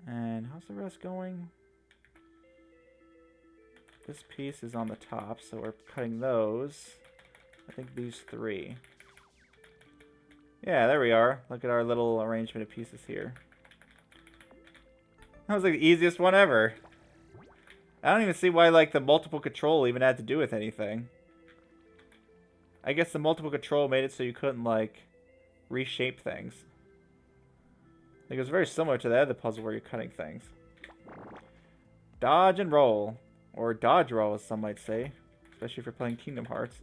And how's the rest going? This piece is on the top, so we're cutting those. I think these 3. Yeah, there we are. Look at our little arrangement of pieces here. That was like the easiest one ever. I don't even see why like the multiple control even had to do with anything. I guess the multiple control made it so you couldn't like reshape things. Like, it was very similar to the other puzzle where you're cutting things. Dodge and roll. Or dodge roll, as some might say. Especially if you're playing Kingdom Hearts.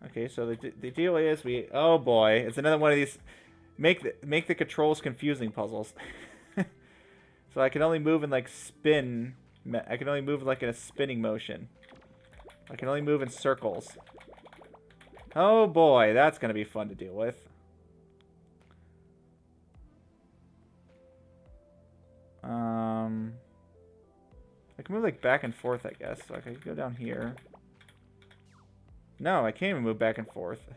Okay, so the deal is we... Oh boy, it's another one of these... Make the controls confusing puzzles. So I can only move in like spin... I can only move like in a spinning motion. I can only move in circles. Oh boy, that's going to be fun to deal with. I can move like back and forth, I guess. So I can go down here. No, I can't even move back and forth.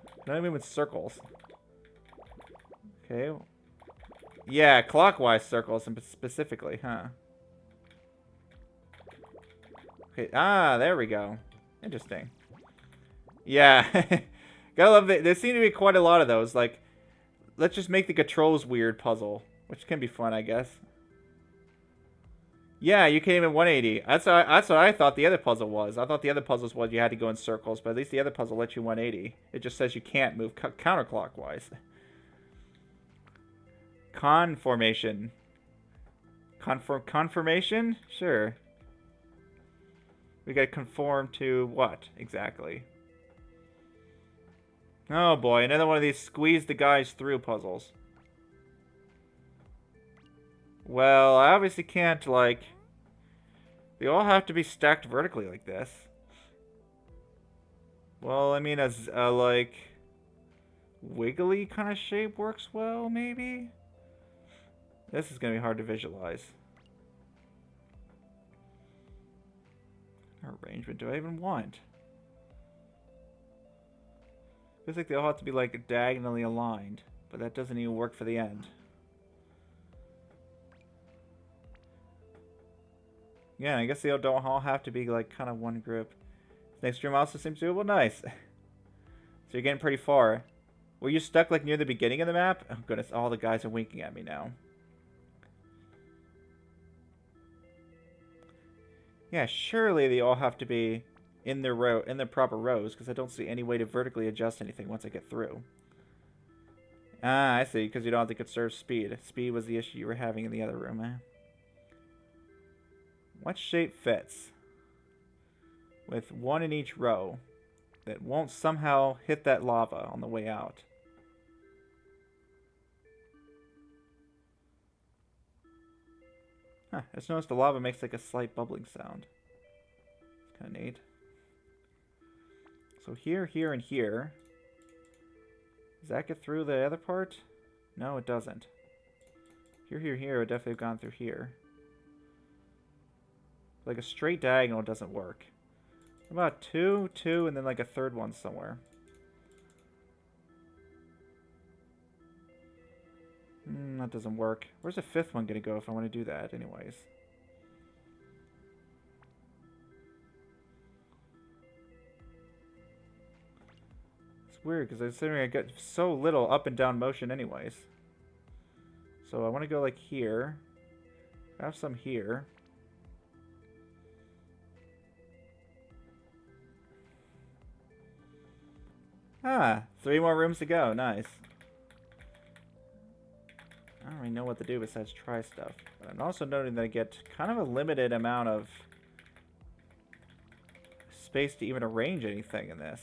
I can only move in circles. Okay. Yeah, clockwise circles specifically, huh? Okay, there we go. Interesting. Yeah. Gotta love it. There seem to be quite a lot of those. Like, let's just make the controls weird puzzle. Which can be fun, I guess. Yeah, you can't even 180. That's what I thought the other puzzle was. I thought the other puzzles was you had to go in circles, but at least the other puzzle lets you 180. It just says you can't move counterclockwise. Conformation. Confirmation? Sure. We gotta conform to what, exactly? Oh boy, another one of these squeeze the guys through puzzles. Well, I obviously can't, like... They all have to be stacked vertically like this. Well, I mean, as a, like... wiggly kind of shape works well, maybe? This is gonna be hard to visualize. What arrangement do I even want? Feels like they all have to be, like, diagonally aligned. But that doesn't even work for the end. Yeah, I guess they don't all have to be, like, kind of one group. Next room also seems doable. Nice. So you're getting pretty far. Were you stuck, like, near the beginning of the map? Oh, goodness. All the guys are winking at me now. Yeah, surely they all have to be in their proper rows, because I don't see any way to vertically adjust anything once I get through. Ah, I see, because you don't have to conserve speed. Speed was the issue you were having in the other room, eh? What shape fits? With one in each row that won't somehow hit that lava on the way out. Huh, I just noticed the lava makes like a slight bubbling sound. It's kind of neat. So here, here, and here. Does that get through the other part? No, it doesn't. Here, here, here would definitely have gone through here. Like a straight diagonal doesn't work. About two, and then like a third one somewhere. That doesn't work. Where's the fifth one gonna go if I want to do that anyways? It's weird because considering I got so little up and down motion anyways. So I want to go like here. I have some here. Ah, 3 more rooms to go. Nice. I don't really know what to do besides try stuff. But I'm also noting that I get kind of a limited amount of space to even arrange anything in this.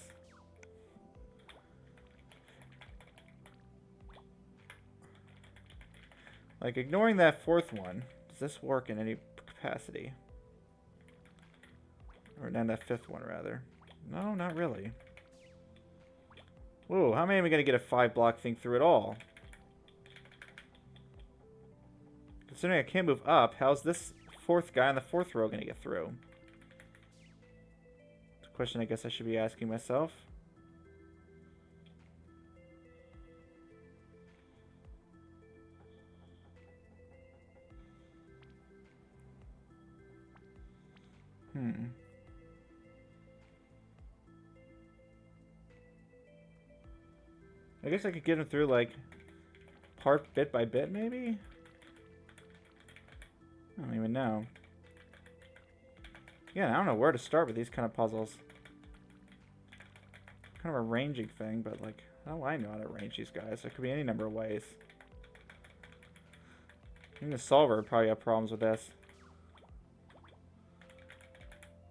Like, ignoring that fourth one, does this work in any capacity? Or not that fifth one, rather. No, not really. Whoa, how many am I going to get a 5-block thing through at all? Considering I can't move up, how's this fourth guy on the fourth row going to get through? It's a question I guess I should be asking myself. I guess I could get him through, like, part bit by bit, maybe? I don't even know. Yeah, I don't know where to start with these kind of puzzles. Kind of a ranging thing, but, like, how do I know how to arrange these guys? There could be any number of ways. Even the solver would probably have problems with this.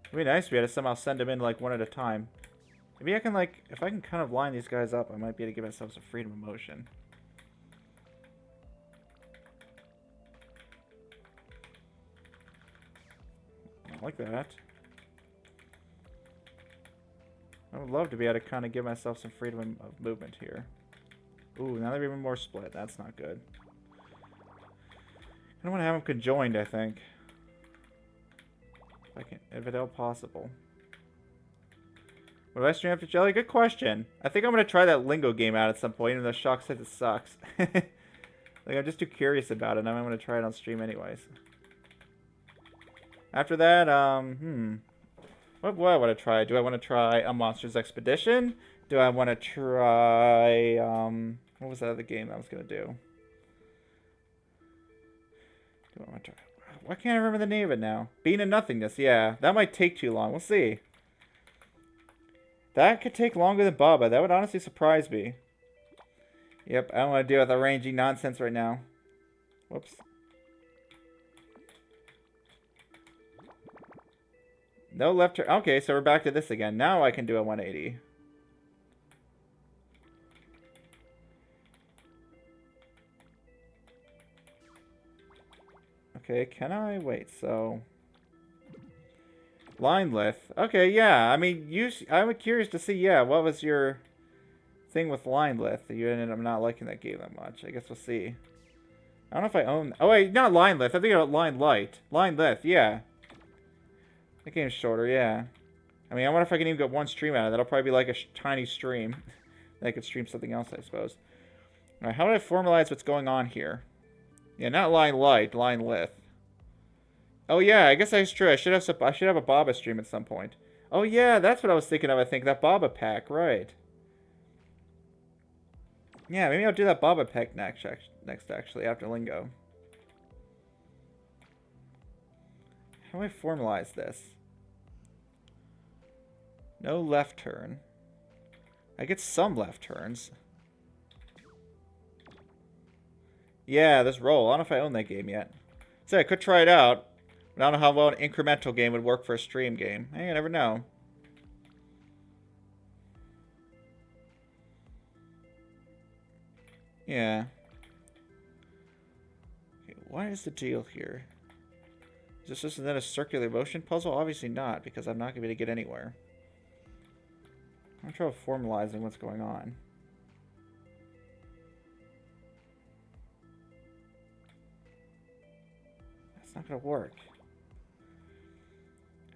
It'd be nice if we had to somehow send them in, like, one at a time. Maybe I can, like, if I can kind of line these guys up, I might be able to give myself some freedom of motion. I like that. I would love to be able to kind of give myself some freedom of movement here. Ooh, now they're even more split. That's not good. I don't want to have them conjoined, I think. If at all possible. What do I stream after Jelly? Good question. I think I'm going to try that Lingo game out at some point, even though Shock says it sucks. Like, I'm just too curious about it, and I'm going to try it on stream anyways. After that, what do I want to try? Do I want to try a Monsters Expedition? Do I want to try, what was that other game I was going to do? Do I want to try? Why can't I remember the name of it now? Being in Nothingness, yeah. That might take too long. We'll see. That could take longer than Baba. That would honestly surprise me. Yep, I don't want to deal with arranging nonsense right now. Whoops. No left turn. Okay, so we're back to this again. Now I can do a 180. Okay, can I? Wait, so... Line lift. Okay, yeah. I mean, I'm curious to see, yeah, what was your thing with line lift? You ended up not liking that game that much. I guess we'll see. I don't know if I own... Oh, wait, not line lift. I think about line light. Line lift, yeah. That game's shorter, yeah. I mean, I wonder if I can even get one stream out of it. That'll probably be like a tiny stream. I could stream something else, I suppose. Alright, how do I formalize what's going on here? Yeah, not line light, line lift. Oh yeah, I guess that's true. I should have a Baba stream at some point. Oh yeah, that's what I was thinking of. I think that Baba pack, right? Yeah, maybe I'll do that Baba pack next actually after Lingo. How do I formalize this? No left turn. I get some left turns. Yeah, this roll. I don't know if I own that game yet. So I could try it out. But I don't know how well an incremental game would work for a stream game. Hey, you never know. Yeah. Okay, what is the deal here? Is this just then a circular motion puzzle? Obviously not, because I'm not going to be able to get anywhere. I'm trying to formalizing what's going on. That's not going to work.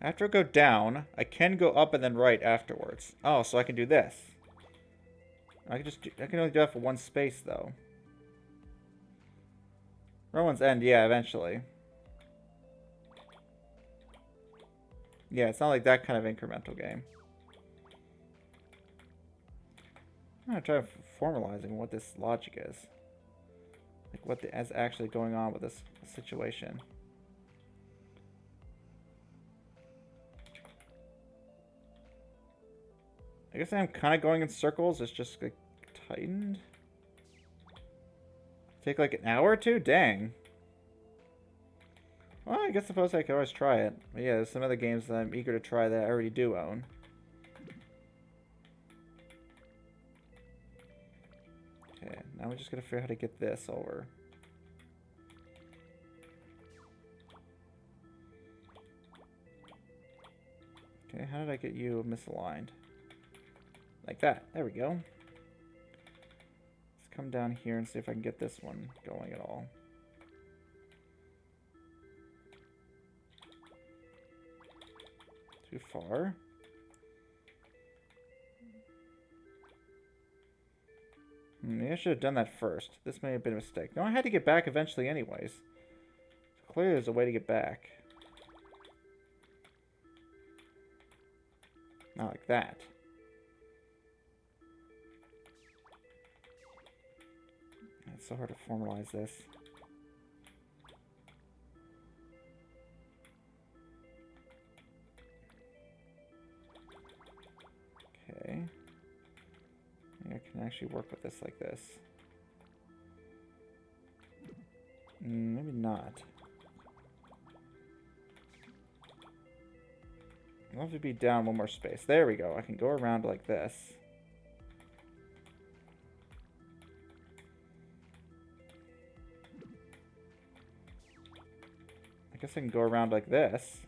After I go down, I can go up and then right afterwards. Oh, so I can do this. I can only do that for one space though. Rowan's End, yeah, eventually. Yeah, it's not like that kind of incremental game. I'm gonna try formalizing what this logic is. Like what is actually going on with this situation. I guess I'm kind of going in circles. It's just like tightened. Take like an hour or two? Dang. Well, I guess suppose I could always try it. But yeah, there's some other games that I'm eager to try that I already do own. Okay, now we're just gonna figure out how to get this over. Okay, how did I get you misaligned? Like that. There we go. Let's come down here and see if I can get this one going at all. Too far. Maybe I should have done that first. This may have been a mistake. No, I had to get back eventually anyways. So clearly there's a way to get back. Not like that. It's so hard to formalize this. Okay. I think I can actually work with this like this. Maybe not. I'll have to be down one more space. There we go. I can go around like this. I guess I can go around like this.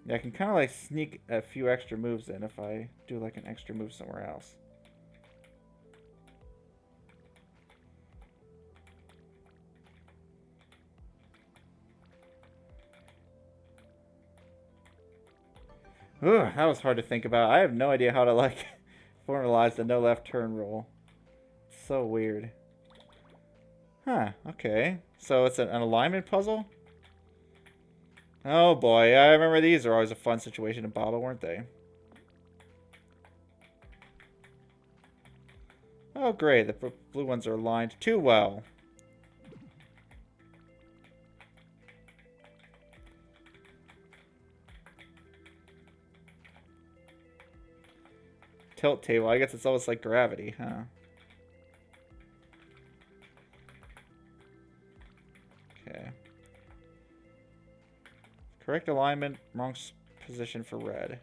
Yeah, I can kind of like sneak a few extra moves in if I do like an extra move somewhere else. Ooh, that was hard to think about. I have no idea how to like formalize the no left turn rule. It's so weird. Huh, okay. So it's an alignment puzzle? Oh boy, I remember these are always a fun situation in Baba, weren't they? Oh great, the blue ones are aligned too well. Tilt table, I guess it's almost like gravity, huh? Okay. Correct alignment, wrong position for red.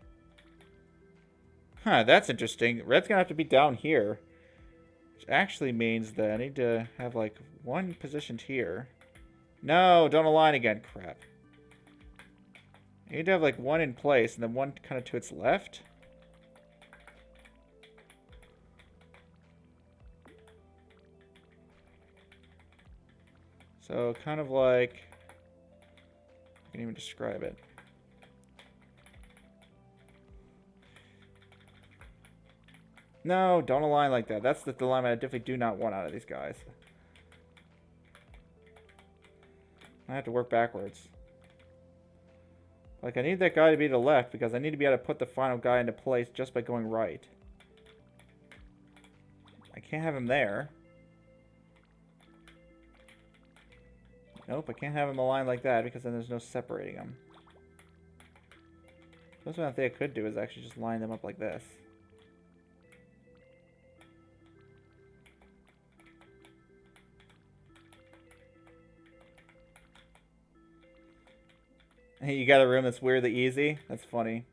Huh, that's interesting. Red's gonna have to be down here. Which actually means that I need to have, like, one positioned here. No, don't align again. Crap. I need to have, like, one in place and then one kind of to its left. So, kind of like... I can't even describe it. No, don't align like that. That's the dilemma I definitely do not want out of these guys. I have to work backwards. Like, I need that guy to be to the left because I need to be able to put the final guy into place just by going right. I can't have him there. Nope, I can't have him aligned like that because then there's no separating them. That's what I think I could do is actually just line them up like this. Hey, you got a room that's weirdly easy? That's funny.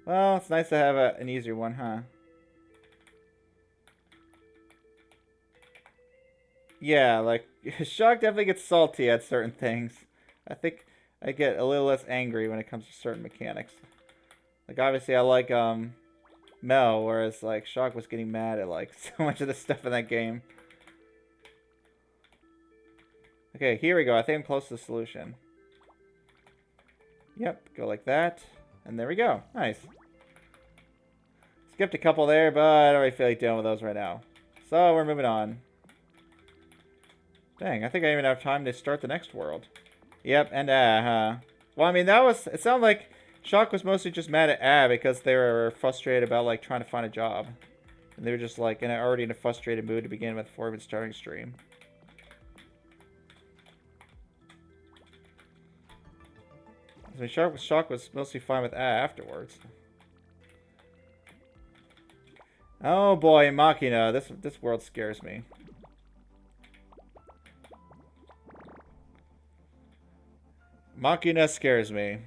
Well, it's nice to have an easier one, huh? Yeah, like, Shock definitely gets salty at certain things. I think I get a little less angry when it comes to certain mechanics. Like, obviously I like, Mel, whereas, like, Shock was getting mad at, like, so much of the stuff in that game. Okay, here we go. I think I'm close to the solution. Yep, go like that. And there we go. Nice. Skipped a couple there, but I don't really feel like dealing with those right now. So, we're moving on. Dang, I think I even have time to start the next world. Yep, and huh? Well, I mean, it sounded like Shock was mostly just mad at because they were frustrated about, like, trying to find a job. And they were just, like, already in a frustrated mood to begin with before even starting stream. I mean, Shock was mostly fine with afterwards. Oh boy, Machina, this world scares me. Machina scares me.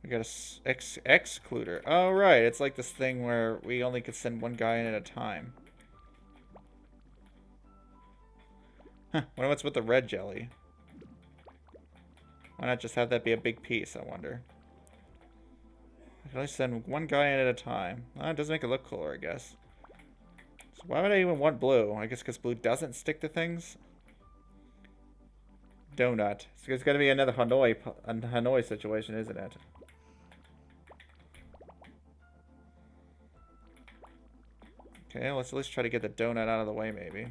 We got a excluder. Oh right, it's like this thing where we only could send one guy in at a time. Huh, wonder what's with the red jelly. Why not just have that be a big piece, I wonder. I can only send one guy in at a time. Well, it does make it look cooler, I guess. So why would I even want blue? I guess because blue doesn't stick to things? Donut. So it's going to be another Hanoi situation, isn't it? Okay, let's at least try to get the donut out of the way, maybe.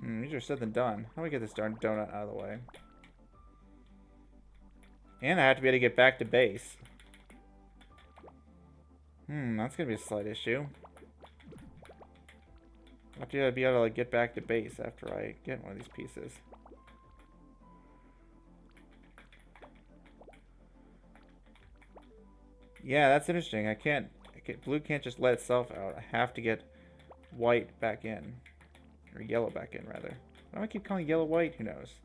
Easier said than done. How do we get this darn donut out of the way? And I have to be able to get back to base. That's gonna be a slight issue. I have to be able to, like, get back to base after I get one of these pieces. Yeah, that's interesting. Blue can't just let itself out. I have to get white back in. Or yellow back in, rather. Why do I keep calling yellow white? Who knows?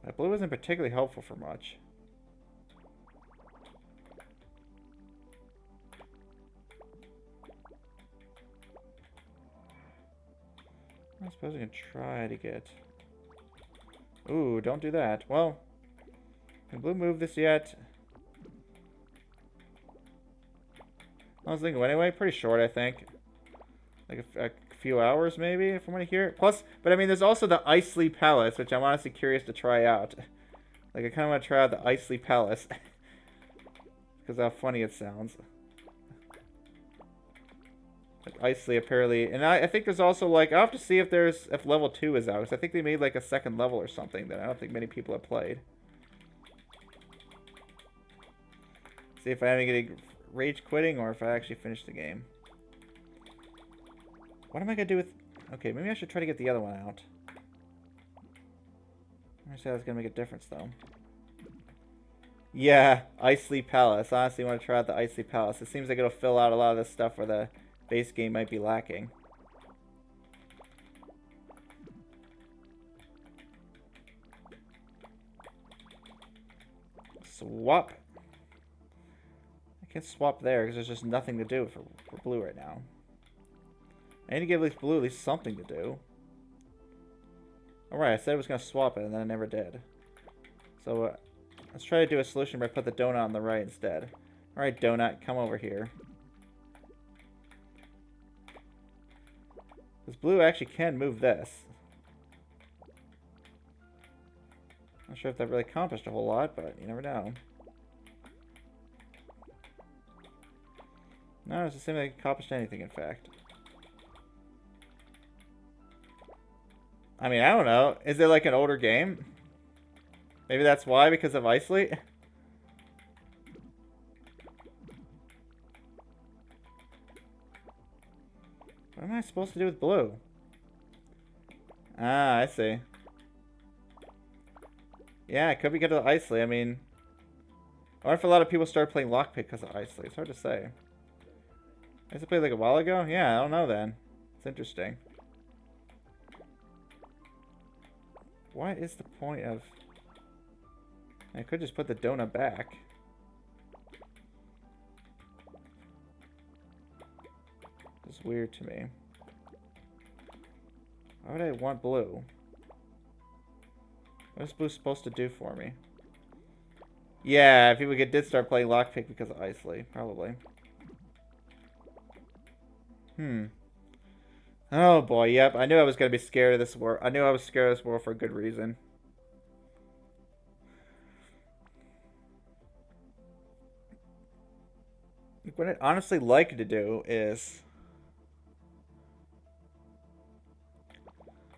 That blue isn't particularly helpful for much. I suppose I can try to get... Ooh, don't do that. Well, can blue move this yet? I was thinking anyway, pretty short, I think. Like a few hours, maybe, if I want to hear it. Plus, but I mean, there's also the Isley Palace, which I'm honestly curious to try out. Like, I kind of want to try out the Isley Palace. Because how funny it sounds. Like, Isley, apparently. And I think there's also, like, I'll have to see if level 2 is out. Because I think they made, like, a second level or something that I don't think many people have played. See if I'm getting rage quitting or if I actually finish the game. What am I going to do with... Okay, maybe I should try to get the other one out. I see how that's going to make a difference, though. Yeah, Isley Palace. Honestly, I want to try out the Isley Palace. It seems like it'll fill out a lot of this stuff where the base game might be lacking. swap. I can't swap there because there's just nothing to do for blue right now. I need to give at least blue at least something to do. Alright, I said I was going to swap it, and then I never did. So, let's try to do a solution where I put the donut on the right instead. Alright, donut, come over here. Because blue actually can move this. Not sure if that really accomplished a whole lot, but you never know. No, it's the same thing that accomplished anything, in fact. I mean, I don't know. Is it like an older game? Maybe that's why, because of Isolate? What am I supposed to do with blue? Ah, I see. Yeah, it could be because of Isolate. I mean, I wonder if a lot of people started playing Lockpick because of Isolate. It's hard to say. I used to play like a while ago? Yeah, I don't know then. It's interesting. What is the point of... I could just put the donut back. It's weird to me. Why would I want blue? What is blue supposed to do for me? Yeah, people did start playing Lockpick because of Isolate, probably. Oh boy, yep. I knew I was going to be scared of this war. I knew I was scared of this war for a good reason. What I'd honestly like to do is...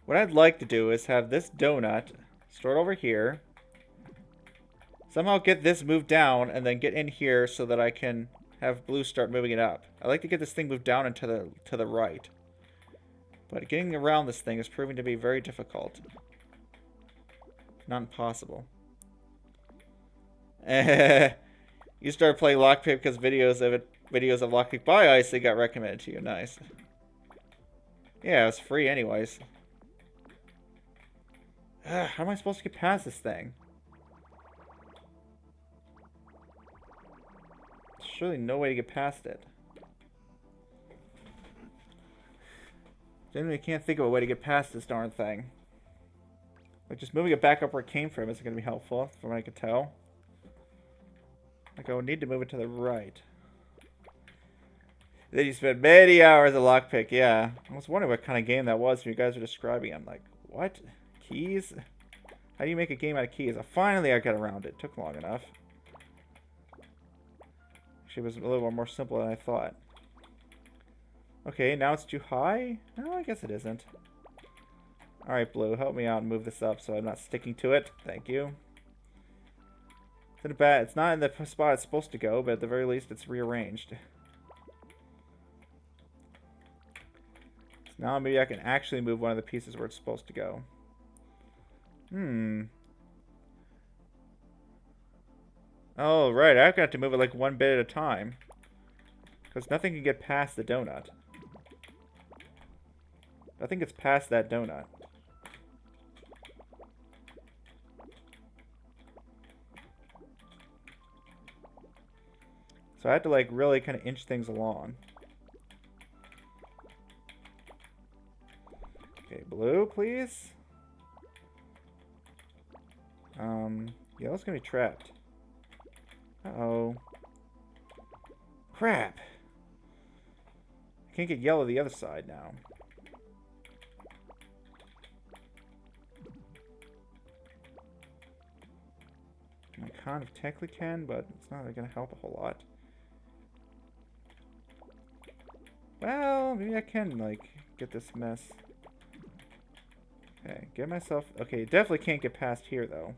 What I'd like to do is have this donut stored over here. Somehow get this moved down and then get in here so that I can have blue start moving it up. I'd like to get this thing moved down and to the right. But getting around this thing is proving to be very difficult. Not impossible. You started playing Lockpick because videos of Lockpick by Isolate got recommended to you. Nice. Yeah, it was free anyways. How am I supposed to get past this thing? There's surely no way to get past it. Genuinely can't think of a way to get past this darn thing. Like, just moving it back up where it came from isn't going to be helpful, from what I could tell. Like, I would need to move it to the right. Then you spent many hours at Lockpick, yeah. I was wondering what kind of game that was when you guys were describing it. I'm like, what? Keys? How do you make a game out of keys? Finally, I got around it. Took long enough. Actually, it was a little more simple than I thought. Okay, now it's too high? No, I guess it isn't. Alright, blue, help me out and move this up so I'm not sticking to it. Thank you. It's not in the spot it's supposed to go, but at the very least it's rearranged. So now maybe I can actually move one of the pieces where it's supposed to go. Oh, right, I've got to move it like one bit at a time. Because nothing can get past the donut. I think it's past that donut. So I had to like really kind of inch things along. Okay, blue, please. Yellow's gonna be trapped. Uh-oh. Crap. I can't get yellow the other side now. I kind of technically can, but it's not really gonna help a whole lot. Well, maybe I can, like, get this mess. Okay, get myself... Okay, definitely can't get past here, though.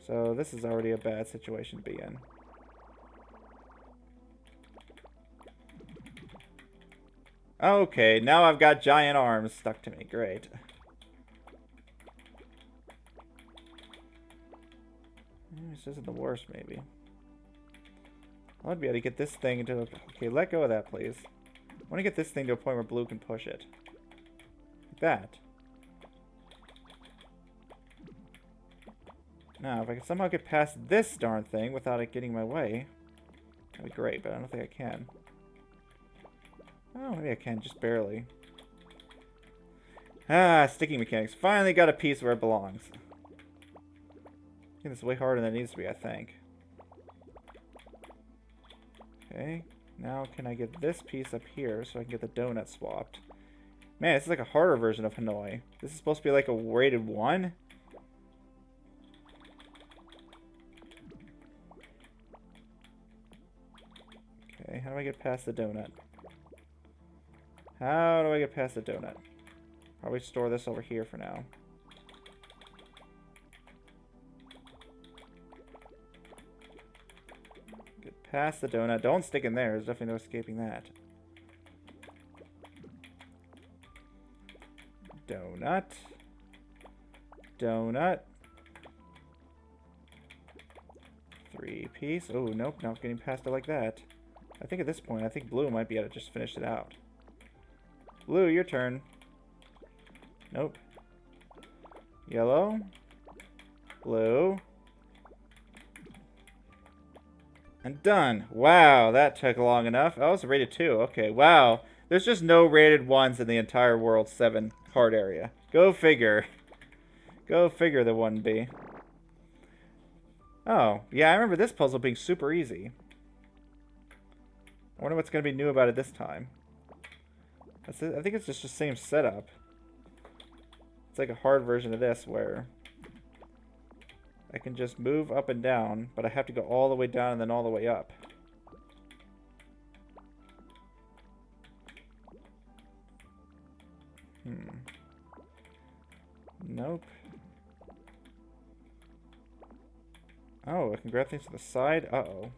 So, this is already a bad situation to be in. Okay, now I've got giant arms stuck to me. Great. This isn't the worst, maybe. I want to be able to get this thing into... Okay, let go of that, please. I want to get this thing to a point where blue can push it. Like that. Now, if I can somehow get past this darn thing without it getting in my way, that'd be great, but I don't think I can. Oh, maybe I can, just barely. Ah, sticking mechanics. Finally got a piece where it belongs. I think this is way harder than it needs to be, I think. Okay, now can I get this piece up here so I can get the donut swapped? Man, this is like a harder version of Hanoi. This is supposed to be like a rated 1? Okay, how do I get past the donut? How do I get past the donut? Probably store this over here for now. Get past the donut. Don't stick in there. There's definitely no escaping that. Donut. Donut. 3-piece. Oh, nope. Not getting past it like that. I think at this point, I think blue might be able to just finish it out. Blue, your turn. Nope. Yellow. Blue. And done. Wow, that took long enough. Oh, it's rated 2. Okay, wow. There's just no rated 1s in the entire World 7 hard area. Go figure. Go figure the 1B. Oh, yeah, I remember this puzzle being super easy. I wonder what's going to be new about it this time. I think it's just the same setup. It's like a hard version of this where I can just move up and down, but I have to go all the way down and then all the way up. Nope. Oh, I can grab things to the side? Uh-oh.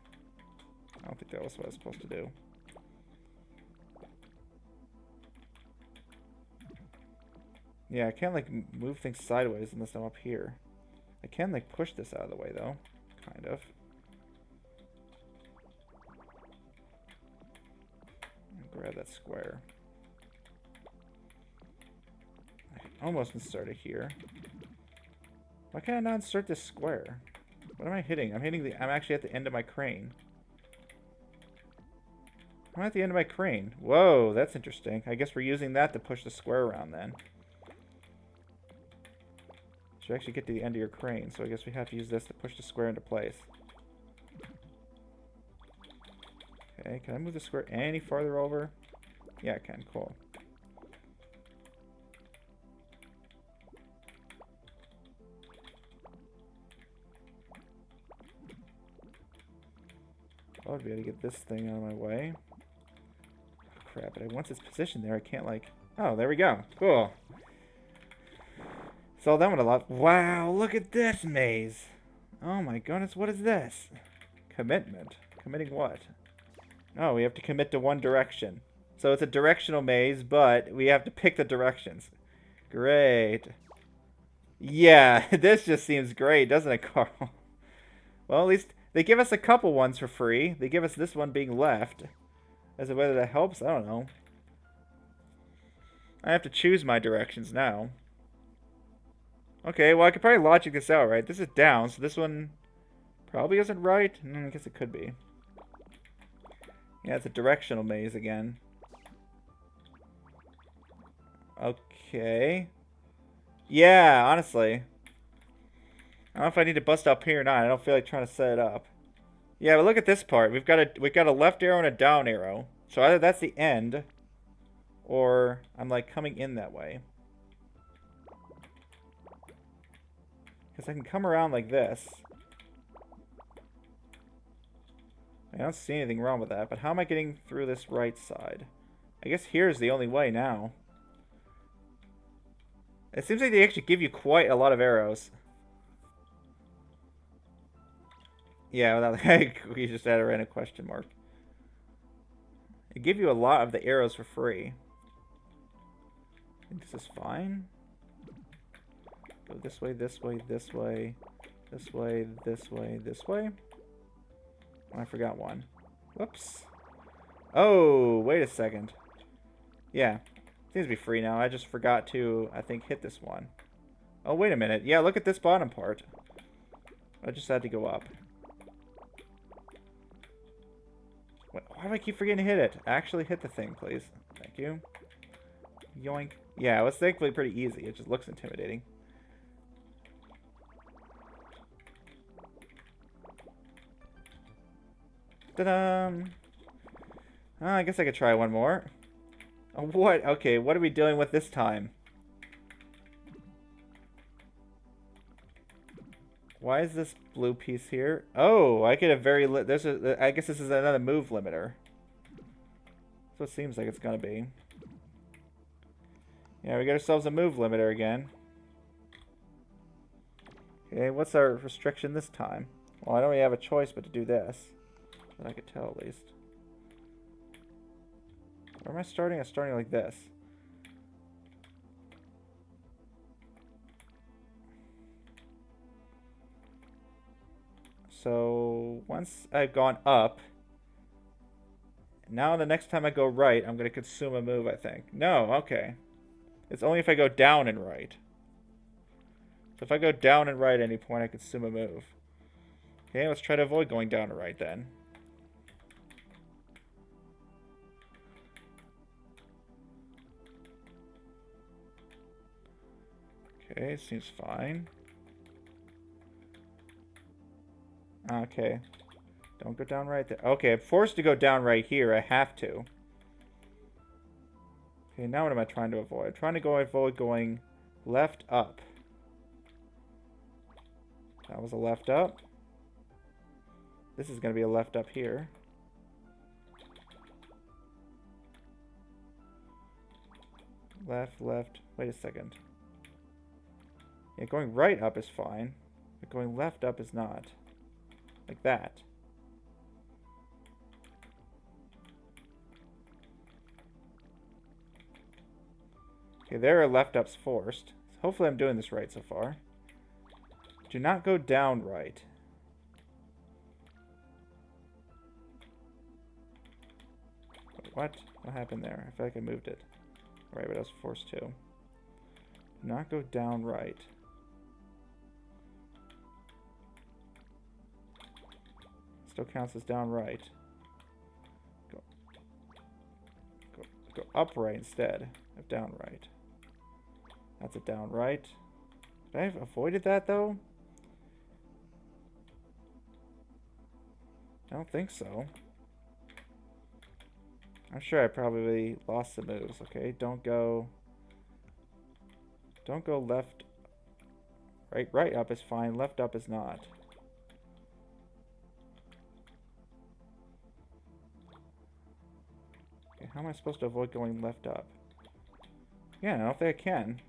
I don't think that was what I was supposed to do. Yeah, I can't, like, move things sideways unless I'm up here. I can, like, push this out of the way, though. Kind of. Grab that square. I can almost insert it here. Why can't I not insert this square? What am I hitting? I'm actually at the end of my crane. I'm at the end of my crane. Whoa, that's interesting. I guess we're using that to push the square around then. You actually get to the end of your crane, so I guess we have to use this to push the square into place. Okay, can I move the square any farther over? Yeah, I can. Cool. I would be able to get this thing out of my way. Oh, crap, but once it's positioned there, I can't, like... Oh, there we go. Cool. Solved that one a lot. Wow, look at this maze. Oh my goodness, what is this? Commitment. Committing what? Oh, we have to commit to one direction. So it's a directional maze, but we have to pick the directions. Great. Yeah, this just seems great, doesn't it, Carl? Well, at least they give us a couple ones for free. They give us this one being left. As to whether that helps, I don't know. I have to choose my directions now. Okay, well, I could probably logic this out, right? This is down, so this one probably isn't right. I guess it could be. Yeah, it's a directional maze again. Okay. Yeah, honestly. I don't know if I need to bust up here or not. I don't feel like trying to set it up. Yeah, but look at this part. We've got a left arrow and a down arrow. So either that's the end, or I'm like coming in that way. Because I can come around like this. I don't see anything wrong with that, but how am I getting through this right side? I guess here's the only way now. It seems like they actually give you quite a lot of arrows. Yeah, without we just added a random question mark. They give you a lot of the arrows for free. I think this is fine. Go this way, this way, this way, this way, this way, this way. Oh, I forgot one. Whoops. Oh, wait a second. Yeah, seems to be free now. I just forgot to, I think, hit this one. Oh, wait a minute. Yeah, look at this bottom part. I just had to go up. Why do I keep forgetting to hit it? Actually hit the thing, please. Thank you. Yoink. Yeah, it was thankfully pretty easy. It just looks intimidating. Ta-da! I guess I could try one more. Oh, what? Okay, what are we dealing with this time? Why is this blue piece here? Oh, I could have there's a, I guess this is another move limiter. That's what it seems like it's gonna be. Yeah, we got ourselves a move limiter again. Okay, what's our restriction this time? Well, I don't really have a choice but to do this. That I could tell at least. Where am I starting? I'm starting like this. So once I've gone up, now the next time I go right, I'm going to consume a move, I think. No, okay. It's only if I go down and right. So if I go down and right at any point, I consume a move. Okay, let's try to avoid going down and right then. Okay, seems fine. Okay. Don't go down right there. Okay, I'm forced to go down right here. I have to. Okay, now what am I trying to avoid? I'm trying to avoid going left up. That was a left up. This is going to be a left up here. Left, left. Wait a second. Yeah, going right up is fine. But going left up is not. Like that. Okay, there are left ups forced. Hopefully I'm doing this right so far. Do not go down right. What? What happened there? I feel like I moved it. Right, but I was forced to. Do not go down right. Still counts as down right. Go upright instead of down right. That's a down right. Did I have avoided that though? I don't think so. I'm sure I probably lost the moves. Okay, don't go left. Right up is fine. Left up is not. Okay, how am I supposed to avoid going left up? Yeah, I don't think I can.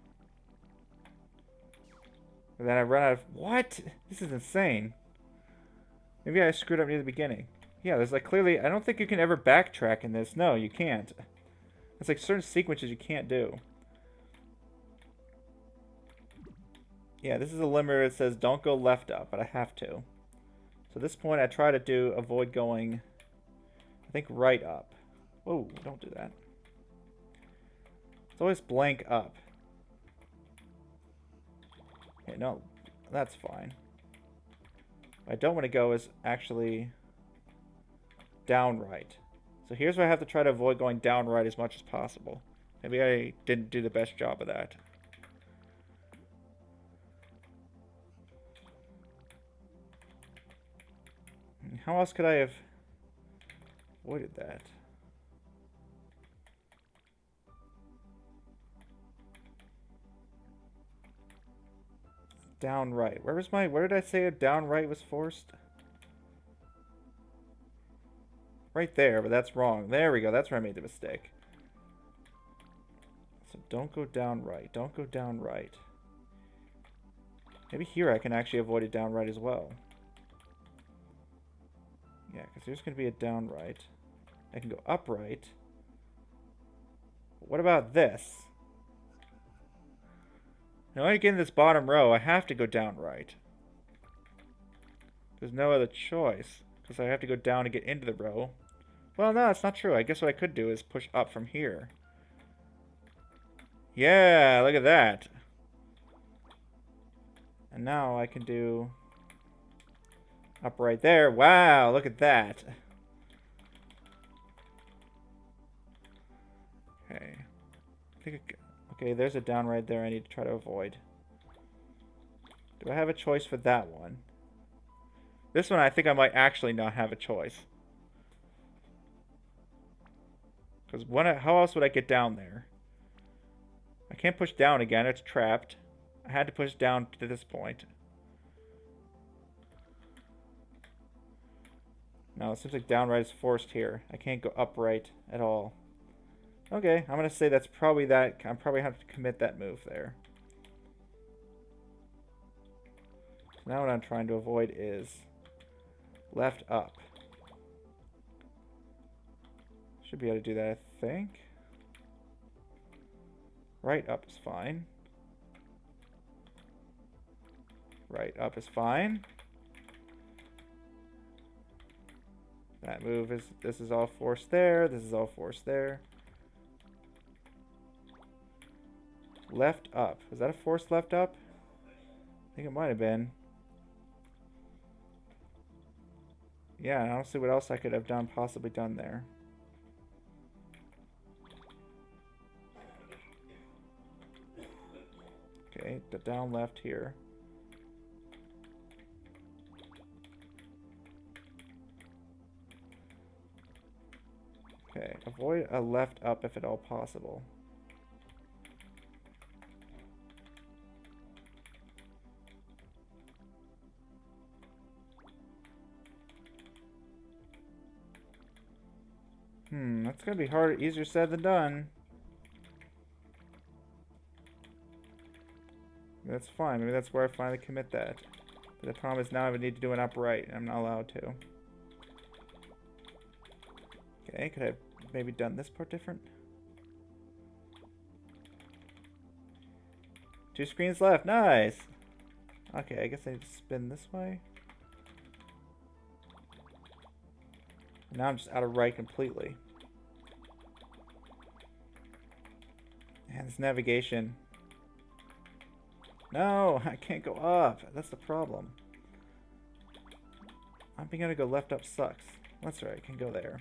And then I run out of... What? This is insane. Maybe I screwed up near the beginning. Yeah, there's like clearly... I don't think you can ever backtrack in this. No, you can't. It's like certain sequences you can't do. Yeah, this is a limiter that says don't go left up, but I have to. So at this point I try to avoid going, I think, right up. Whoa, don't do that. It's always blank up. Okay, no, that's fine. What I don't want to go is actually down right. So here's where I have to try to avoid going down right as much as possible. Maybe I didn't do the best job of that. How else could I have avoided that? Down right. Where did I say a down right was forced? Right there, but that's wrong. There we go. That's where I made the mistake. So don't go down right. Don't go down right. Maybe here I can actually avoid it down right as well. Yeah, because there's going to be a down right. I can go upright. But what about this? In order to get in this bottom row, I have to go down right. There's no other choice, because I have to go down to get into the row. Well, no, that's not true. I guess what I could do is push up from here. Yeah, look at that. And now I can do... Up right there. Wow, look at that. Okay. Okay, there's a down right there I need to try to avoid. Do I have a choice for that one? This one I think I might actually not have a choice. Because how else would I get down there? I can't push down again, it's trapped. I had to push down to this point. No, it seems like down right is forced here. I can't go upright at all. Okay, I'm going to say that's probably that. I'm probably have to commit that move there. So now what I'm trying to avoid is left up. Should be able to do that, I think. Right up is fine. Right up is fine. That move is, this is all forced there. This is all forced there. Left up. Was that a forced left up? I think it might have been. Yeah, I don't see what else I could have done, possibly done there. Okay, the down left here. Okay, avoid a left up if at all possible. That's gonna be harder, easier said than done. That's fine, maybe that's where I finally commit that. But the problem is now I would need to do an upright, and I'm not allowed to. Okay, could I have maybe done this part different? 2 screens left, nice! Okay, I guess I need to spin this way. Now I'm just out of right completely. And this navigation. No, I can't go up. That's the problem. I'm being able to go left up sucks. That's right, I can go there.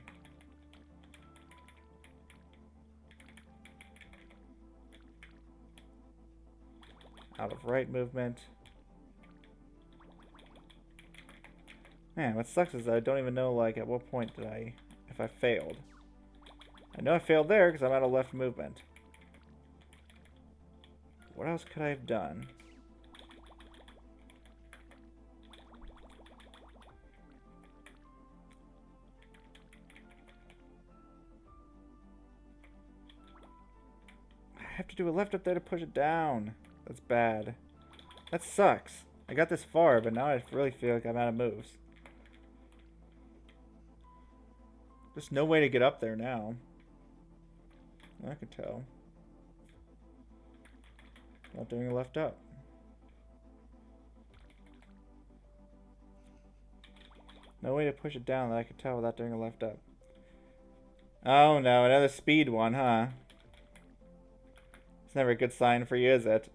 Out of right movement. Man, what sucks is that I don't even know, like, at what point did if I failed. I know I failed there because I'm out of left movement. What else could I have done? I have to do a left up there to push it down. That's bad. That sucks. I got this far, but now I really feel like I'm out of moves. There's no way to get up there now. I can tell. Not doing a left up. No way to push it down that I could tell without doing a left up. Oh no, another speed one, huh? It's never a good sign for you, is it?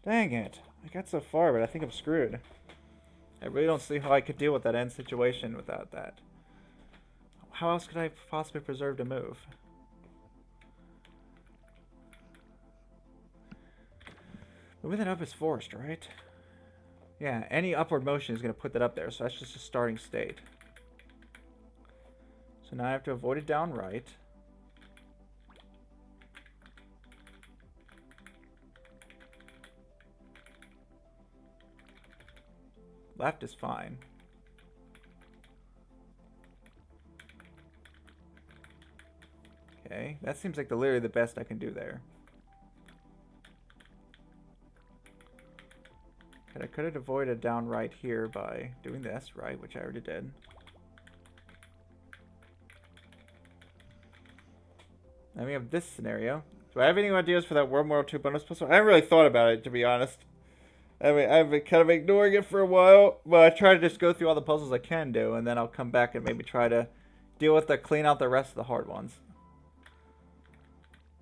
Dang it. I got so far, but I think I'm screwed. I really don't see how I could deal with that end situation without that. How else could I possibly preserve a move? Moving that up is forced, right? Yeah, any upward motion is going to put that up there, so that's just a starting state. So now I have to avoid it down right. Left is fine. Okay, that seems like literally the best I can do there. I could have avoided down right here by doing this, right, which I already did. Then we have this scenario. Do I have any ideas for that World War II bonus puzzle? I haven't really thought about it, to be honest. I mean, I've been kind of ignoring it for a while, but I try to just go through all the puzzles I can do, and then I'll come back and maybe try to deal with clean out the rest of the hard ones.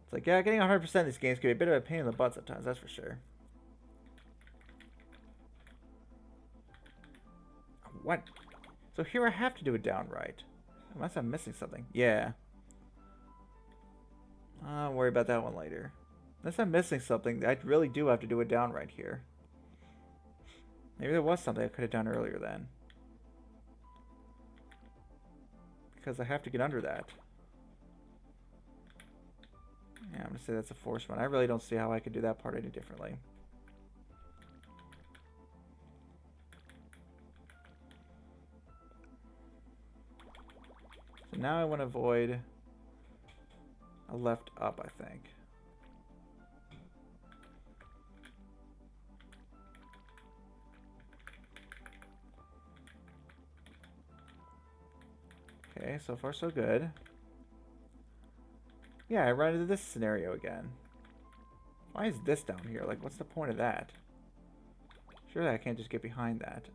It's like, yeah, getting 100% of these games can be a bit of a pain in the butt sometimes, that's for sure. What? So here I have to do it down right. Unless I'm missing something. Yeah. I'll worry about that one later. Unless I'm missing something, I really do have to do it down right here. Maybe there was something I could have done earlier then. Because I have to get under that. Yeah, I'm going to say that's a forced one. I really don't see how I could do that part any differently. So now I want to avoid a left up, I think. Okay, so far so good. Yeah, I run into this scenario again. Why is this down here? Like, what's the point of that? Surely I can't just get behind that.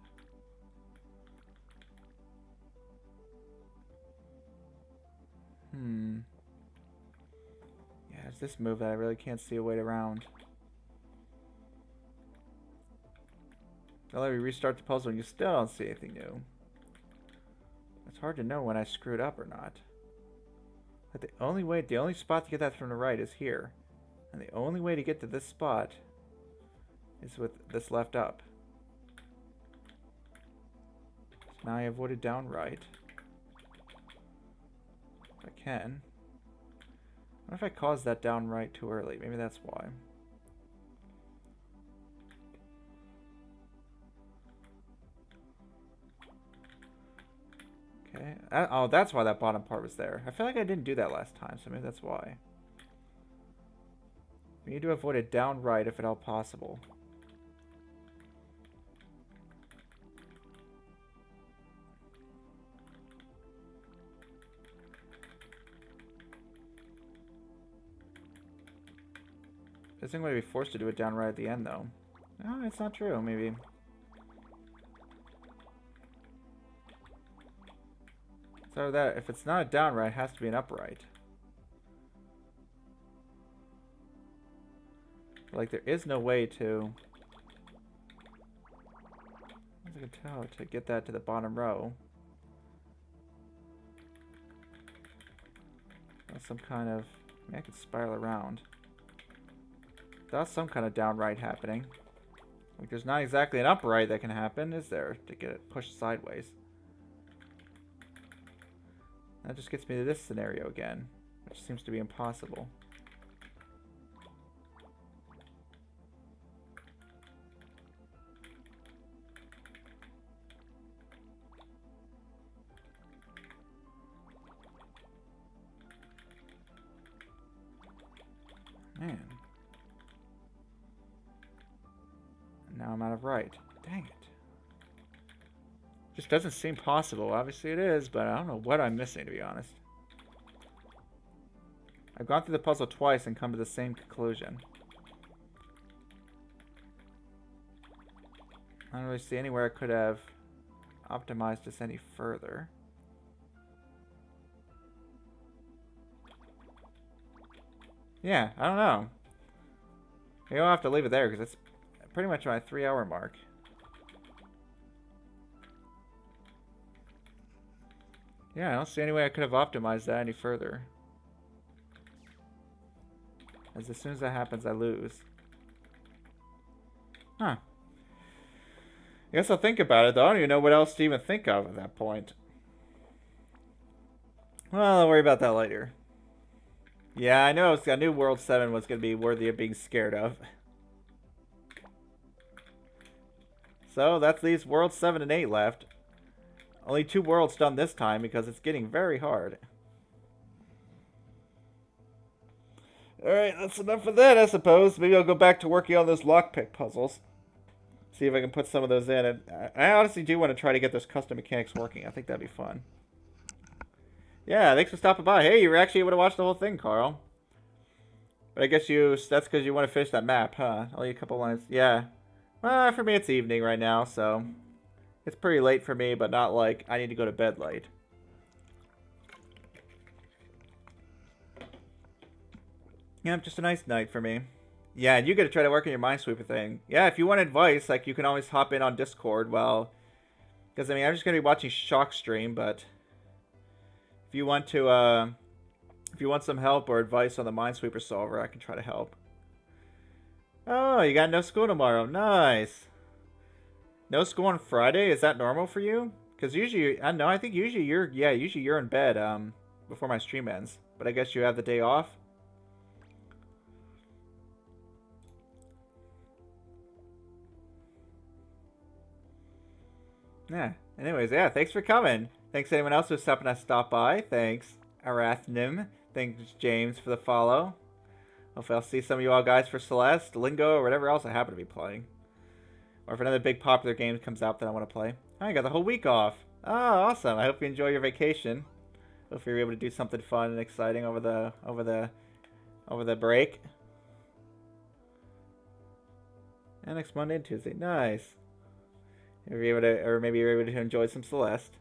Yeah, it's this move that I really can't see a way around. They'll let me restart the puzzle and you still don't see anything new. It's hard to know when I screwed up or not. But the only spot to get that from the right is here. And the only way to get to this spot is with this left up. So now I avoided down right. If I can. What if I caused that down right too early? Maybe that's why. Okay. Oh, that's why that bottom part was there. I feel like I didn't do that last time, so maybe that's why. We need to avoid it down right if at all possible. Isn't going to be forced to do it down right at the end, though. No, it's not true, maybe. So that if it's not a down right, it has to be an upright. Like, there is no way to, as I can tell, to get that to the bottom row. That's some kind of, I could spiral around. That's some kind of down right happening. Like, there's not exactly an upright that can happen, is there, to get it pushed sideways? That just gets me to this scenario again, which seems to be impossible. Man. And now I'm out of right. Dang it. Just doesn't seem possible. Obviously it is, but I don't know what I'm missing, to be honest. I've gone through the puzzle twice and come to the same conclusion. I don't really see anywhere I could have optimized this any further. Yeah, I don't know. Maybe I'll have to leave it there because it's pretty much my 3-hour mark. Yeah, I don't see any way I could have optimized that any further. As soon as that happens, I lose. Huh. I guess I'll think about it, though. I don't even know what else to even think of at that point. Well, I'll worry about that later. Yeah, I know. I knew World 7 was going to be worthy of being scared of. So, that leaves World 7 and 8 left. Only 2 worlds done this time because it's getting very hard. Alright, that's enough of that, I suppose. Maybe I'll go back to working on those lockpick puzzles. See if I can put some of those in. And I honestly do want to try to get those custom mechanics working. I think that'd be fun. Yeah, thanks for stopping by. Hey, you were actually able to watch the whole thing, Carl. But I guess that's because you want to finish that map, huh? Only a couple lines. Yeah. Well, for me it's evening right now, so... It's pretty late for me, but not like I need to go to bed late. Yeah, just a nice night for me. Yeah, and you got to try to work on your Minesweeper thing. Yeah, if you want advice, like, you can always hop in on Discord while Because I mean, I'm just gonna be watching Shock stream, but if you want to, if you want some help or advice on the Minesweeper solver, I can try to help. Oh, you got no school tomorrow. Nice. No school on Friday? Is that normal for you? Because usually, I know, I think usually you're in bed before my stream ends. But I guess you have the day off. Yeah. Anyways, yeah, thanks for coming. Thanks to anyone else who's happened to stop by. Thanks, Arathnim. Thanks, James, for the follow. Hopefully I'll see some of you all guys for Celeste, Lingo, or whatever else I happen to be playing. Or if another big popular game comes out that I want to play. Oh, I got the whole week off. Oh, awesome. I hope you enjoy your vacation. Hopefully you're able to do something fun and exciting over the break. And next Monday and Tuesday. Nice. Maybe you're able to enjoy some Celeste.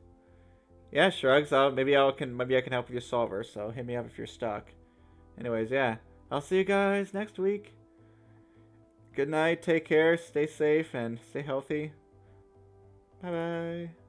Yeah, Shrugs. Maybe I can help with your solver. So hit me up if you're stuck. Anyways, yeah. I'll see you guys next week. Good night. Take care. Stay safe and stay healthy. Bye bye.